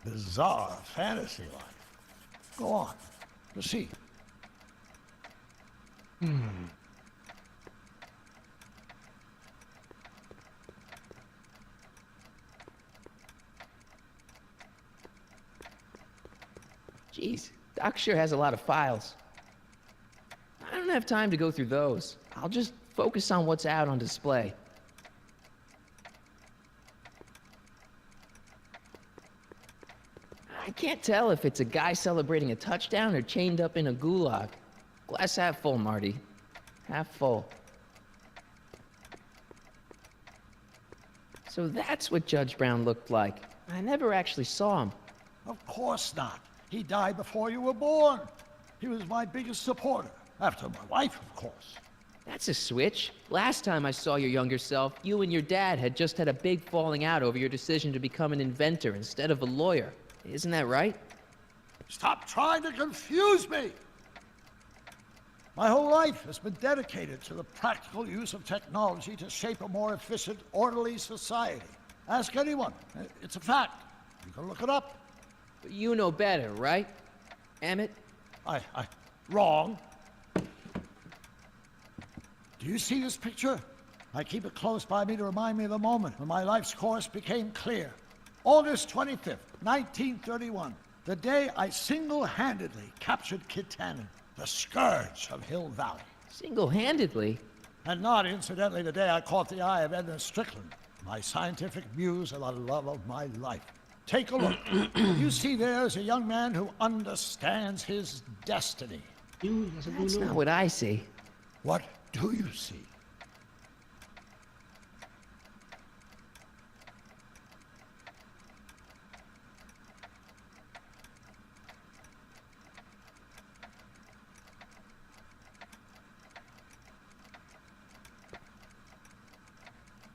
[SPEAKER 17] Bizarre fantasy life. Go on. Proceed.
[SPEAKER 3] Jeez, Doc sure has a lot of files. I don't have time to go through those. I'll just focus on what's out on display. I can't tell if it's a guy celebrating a touchdown or chained up in a gulag. Glass half full, Marty. Half full. So that's what Judge Brown looked like. I never actually saw him.
[SPEAKER 17] Of course not. He died before you were born. He was my biggest supporter. After my wife, of course.
[SPEAKER 3] That's a switch. Last time I saw your younger self, you and your dad had just had a big falling out over your decision to become an inventor instead of a lawyer. Isn't that right?
[SPEAKER 17] Stop trying to confuse me! My whole life has been dedicated to the practical use of technology to shape a more efficient, orderly society. Ask anyone. It's a fact. You can look it up.
[SPEAKER 3] But you know better, right? Emmett?
[SPEAKER 17] Wrong. Do you see this picture? I keep it close by me to remind me of the moment when my life's course became clear. August 25th, 1931. The day I single-handedly captured Kit Tannen, the scourge of Hill Valley.
[SPEAKER 3] Single-handedly?
[SPEAKER 17] And not, incidentally, the day I caught the eye of Edna Strickland, my scientific muse and the love of my life. Take a look. You see there's a young man who understands his destiny.
[SPEAKER 3] That's not what I see.
[SPEAKER 17] What do you see?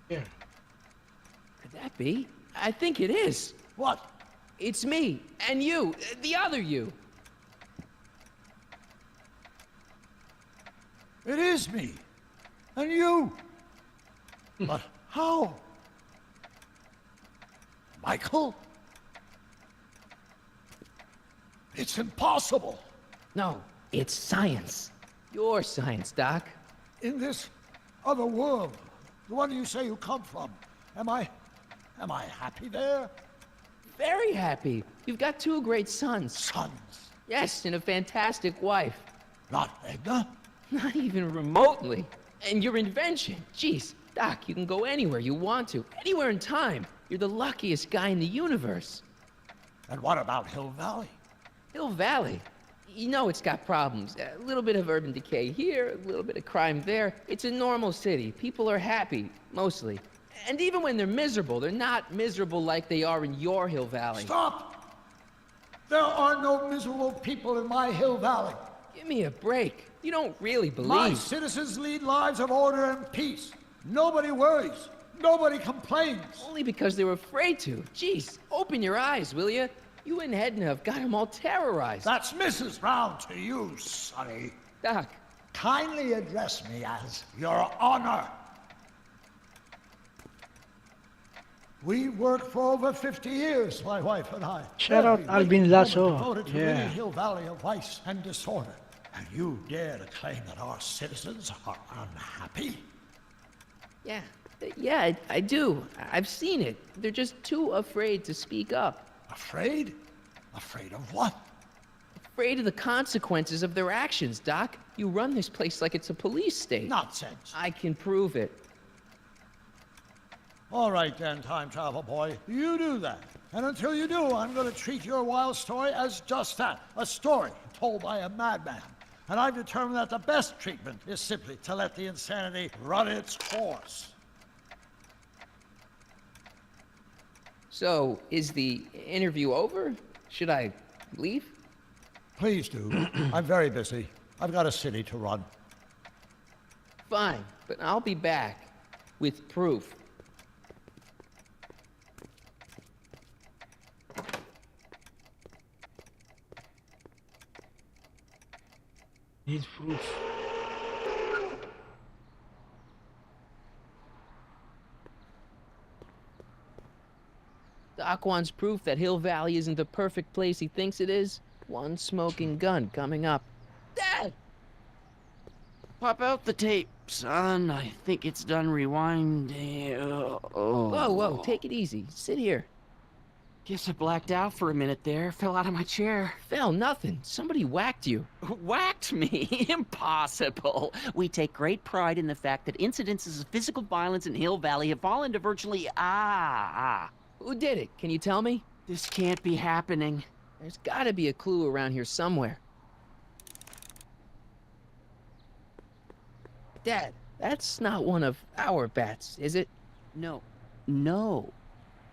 [SPEAKER 1] Yeah.
[SPEAKER 3] Could that be? I think it is.
[SPEAKER 17] What?
[SPEAKER 3] It's me, and you, the other you.
[SPEAKER 17] It is me. And you. But how? Michael? It's impossible.
[SPEAKER 3] No, it's science. Your science, Doc.
[SPEAKER 17] In this other world, the one you say you come from, am I happy there?
[SPEAKER 3] Very happy. You've got two great sons.
[SPEAKER 17] Sons?
[SPEAKER 3] Yes, and a fantastic wife.
[SPEAKER 17] Not Edna?
[SPEAKER 3] Not even remotely. And your invention. Jeez, Doc, you can go anywhere you want to. Anywhere in time. You're the luckiest guy in the universe.
[SPEAKER 17] And what about Hill Valley?
[SPEAKER 3] Hill Valley? You know it's got problems. A little bit of urban decay here, a little bit of crime there. It's a normal city. People are happy, mostly. And even when they're miserable, they're not miserable like they are in your Hill Valley.
[SPEAKER 17] Stop! There are no miserable people in my Hill Valley.
[SPEAKER 3] Give me a break. You don't really believe...
[SPEAKER 17] My citizens lead lives of order and peace. Nobody worries. Nobody complains.
[SPEAKER 3] Only because they were afraid to. Jeez, open your eyes, will you? You and Edna have got them all terrorized.
[SPEAKER 17] That's Mrs. Brown to you, Sonny.
[SPEAKER 3] Doc.
[SPEAKER 17] Kindly address me as Your Honor. We worked for over 50 years, my wife and I.
[SPEAKER 1] Shout out
[SPEAKER 17] Every
[SPEAKER 1] Alvin
[SPEAKER 17] waking
[SPEAKER 1] Lasso.
[SPEAKER 17] moment devoted to
[SPEAKER 1] Yeah.
[SPEAKER 17] ridding Hill Valley of vice and disorder. And you dare to claim that our citizens are unhappy?
[SPEAKER 3] Yeah, I do. I've seen it. They're just too afraid to speak up.
[SPEAKER 17] Afraid? Afraid of what?
[SPEAKER 3] Afraid of the consequences of their actions, Doc. You run this place like it's a police state.
[SPEAKER 17] Nonsense.
[SPEAKER 3] I can prove it.
[SPEAKER 17] All right then, time travel boy. You do that. And until you do, I'm going to treat your wild story as just that, a story told by a madman. And I've determined that the best treatment is simply to let the insanity run its course.
[SPEAKER 3] So, is the interview over? Should I leave?
[SPEAKER 17] Please do. I'm very busy. I've got a city to run.
[SPEAKER 3] Fine, but I'll be back with proof.
[SPEAKER 1] Need proof.
[SPEAKER 3] Doc wants proof that Hill Valley isn't the perfect place he thinks it is. One smoking gun coming up. Dad!
[SPEAKER 6] Pop out the tape, son. I think it's done rewinding.
[SPEAKER 3] Whoa, take it easy. Sit here.
[SPEAKER 6] Guess I blacked out for a minute there. Fell out of my chair.
[SPEAKER 3] Fell nothing. Somebody whacked you.
[SPEAKER 6] Whacked me? Impossible. We take great pride in the fact that incidences of physical violence in Hill Valley have fallen to virtually...
[SPEAKER 3] Who did it? Can you tell me?
[SPEAKER 6] This can't be happening.
[SPEAKER 3] There's gotta be a clue around here somewhere. Dad, that's not one of our bats, is it?
[SPEAKER 6] No.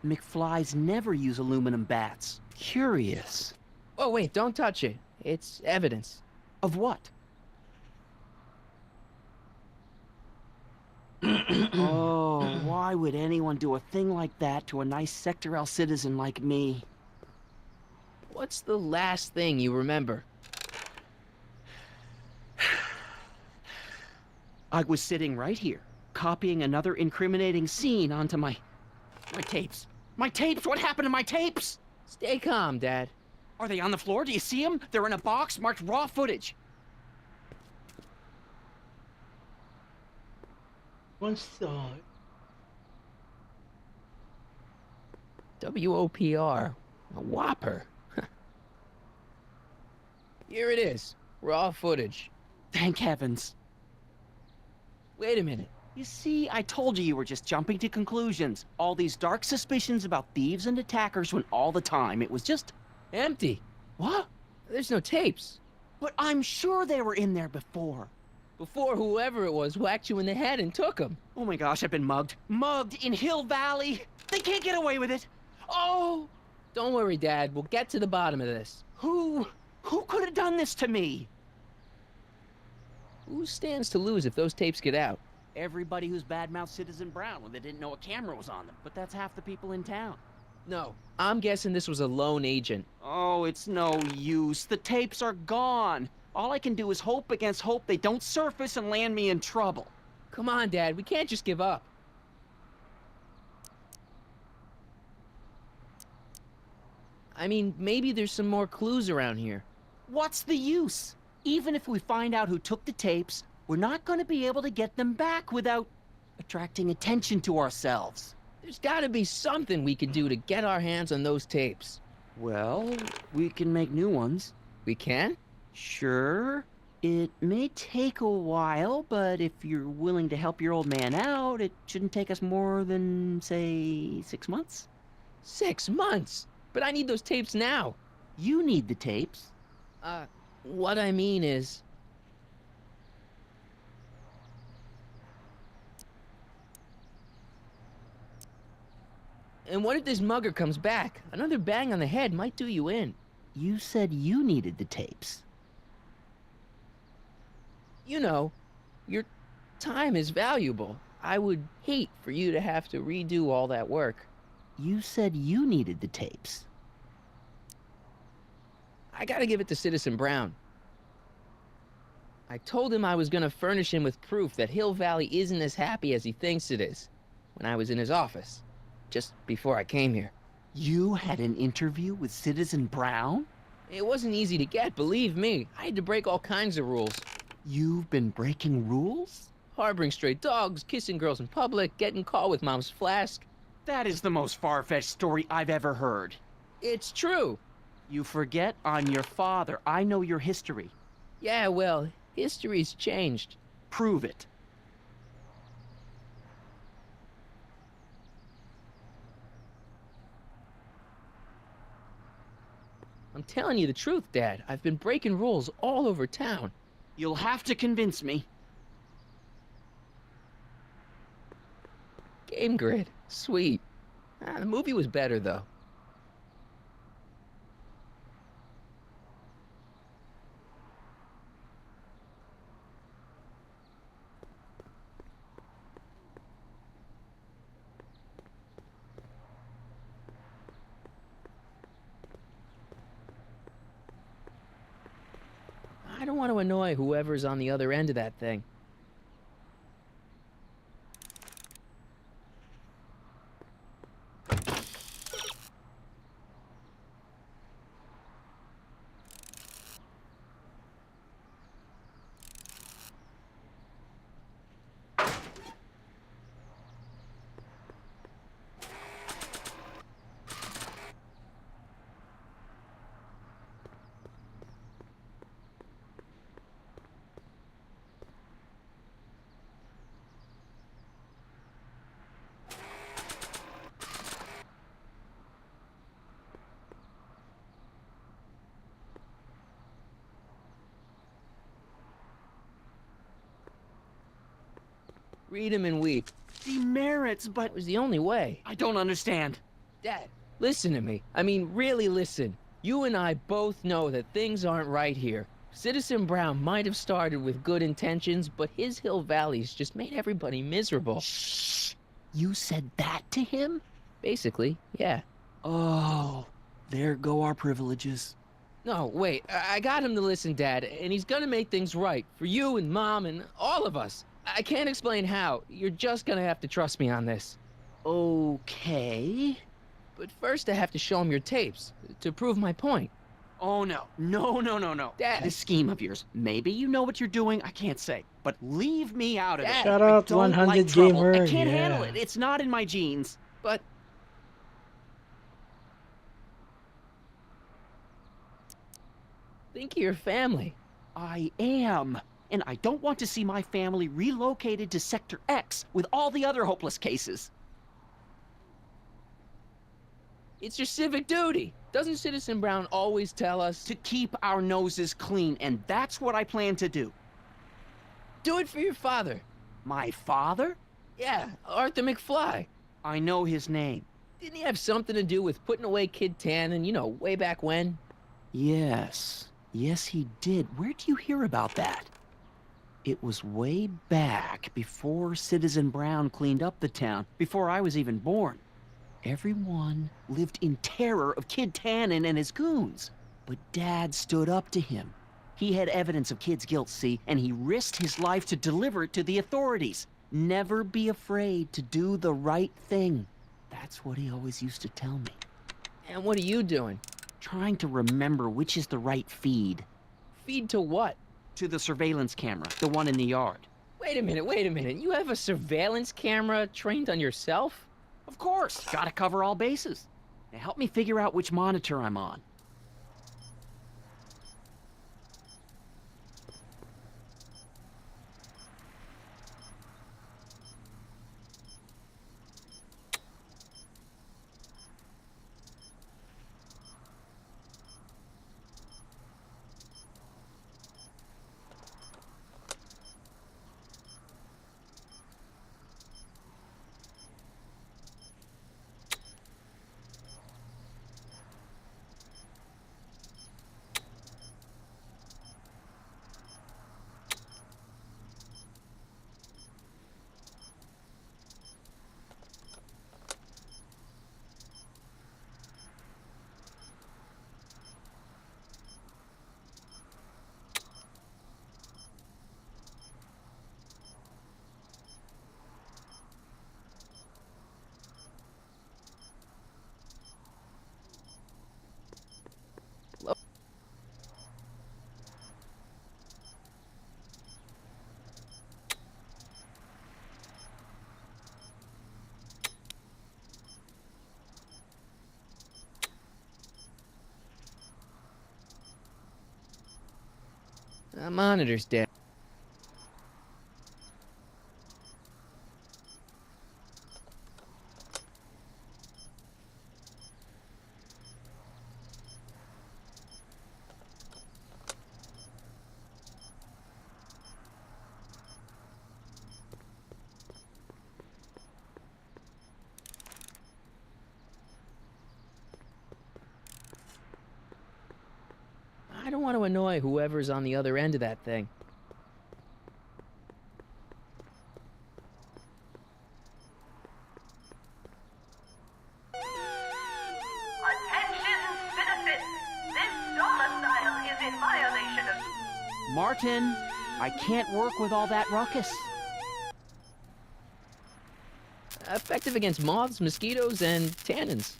[SPEAKER 6] McFlys never use aluminum bats. Curious.
[SPEAKER 3] Oh, wait, don't touch it. It's evidence.
[SPEAKER 6] Of what? Oh, why would anyone do a thing like that to a nice Sector L citizen like me?
[SPEAKER 3] What's the last thing you remember?
[SPEAKER 6] I was sitting right here, copying another incriminating scene onto my tapes. My tapes! What happened to my tapes?
[SPEAKER 3] Stay calm, Dad.
[SPEAKER 6] Are they on the floor? Do you see them? They're in a box marked raw footage.
[SPEAKER 1] Once
[SPEAKER 3] WOPR. A whopper. Here it is. Raw footage.
[SPEAKER 6] Thank heavens.
[SPEAKER 3] Wait a minute.
[SPEAKER 6] You see, I told you were just jumping to conclusions. All these dark suspicions about thieves and attackers when all the time it was just...
[SPEAKER 3] empty.
[SPEAKER 6] What?
[SPEAKER 3] There's no tapes.
[SPEAKER 6] But I'm sure they were in there before.
[SPEAKER 3] Before whoever it was whacked you in the head and took them.
[SPEAKER 6] Oh my gosh, I've been mugged. Mugged in Hill Valley. They can't get away with it. Oh!
[SPEAKER 3] Don't worry, Dad. We'll get to the bottom of this.
[SPEAKER 6] Who could have done this to me?
[SPEAKER 3] Who stands to lose if those tapes get out?
[SPEAKER 6] Everybody who's badmouthed Citizen Brown when they didn't know a camera was on them. But that's half the people in town.
[SPEAKER 3] No, I'm guessing this was a lone agent.
[SPEAKER 6] Oh, it's no use. The tapes are gone. All I can do is hope against hope they don't surface and land me in trouble.
[SPEAKER 3] Come on, Dad. We can't just give up. I mean, maybe there's some more clues around here.
[SPEAKER 6] What's the use? Even if we find out who took the tapes, we're not going to be able to get them back without attracting attention to ourselves.
[SPEAKER 3] There's gotta be something we can do to get our hands on those tapes.
[SPEAKER 6] Well, we can make new ones.
[SPEAKER 3] We can?
[SPEAKER 6] Sure. It may take a while, but if you're willing to help your old man out, it shouldn't take us more than, say, 6 months.
[SPEAKER 3] 6 months? But I need those tapes now.
[SPEAKER 6] You need the tapes.
[SPEAKER 3] What I mean is... And what if this mugger comes back? Another bang on the head might do you in.
[SPEAKER 6] You said you needed the tapes.
[SPEAKER 3] You know, your time is valuable. I would hate for you to have to redo all that work.
[SPEAKER 6] You said you needed the tapes.
[SPEAKER 3] I gotta give it to Citizen Brown. I told him I was gonna furnish him with proof that Hill Valley isn't as happy as he thinks it is when I was in his office, just before I came here.
[SPEAKER 6] You had an interview with Citizen Brown?
[SPEAKER 3] It wasn't easy to get, believe me. I had to break all kinds of rules.
[SPEAKER 6] You've been breaking rules?
[SPEAKER 3] Harboring stray dogs, kissing girls in public, getting caught with mom's flask.
[SPEAKER 6] That is the most far-fetched story I've ever heard.
[SPEAKER 3] It's true.
[SPEAKER 6] You forget I'm your father. I know your history.
[SPEAKER 3] Yeah, well, history's changed.
[SPEAKER 6] Prove it.
[SPEAKER 3] I'm telling you the truth, Dad. I've been breaking rules all over town.
[SPEAKER 6] You'll have to convince me.
[SPEAKER 3] Game grid. Sweet. The movie was better, though. I don't want to annoy whoever's on the other end of that thing. Read 'em and weep.
[SPEAKER 6] Demerits, but...
[SPEAKER 3] It was the only way.
[SPEAKER 6] I don't understand.
[SPEAKER 3] Dad, listen to me. I mean, really listen. You and I both know that things aren't right here. Citizen Brown might have started with good intentions, but his Hill Valley's just made everybody miserable.
[SPEAKER 6] Shh! You said that to him?
[SPEAKER 3] Basically, yeah.
[SPEAKER 6] Oh, there go our privileges.
[SPEAKER 3] No, wait. I got him to listen, Dad, and he's gonna make things right. For you and Mom and all of us. I can't explain how. You're just gonna have to trust me on this.
[SPEAKER 6] Okay.
[SPEAKER 3] But first I have to show him your tapes, to prove my point.
[SPEAKER 6] Oh, no. No.
[SPEAKER 3] Dad.
[SPEAKER 6] This scheme of yours, maybe you know what you're doing, I can't say. But leave me out of it.
[SPEAKER 1] Shout out
[SPEAKER 6] I don't
[SPEAKER 1] 100
[SPEAKER 6] like trouble.
[SPEAKER 1] Gamer,
[SPEAKER 6] I can't
[SPEAKER 1] yeah.
[SPEAKER 6] handle it. It's not in my genes.
[SPEAKER 3] But... think of your family.
[SPEAKER 6] I am. And I don't want to see my family relocated to Sector X with all the other hopeless cases.
[SPEAKER 3] It's your civic duty. Doesn't Citizen Brown always tell us
[SPEAKER 6] to keep our noses clean, and that's what I plan to do.
[SPEAKER 3] Do it for your father.
[SPEAKER 6] My father?
[SPEAKER 3] Yeah, Arthur McFly.
[SPEAKER 6] I know his name.
[SPEAKER 3] Didn't he have something to do with putting away Kid Tannen, you know, way back when?
[SPEAKER 6] Yes. Yes, he did. Where'd you hear about that? It was way back before Citizen Brown cleaned up the town, before I was even born. Everyone lived in terror of Kid Tannen and his goons. But Dad stood up to him. He had evidence of Kid's guilt, see, and he risked his life to deliver it to the authorities. Never be afraid to do the right thing. That's what he always used to tell me.
[SPEAKER 3] And what are you doing?
[SPEAKER 6] Trying to remember which is the right feed.
[SPEAKER 3] Feed to what?
[SPEAKER 6] To the surveillance camera, the one in the yard.
[SPEAKER 3] Wait a minute. You have a surveillance camera trained on yourself?
[SPEAKER 6] Of course. Gotta cover all bases. Now help me figure out which monitor I'm on.
[SPEAKER 3] The monitor's dead. I don't want to annoy whoever's on the other end of that thing.
[SPEAKER 9] Attention, citizens! This domicile is in violation of...
[SPEAKER 6] Martin, I can't work with all that ruckus.
[SPEAKER 3] Effective against moths, mosquitoes, and tannins.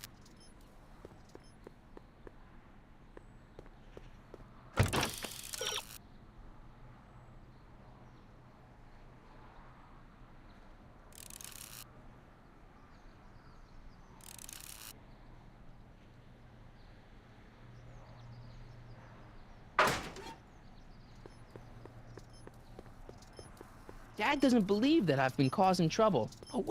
[SPEAKER 3] Dad doesn't believe that I've been causing trouble. Oh,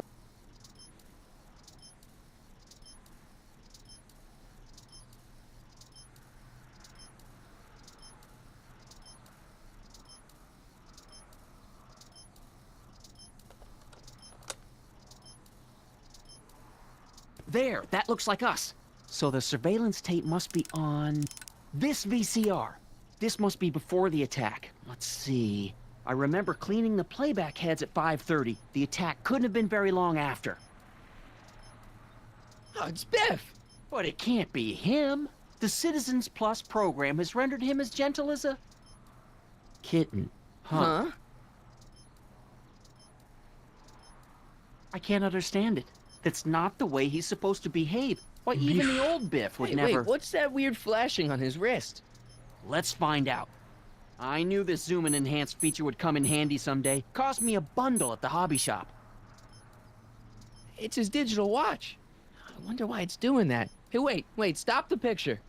[SPEAKER 6] There, that looks like us. So the surveillance tape must be on this VCR. This must be before the attack. Let's see. I remember cleaning the playback heads at 5:30. The attack couldn't have been very long after.
[SPEAKER 3] Oh, it's Biff!
[SPEAKER 6] But it can't be him. The Citizens Plus program has rendered him as gentle as a... kitten. Huh? I can't understand it. That's not the way he's supposed to behave. Why, even the old Biff would never...
[SPEAKER 3] Wait, what's that weird flashing on his wrist?
[SPEAKER 6] Let's find out. I knew this zoom and enhance feature would come in handy someday. Cost me a bundle at the hobby shop.
[SPEAKER 3] It's his digital watch. I wonder why it's doing that. Hey, wait, stop the picture.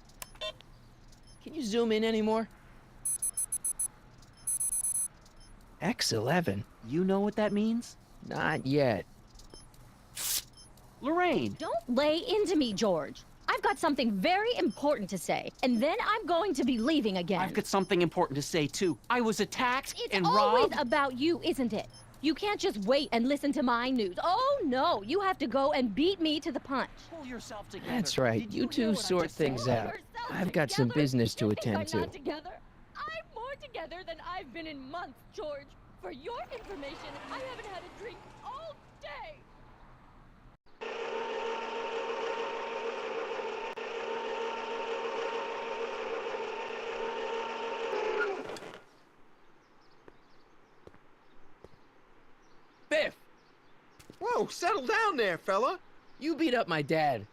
[SPEAKER 3] Can you zoom in anymore? X11.
[SPEAKER 6] You know what that means?
[SPEAKER 3] Not yet.
[SPEAKER 6] Lorraine!
[SPEAKER 8] Don't lay into me, George. I've got something very important to say, and then I'm going to be leaving again.
[SPEAKER 6] I've got something important to say, too. I was attacked and
[SPEAKER 8] It's always
[SPEAKER 6] robbed.
[SPEAKER 8] about you, isn't it? You can't just wait and listen to my news. Oh, no. You have to go and beat me to the punch.
[SPEAKER 6] Pull yourself together.
[SPEAKER 3] That's right. You two sort things out. I've got some business to attend to.
[SPEAKER 8] I'm together. I'm more together than I've been in months, George. For your information, I haven't had a drink all day.
[SPEAKER 3] Biff!
[SPEAKER 10] Whoa, settle down there, fella.
[SPEAKER 3] You beat up my dad.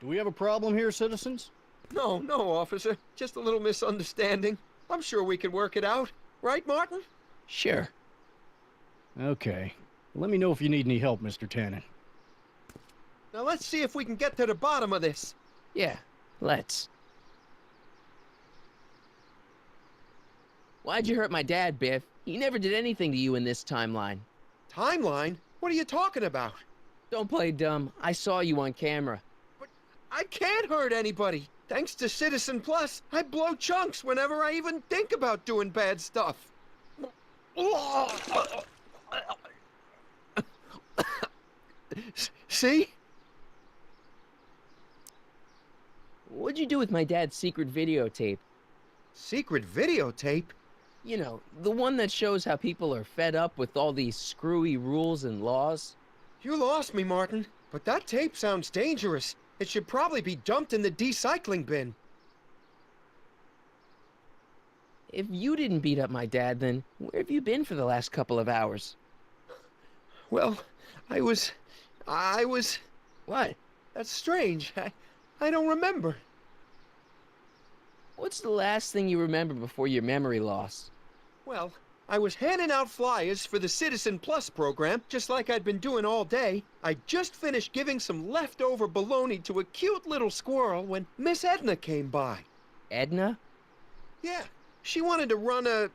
[SPEAKER 4] Do we have a problem here, citizens?
[SPEAKER 10] No, officer. Just a little misunderstanding. I'm sure we can work it out. Right, Martin?
[SPEAKER 3] Sure.
[SPEAKER 4] Okay. Let me know if you need any help, Mr. Tannen.
[SPEAKER 10] Now let's see if we can get to the bottom of this.
[SPEAKER 3] Yeah, let's. Why'd you hurt my dad, Biff? He never did anything to you in this timeline.
[SPEAKER 10] Timeline? What are you talking about?
[SPEAKER 3] Don't play dumb. I saw you on camera.
[SPEAKER 10] But I can't hurt anybody. Thanks to Citizen Plus, I blow chunks whenever I even think about doing bad stuff. See?
[SPEAKER 3] What'd you do with my dad's secret videotape?
[SPEAKER 10] Secret videotape?
[SPEAKER 3] You know, the one that shows how people are fed up with all these screwy rules and laws.
[SPEAKER 10] You lost me, Martin. But that tape sounds dangerous. It should probably be dumped in the recycling bin.
[SPEAKER 3] If you didn't beat up my dad, then where have you been for the last couple of hours?
[SPEAKER 10] Well, I was...
[SPEAKER 3] What?
[SPEAKER 10] That's strange. I don't remember.
[SPEAKER 3] What's the last thing you remember before your memory loss?
[SPEAKER 10] Well, I was handing out flyers for the Citizen Plus program, just like I'd been doing all day. I just finished giving some leftover bologna to a cute little squirrel when Miss Edna came by.
[SPEAKER 3] Edna?
[SPEAKER 10] Yeah, She wanted to run a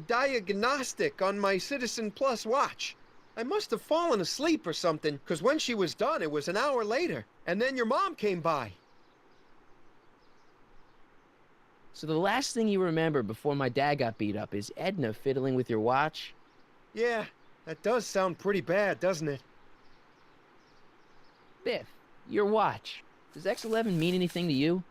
[SPEAKER 10] diagnostic on my Citizen Plus watch. I must have fallen asleep or something, because when she was done, it was an hour later. And then your mom came by.
[SPEAKER 3] So the last thing you remember before my dad got beat up is Edna fiddling with your watch?
[SPEAKER 10] Yeah, that does sound pretty bad, doesn't it?
[SPEAKER 3] Biff, your watch. Does X11 mean anything to you?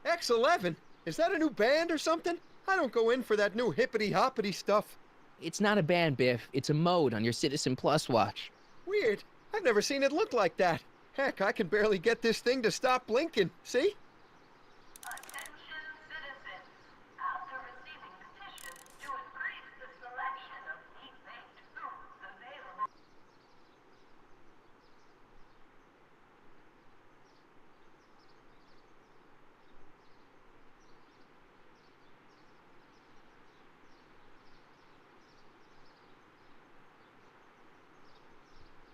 [SPEAKER 10] X11? Is that a new band or something? I don't go in for that new hippity-hoppity stuff.
[SPEAKER 3] It's not a band, Biff. It's a mode on your Citizen Plus watch.
[SPEAKER 10] Weird. I've never seen it look like that. Heck, I can barely get this thing to stop blinking. See?
[SPEAKER 9] Attention citizens. After receiving petitions to increase the selection of meat-based foods available.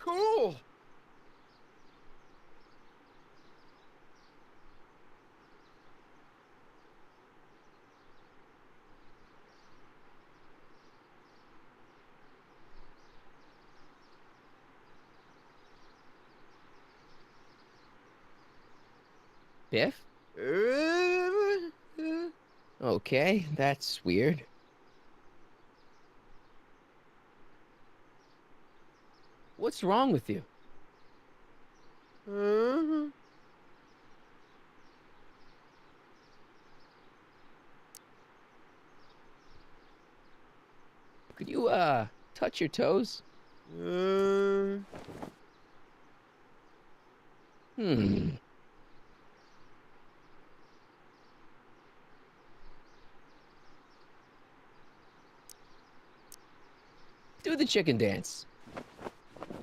[SPEAKER 10] Cool!
[SPEAKER 3] Biff? Okay, that's weird. What's wrong with you? Could you, touch your toes? Hmm. Do the chicken dance.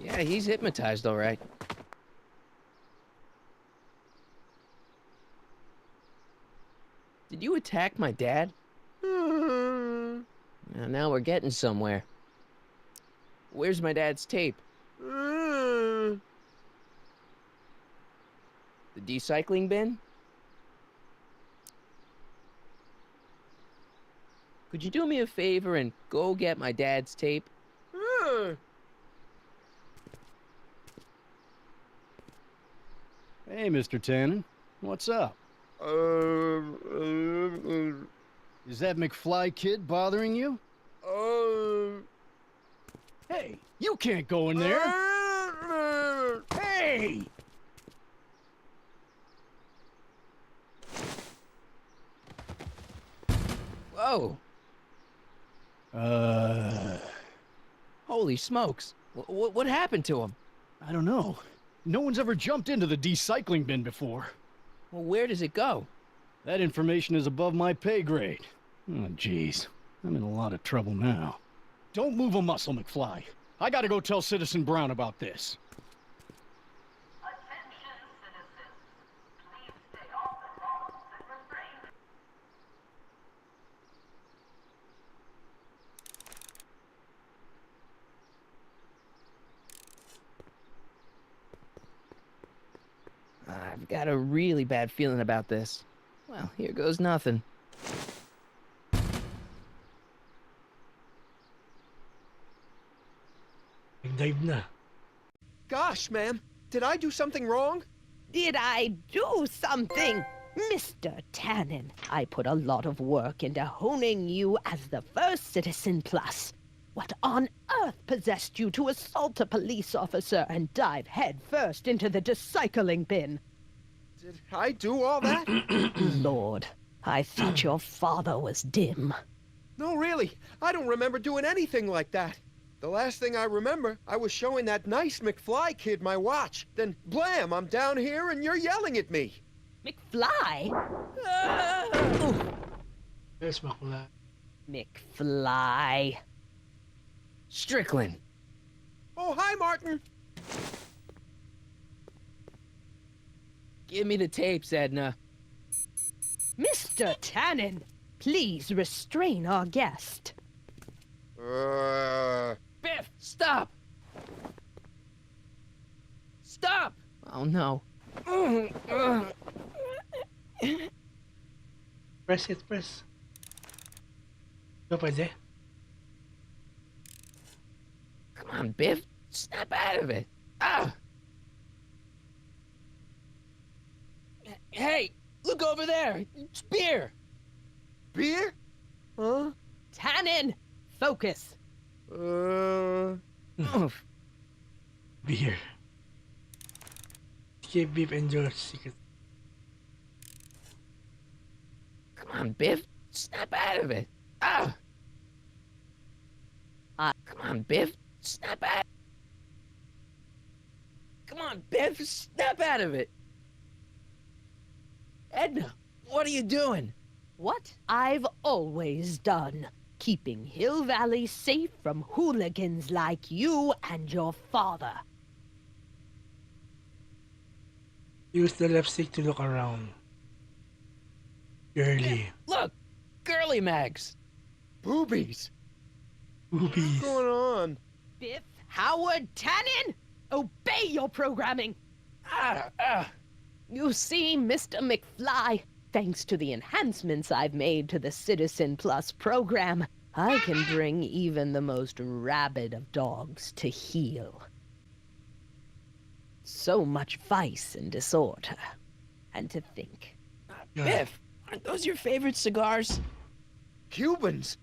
[SPEAKER 3] Yeah, he's hypnotized, all right. Did you attack my dad? Now we're getting somewhere. Where's my dad's tape? The recycling bin? Could you do me a favor and go get my dad's tape?
[SPEAKER 4] Hey, Mr. Tannen. What's up? Is that McFly kid bothering you? Hey, you can't go in there! Hey!
[SPEAKER 3] Whoa! Holy smokes. What happened to him?
[SPEAKER 4] I don't know. No one's ever jumped into the recycling bin before.
[SPEAKER 3] Well, where does it go?
[SPEAKER 4] That information is above my pay grade. Oh, jeez. I'm in a lot of trouble now. Don't move a muscle, McFly. I gotta go tell Citizen Brown about this.
[SPEAKER 9] Attention citizens. Please stay off the laws and refrain.
[SPEAKER 3] I've got a really bad feeling about this. Well, here goes nothing.
[SPEAKER 1] Dive na.
[SPEAKER 10] Gosh, ma'am, did I do something wrong?
[SPEAKER 13] Did I do something? Mr. Tannen, I put a lot of work into honing you as the first Citizen Plus. What on earth possessed you to assault a police officer and dive headfirst into the recycling bin?
[SPEAKER 10] Did I do all that?
[SPEAKER 13] Lord, I thought your father was dim.
[SPEAKER 10] No, really, I don't remember doing anything like that. The last thing I remember, I was showing that nice McFly kid my watch. Then, blam, I'm down here and you're yelling at me.
[SPEAKER 13] McFly?
[SPEAKER 1] Yes, Makula.
[SPEAKER 13] McFly.
[SPEAKER 3] Strickland.
[SPEAKER 10] Oh, hi, Martin.
[SPEAKER 3] Give me the tapes, Edna.
[SPEAKER 13] Mr. Tannen, please restrain our guest.
[SPEAKER 3] Biff, stop! Stop! Oh, no.
[SPEAKER 1] Press it, press. So, pwede?
[SPEAKER 3] Come on, Biff. Snap out of it. Ah! Hey, look over there. It's beer.
[SPEAKER 10] Beer? Huh?
[SPEAKER 13] Tannen, focus.
[SPEAKER 1] Beer. Escape Beef enjoys secret.
[SPEAKER 3] Come on, Biff. Snap out of it. Ah! Come on, Biff. Snap out. Come on, Biff. Snap out of it. Edna, what are you doing?
[SPEAKER 13] What I've always done. Keeping Hill Valley safe from hooligans like you and your father.
[SPEAKER 1] Use the left stick to look around. Girly.
[SPEAKER 3] Look! Girly mags!
[SPEAKER 10] Boobies!
[SPEAKER 1] Boobies.
[SPEAKER 10] What's going on?
[SPEAKER 13] Biff Howard Tannen, obey your programming. You see, Mr. McFly, thanks to the enhancements I've made to the Citizen Plus program, I can bring even the most rabid of dogs to heel. So much vice and disorder. And to think.
[SPEAKER 3] Biff, aren't those your favorite cigars?
[SPEAKER 10] Cubans?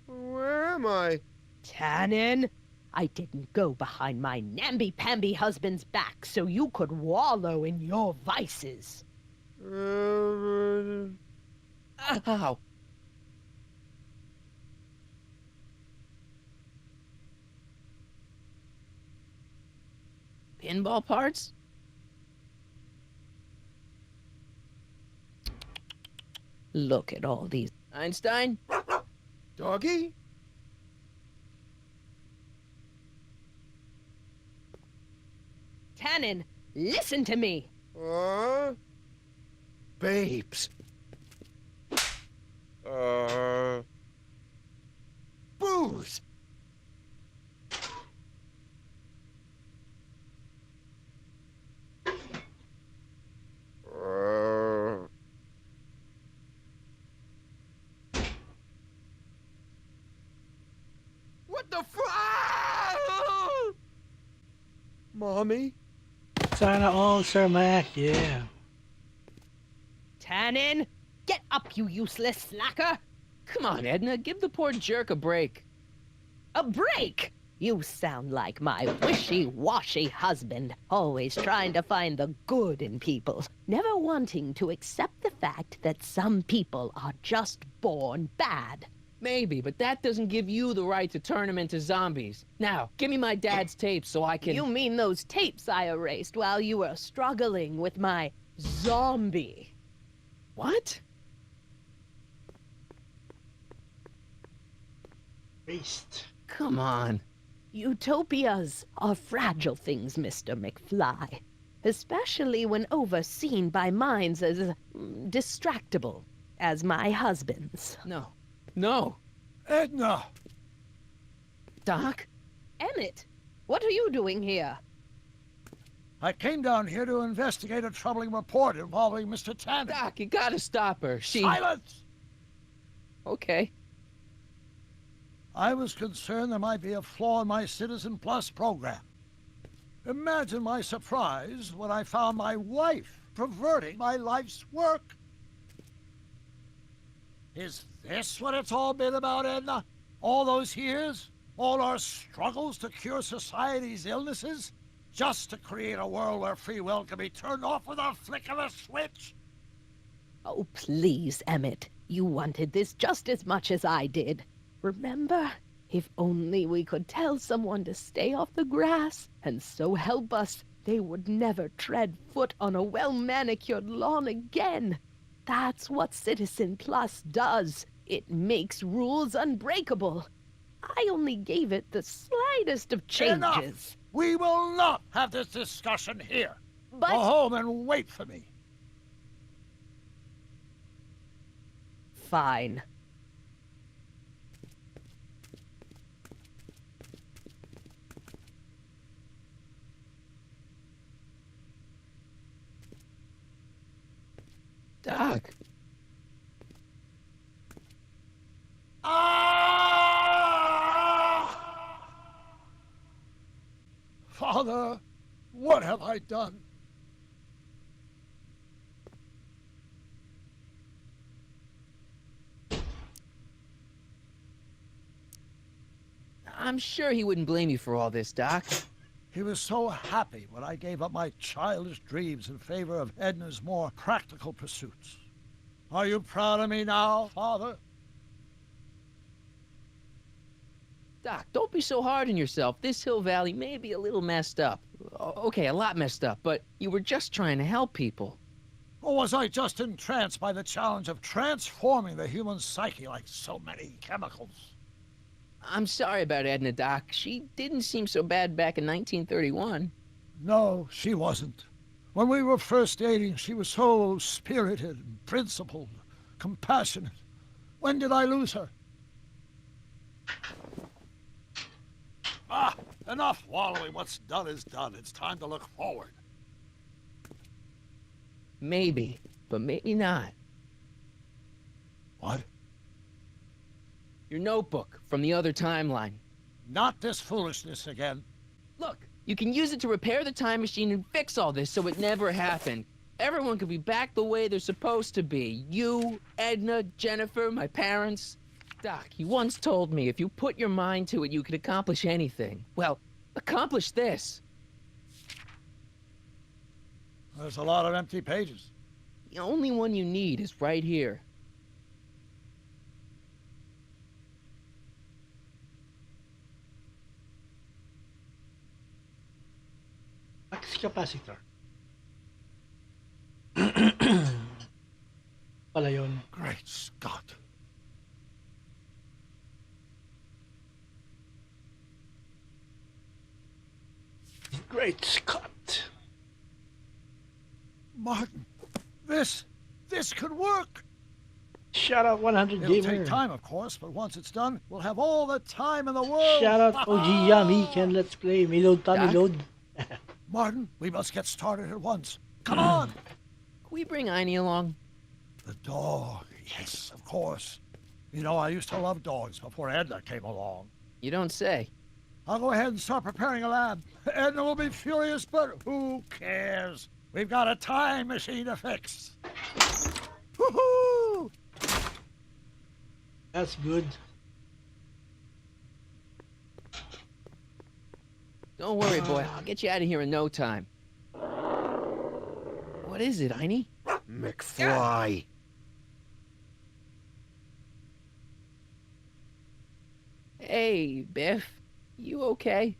[SPEAKER 10] Where am I?
[SPEAKER 13] Tannen, I didn't go behind my namby-pamby husband's back so you could wallow in your vices.
[SPEAKER 3] Ow. Pinball parts?
[SPEAKER 13] Look at all these.
[SPEAKER 3] Einstein?
[SPEAKER 10] Doggy?
[SPEAKER 13] Tannen, listen to me.
[SPEAKER 10] Babes. Booze. What the Mommy?
[SPEAKER 1] Sana all, Sir Mac, yeah.
[SPEAKER 13] Tannen, get up, you useless slacker.
[SPEAKER 3] Come on, Edna, give the poor jerk a break.
[SPEAKER 13] A break? You sound like my wishy-washy husband, always trying to find the good in people, never wanting to accept the fact that some people are just born bad.
[SPEAKER 3] Maybe, but that doesn't give you the right to turn them into zombies. Now, give me my dad's tapes so I can...
[SPEAKER 13] You mean those tapes I erased while you were struggling with my zombie?
[SPEAKER 3] What?
[SPEAKER 1] Waste.
[SPEAKER 3] Come on.
[SPEAKER 13] Utopias are fragile things, Mr. McFly. Especially when overseen by minds as distractible as my husband's.
[SPEAKER 3] No.
[SPEAKER 17] Edna!
[SPEAKER 3] Doc?
[SPEAKER 13] Emmett, what are you doing here?
[SPEAKER 17] I came down here to investigate a troubling report involving Mr. Tannen.
[SPEAKER 3] Doc, you gotta stop her.
[SPEAKER 17] Silence!
[SPEAKER 3] Okay.
[SPEAKER 17] I was concerned there might be a flaw in my Citizen Plus program. Imagine my surprise when I found my wife perverting my life's work. Is this what it's all been about, Edna? All those years? All our struggles to cure society's illnesses? Just to create a world where free will can be turned off with a flick of a switch?
[SPEAKER 13] Oh, please, Emmett. You wanted this just as much as I did. Remember? If only we could tell someone to stay off the grass, and so help us, they would never tread foot on a well-manicured lawn again. That's what Citizen Plus does. It makes rules unbreakable. I only gave it the slightest of changes.
[SPEAKER 17] Enough! We will not have this discussion here.
[SPEAKER 13] But...
[SPEAKER 17] Go home and wait for me.
[SPEAKER 13] Fine.
[SPEAKER 3] Doc.
[SPEAKER 17] Ah! Father, what have I done?
[SPEAKER 3] I'm sure he wouldn't blame you for all this, Doc.
[SPEAKER 17] He was so happy when I gave up my childish dreams in favor of Edna's more practical pursuits. Are you proud of me now, Father?
[SPEAKER 3] Doc, don't be so hard on yourself. This Hill Valley may be a little messed up. Okay, a lot messed up, but you were just trying to help people.
[SPEAKER 17] Or was I just entranced by the challenge of transforming the human psyche like so many chemicals?
[SPEAKER 3] I'm sorry about Edna, Doc. She didn't seem so bad back in 1931.
[SPEAKER 17] No, she wasn't. When we were first dating, she was so spirited and principled, compassionate. When did I lose her? Ah, enough wallowing. What's done is done. It's time to look forward.
[SPEAKER 3] Maybe, but maybe not.
[SPEAKER 17] What?
[SPEAKER 3] Your notebook from the other timeline.
[SPEAKER 17] Not this foolishness again.
[SPEAKER 3] Look, you can use it to repair the time machine and fix all this so it never happened. Everyone could be back the way they're supposed to be. You, Edna, Jennifer, my parents. Doc, you once told me if you put your mind to it, you could accomplish anything. Well, accomplish this.
[SPEAKER 17] There's a lot of empty pages.
[SPEAKER 3] The only one you need is right here.
[SPEAKER 1] Max capacitor. Pala yun.
[SPEAKER 17] Great Scott.
[SPEAKER 1] Great Scott.
[SPEAKER 17] Martin, this could work.
[SPEAKER 1] Shout out 100
[SPEAKER 17] It'll
[SPEAKER 1] Gamer.
[SPEAKER 17] take time, of course, but once it's done, we'll have all the time in the world.
[SPEAKER 1] Shout out OG Yami, Kenn, let's play. May load pa, may load.
[SPEAKER 17] Martin, we must get started at once. Come on.
[SPEAKER 3] Can we bring Einie along?
[SPEAKER 17] The dog, yes, of course. You know, I used to love dogs before Edna came along.
[SPEAKER 3] You don't say.
[SPEAKER 17] I'll go ahead and start preparing a lab. Edna will be furious, but who cares? We've got a time machine to fix. Woohoo!
[SPEAKER 1] That's good.
[SPEAKER 3] Don't worry, boy. I'll get you out of here in no time. What is it, Einie?
[SPEAKER 10] McFly.
[SPEAKER 3] Hey, Biff. You okay?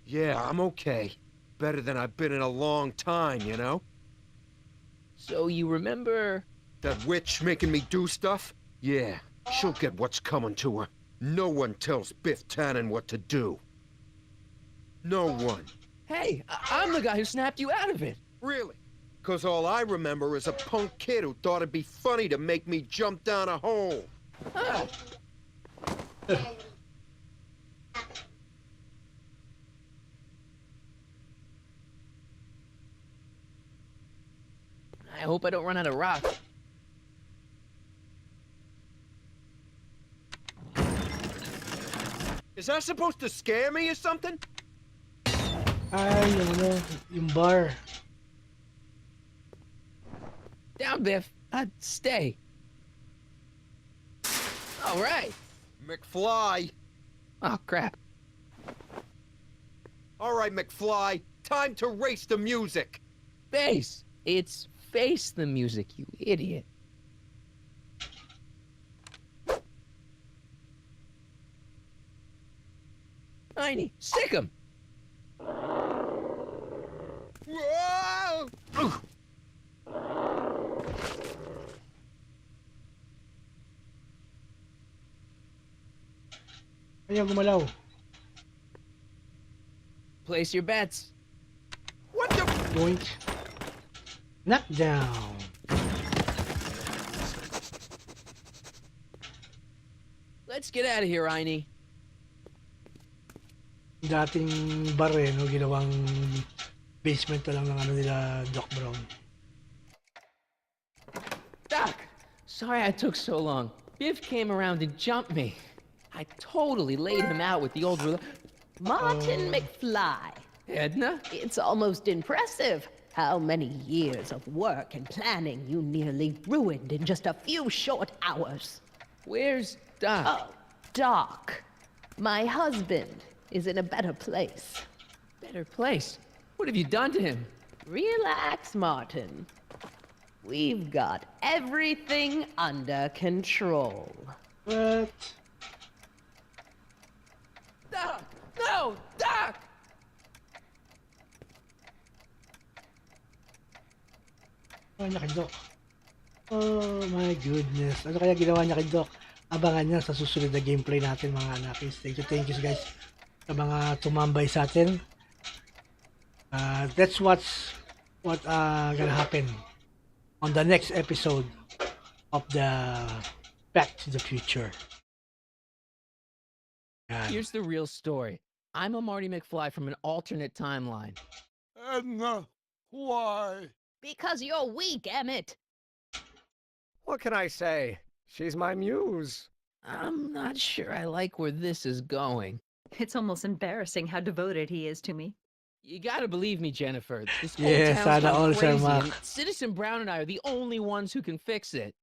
[SPEAKER 10] Yeah, I'm okay. Better than I've been in a long time, you know?
[SPEAKER 3] So you remember...
[SPEAKER 10] That witch making me do stuff? Yeah, she'll get what's coming to her. No one tells Biff Tannen what to do. No one.
[SPEAKER 3] Hey, I'm the guy who snapped you out of it.
[SPEAKER 10] Really? Because all I remember is a punk kid who thought it'd be funny to make me jump down a hole.
[SPEAKER 3] Huh. I hope I don't run out of rock.
[SPEAKER 10] Is that supposed to scare me or something?
[SPEAKER 1] Ay, ano, yung bar.
[SPEAKER 3] Down, Biff. Stay. All right.
[SPEAKER 10] McFly.
[SPEAKER 3] Oh, crap.
[SPEAKER 10] All right, McFly. Time to race the music.
[SPEAKER 3] Face. It's face the music, you idiot. Einie, stick him.
[SPEAKER 10] Whoa!
[SPEAKER 1] Ayaw gumalaw.
[SPEAKER 3] Place your bets.
[SPEAKER 10] What the?
[SPEAKER 1] Doink. Knockdown.
[SPEAKER 3] Let's get out of here, Einie.
[SPEAKER 1] Dating bar eh, no? Ginawang basement na lang ng ano nila, Doc Brown.
[SPEAKER 3] Doc, sorry I took so long. Biff came around and jumped me. I totally laid him out with the old...
[SPEAKER 13] Martin McFly.
[SPEAKER 3] Edna?
[SPEAKER 13] It's almost impressive how many years of work and planning you nearly ruined in just a few short hours.
[SPEAKER 3] Where's Doc?
[SPEAKER 13] Oh, Doc. My husband is in a better place.
[SPEAKER 3] Better place? What have you done to him?
[SPEAKER 13] Relax, Martin. We've got everything under control.
[SPEAKER 1] What?
[SPEAKER 3] Doc! No! Doc!
[SPEAKER 1] Ginawa niya kay Doc. Oh my goodness. Ano kaya ginawa niya kay Doc? Abangan niya sa susunod na gameplay natin mga anakis. Thank you guys sa mga tumambay sa atin. That's what gonna happen on the next episode of the Back to the Future. Yan.
[SPEAKER 3] Here's the real story. I'm a Marty McFly from an alternate timeline.
[SPEAKER 17] Edna, why?
[SPEAKER 13] Because you're weak, Emmett.
[SPEAKER 18] What can I say? She's my muse.
[SPEAKER 3] I'm not sure I like where this is going.
[SPEAKER 19] It's almost embarrassing how devoted he is to me.
[SPEAKER 3] You gotta believe me, Jennifer. This whole
[SPEAKER 1] Yes,
[SPEAKER 3] town's
[SPEAKER 1] sana all,
[SPEAKER 3] gone
[SPEAKER 1] Sir
[SPEAKER 3] crazy,
[SPEAKER 1] Mark.
[SPEAKER 3] and Citizen Brown and I are the only ones who can fix it.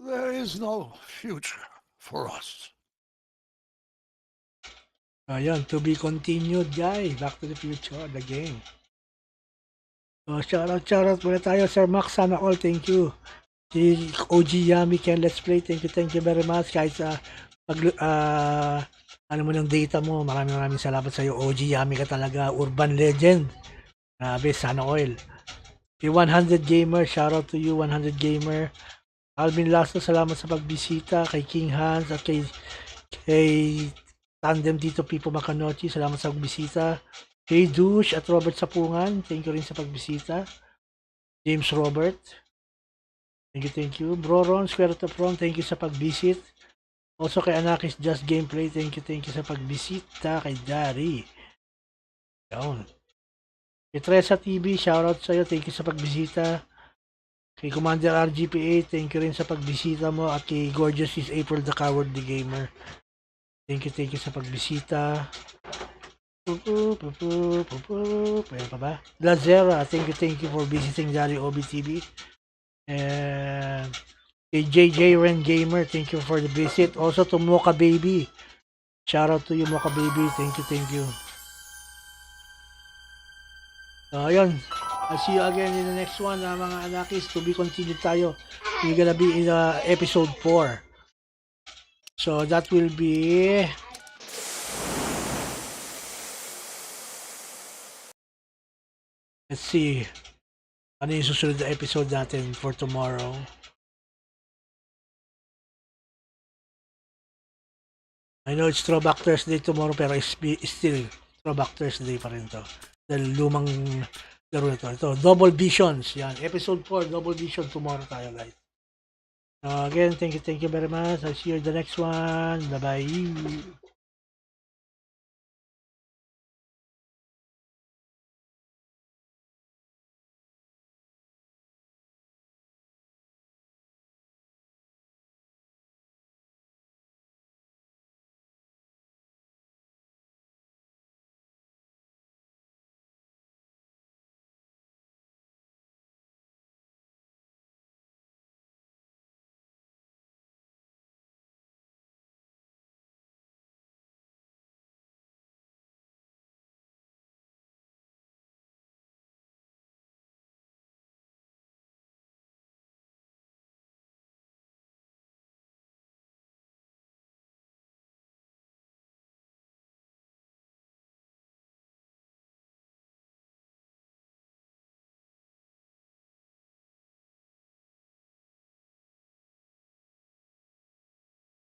[SPEAKER 17] There is no future for us.
[SPEAKER 1] Ayun, to be continued, guys. Back to the Future, the game. So, shout out muna tayo, Sir Max. Sana all, thank you. Si OG Yami Kenn Let's Play, thank you very much. Kahit sa ano mo ng data mo, maraming salamat sa iyo. OG Yami ka talaga, urban legend. Grabe, sana oil. Si 100 Gamer, shout out to you 100 Gamer. Alvin Lasso, salamat sa pagbisita. Kay King Hans at kay Tandem Tito Pipo Macanochi, salamat sa pagbisita. Kay Douche at Robert Sapungan, thank you rin sa pagbisita. James Robert, thank you. Bro Ron, Square of Ron, thank you sa pagbisit. Also kay Anakis Just Gameplay, thank you sa pagbisita. Kay Dari, down. Kay Tresa TV, shoutout sa iyo, thank you sa pagbisita. Kay Commander RGPA, thank you rin sa pagbisita mo. At kay Gorgeous is April the Cowardly Gamer, thank you sa pagbisita. Ayan pa ba? Lazera, thank you for visiting Dadi Obi TV. And kay JJ Ren Gamer, thank you for the visit. Also to Mocha Baby, shout out to you Mocha Baby, thank you. So ayun, I'll see you again in the next one, mga anakis. To be continued tayo. We're gonna be in episode 4. So that will be let's see. Ano yung susunod na episode natin for tomorrow? I know it's Throwback Thursday tomorrow, pero it's still Throwback Thursday pa rin to. Dahil lumang laro na to. Ito, Double Visions. Yan, episode 4, Double Vision tomorrow tayo, guys. So again, thank you very much. I'll see you in the next one. Bye-bye.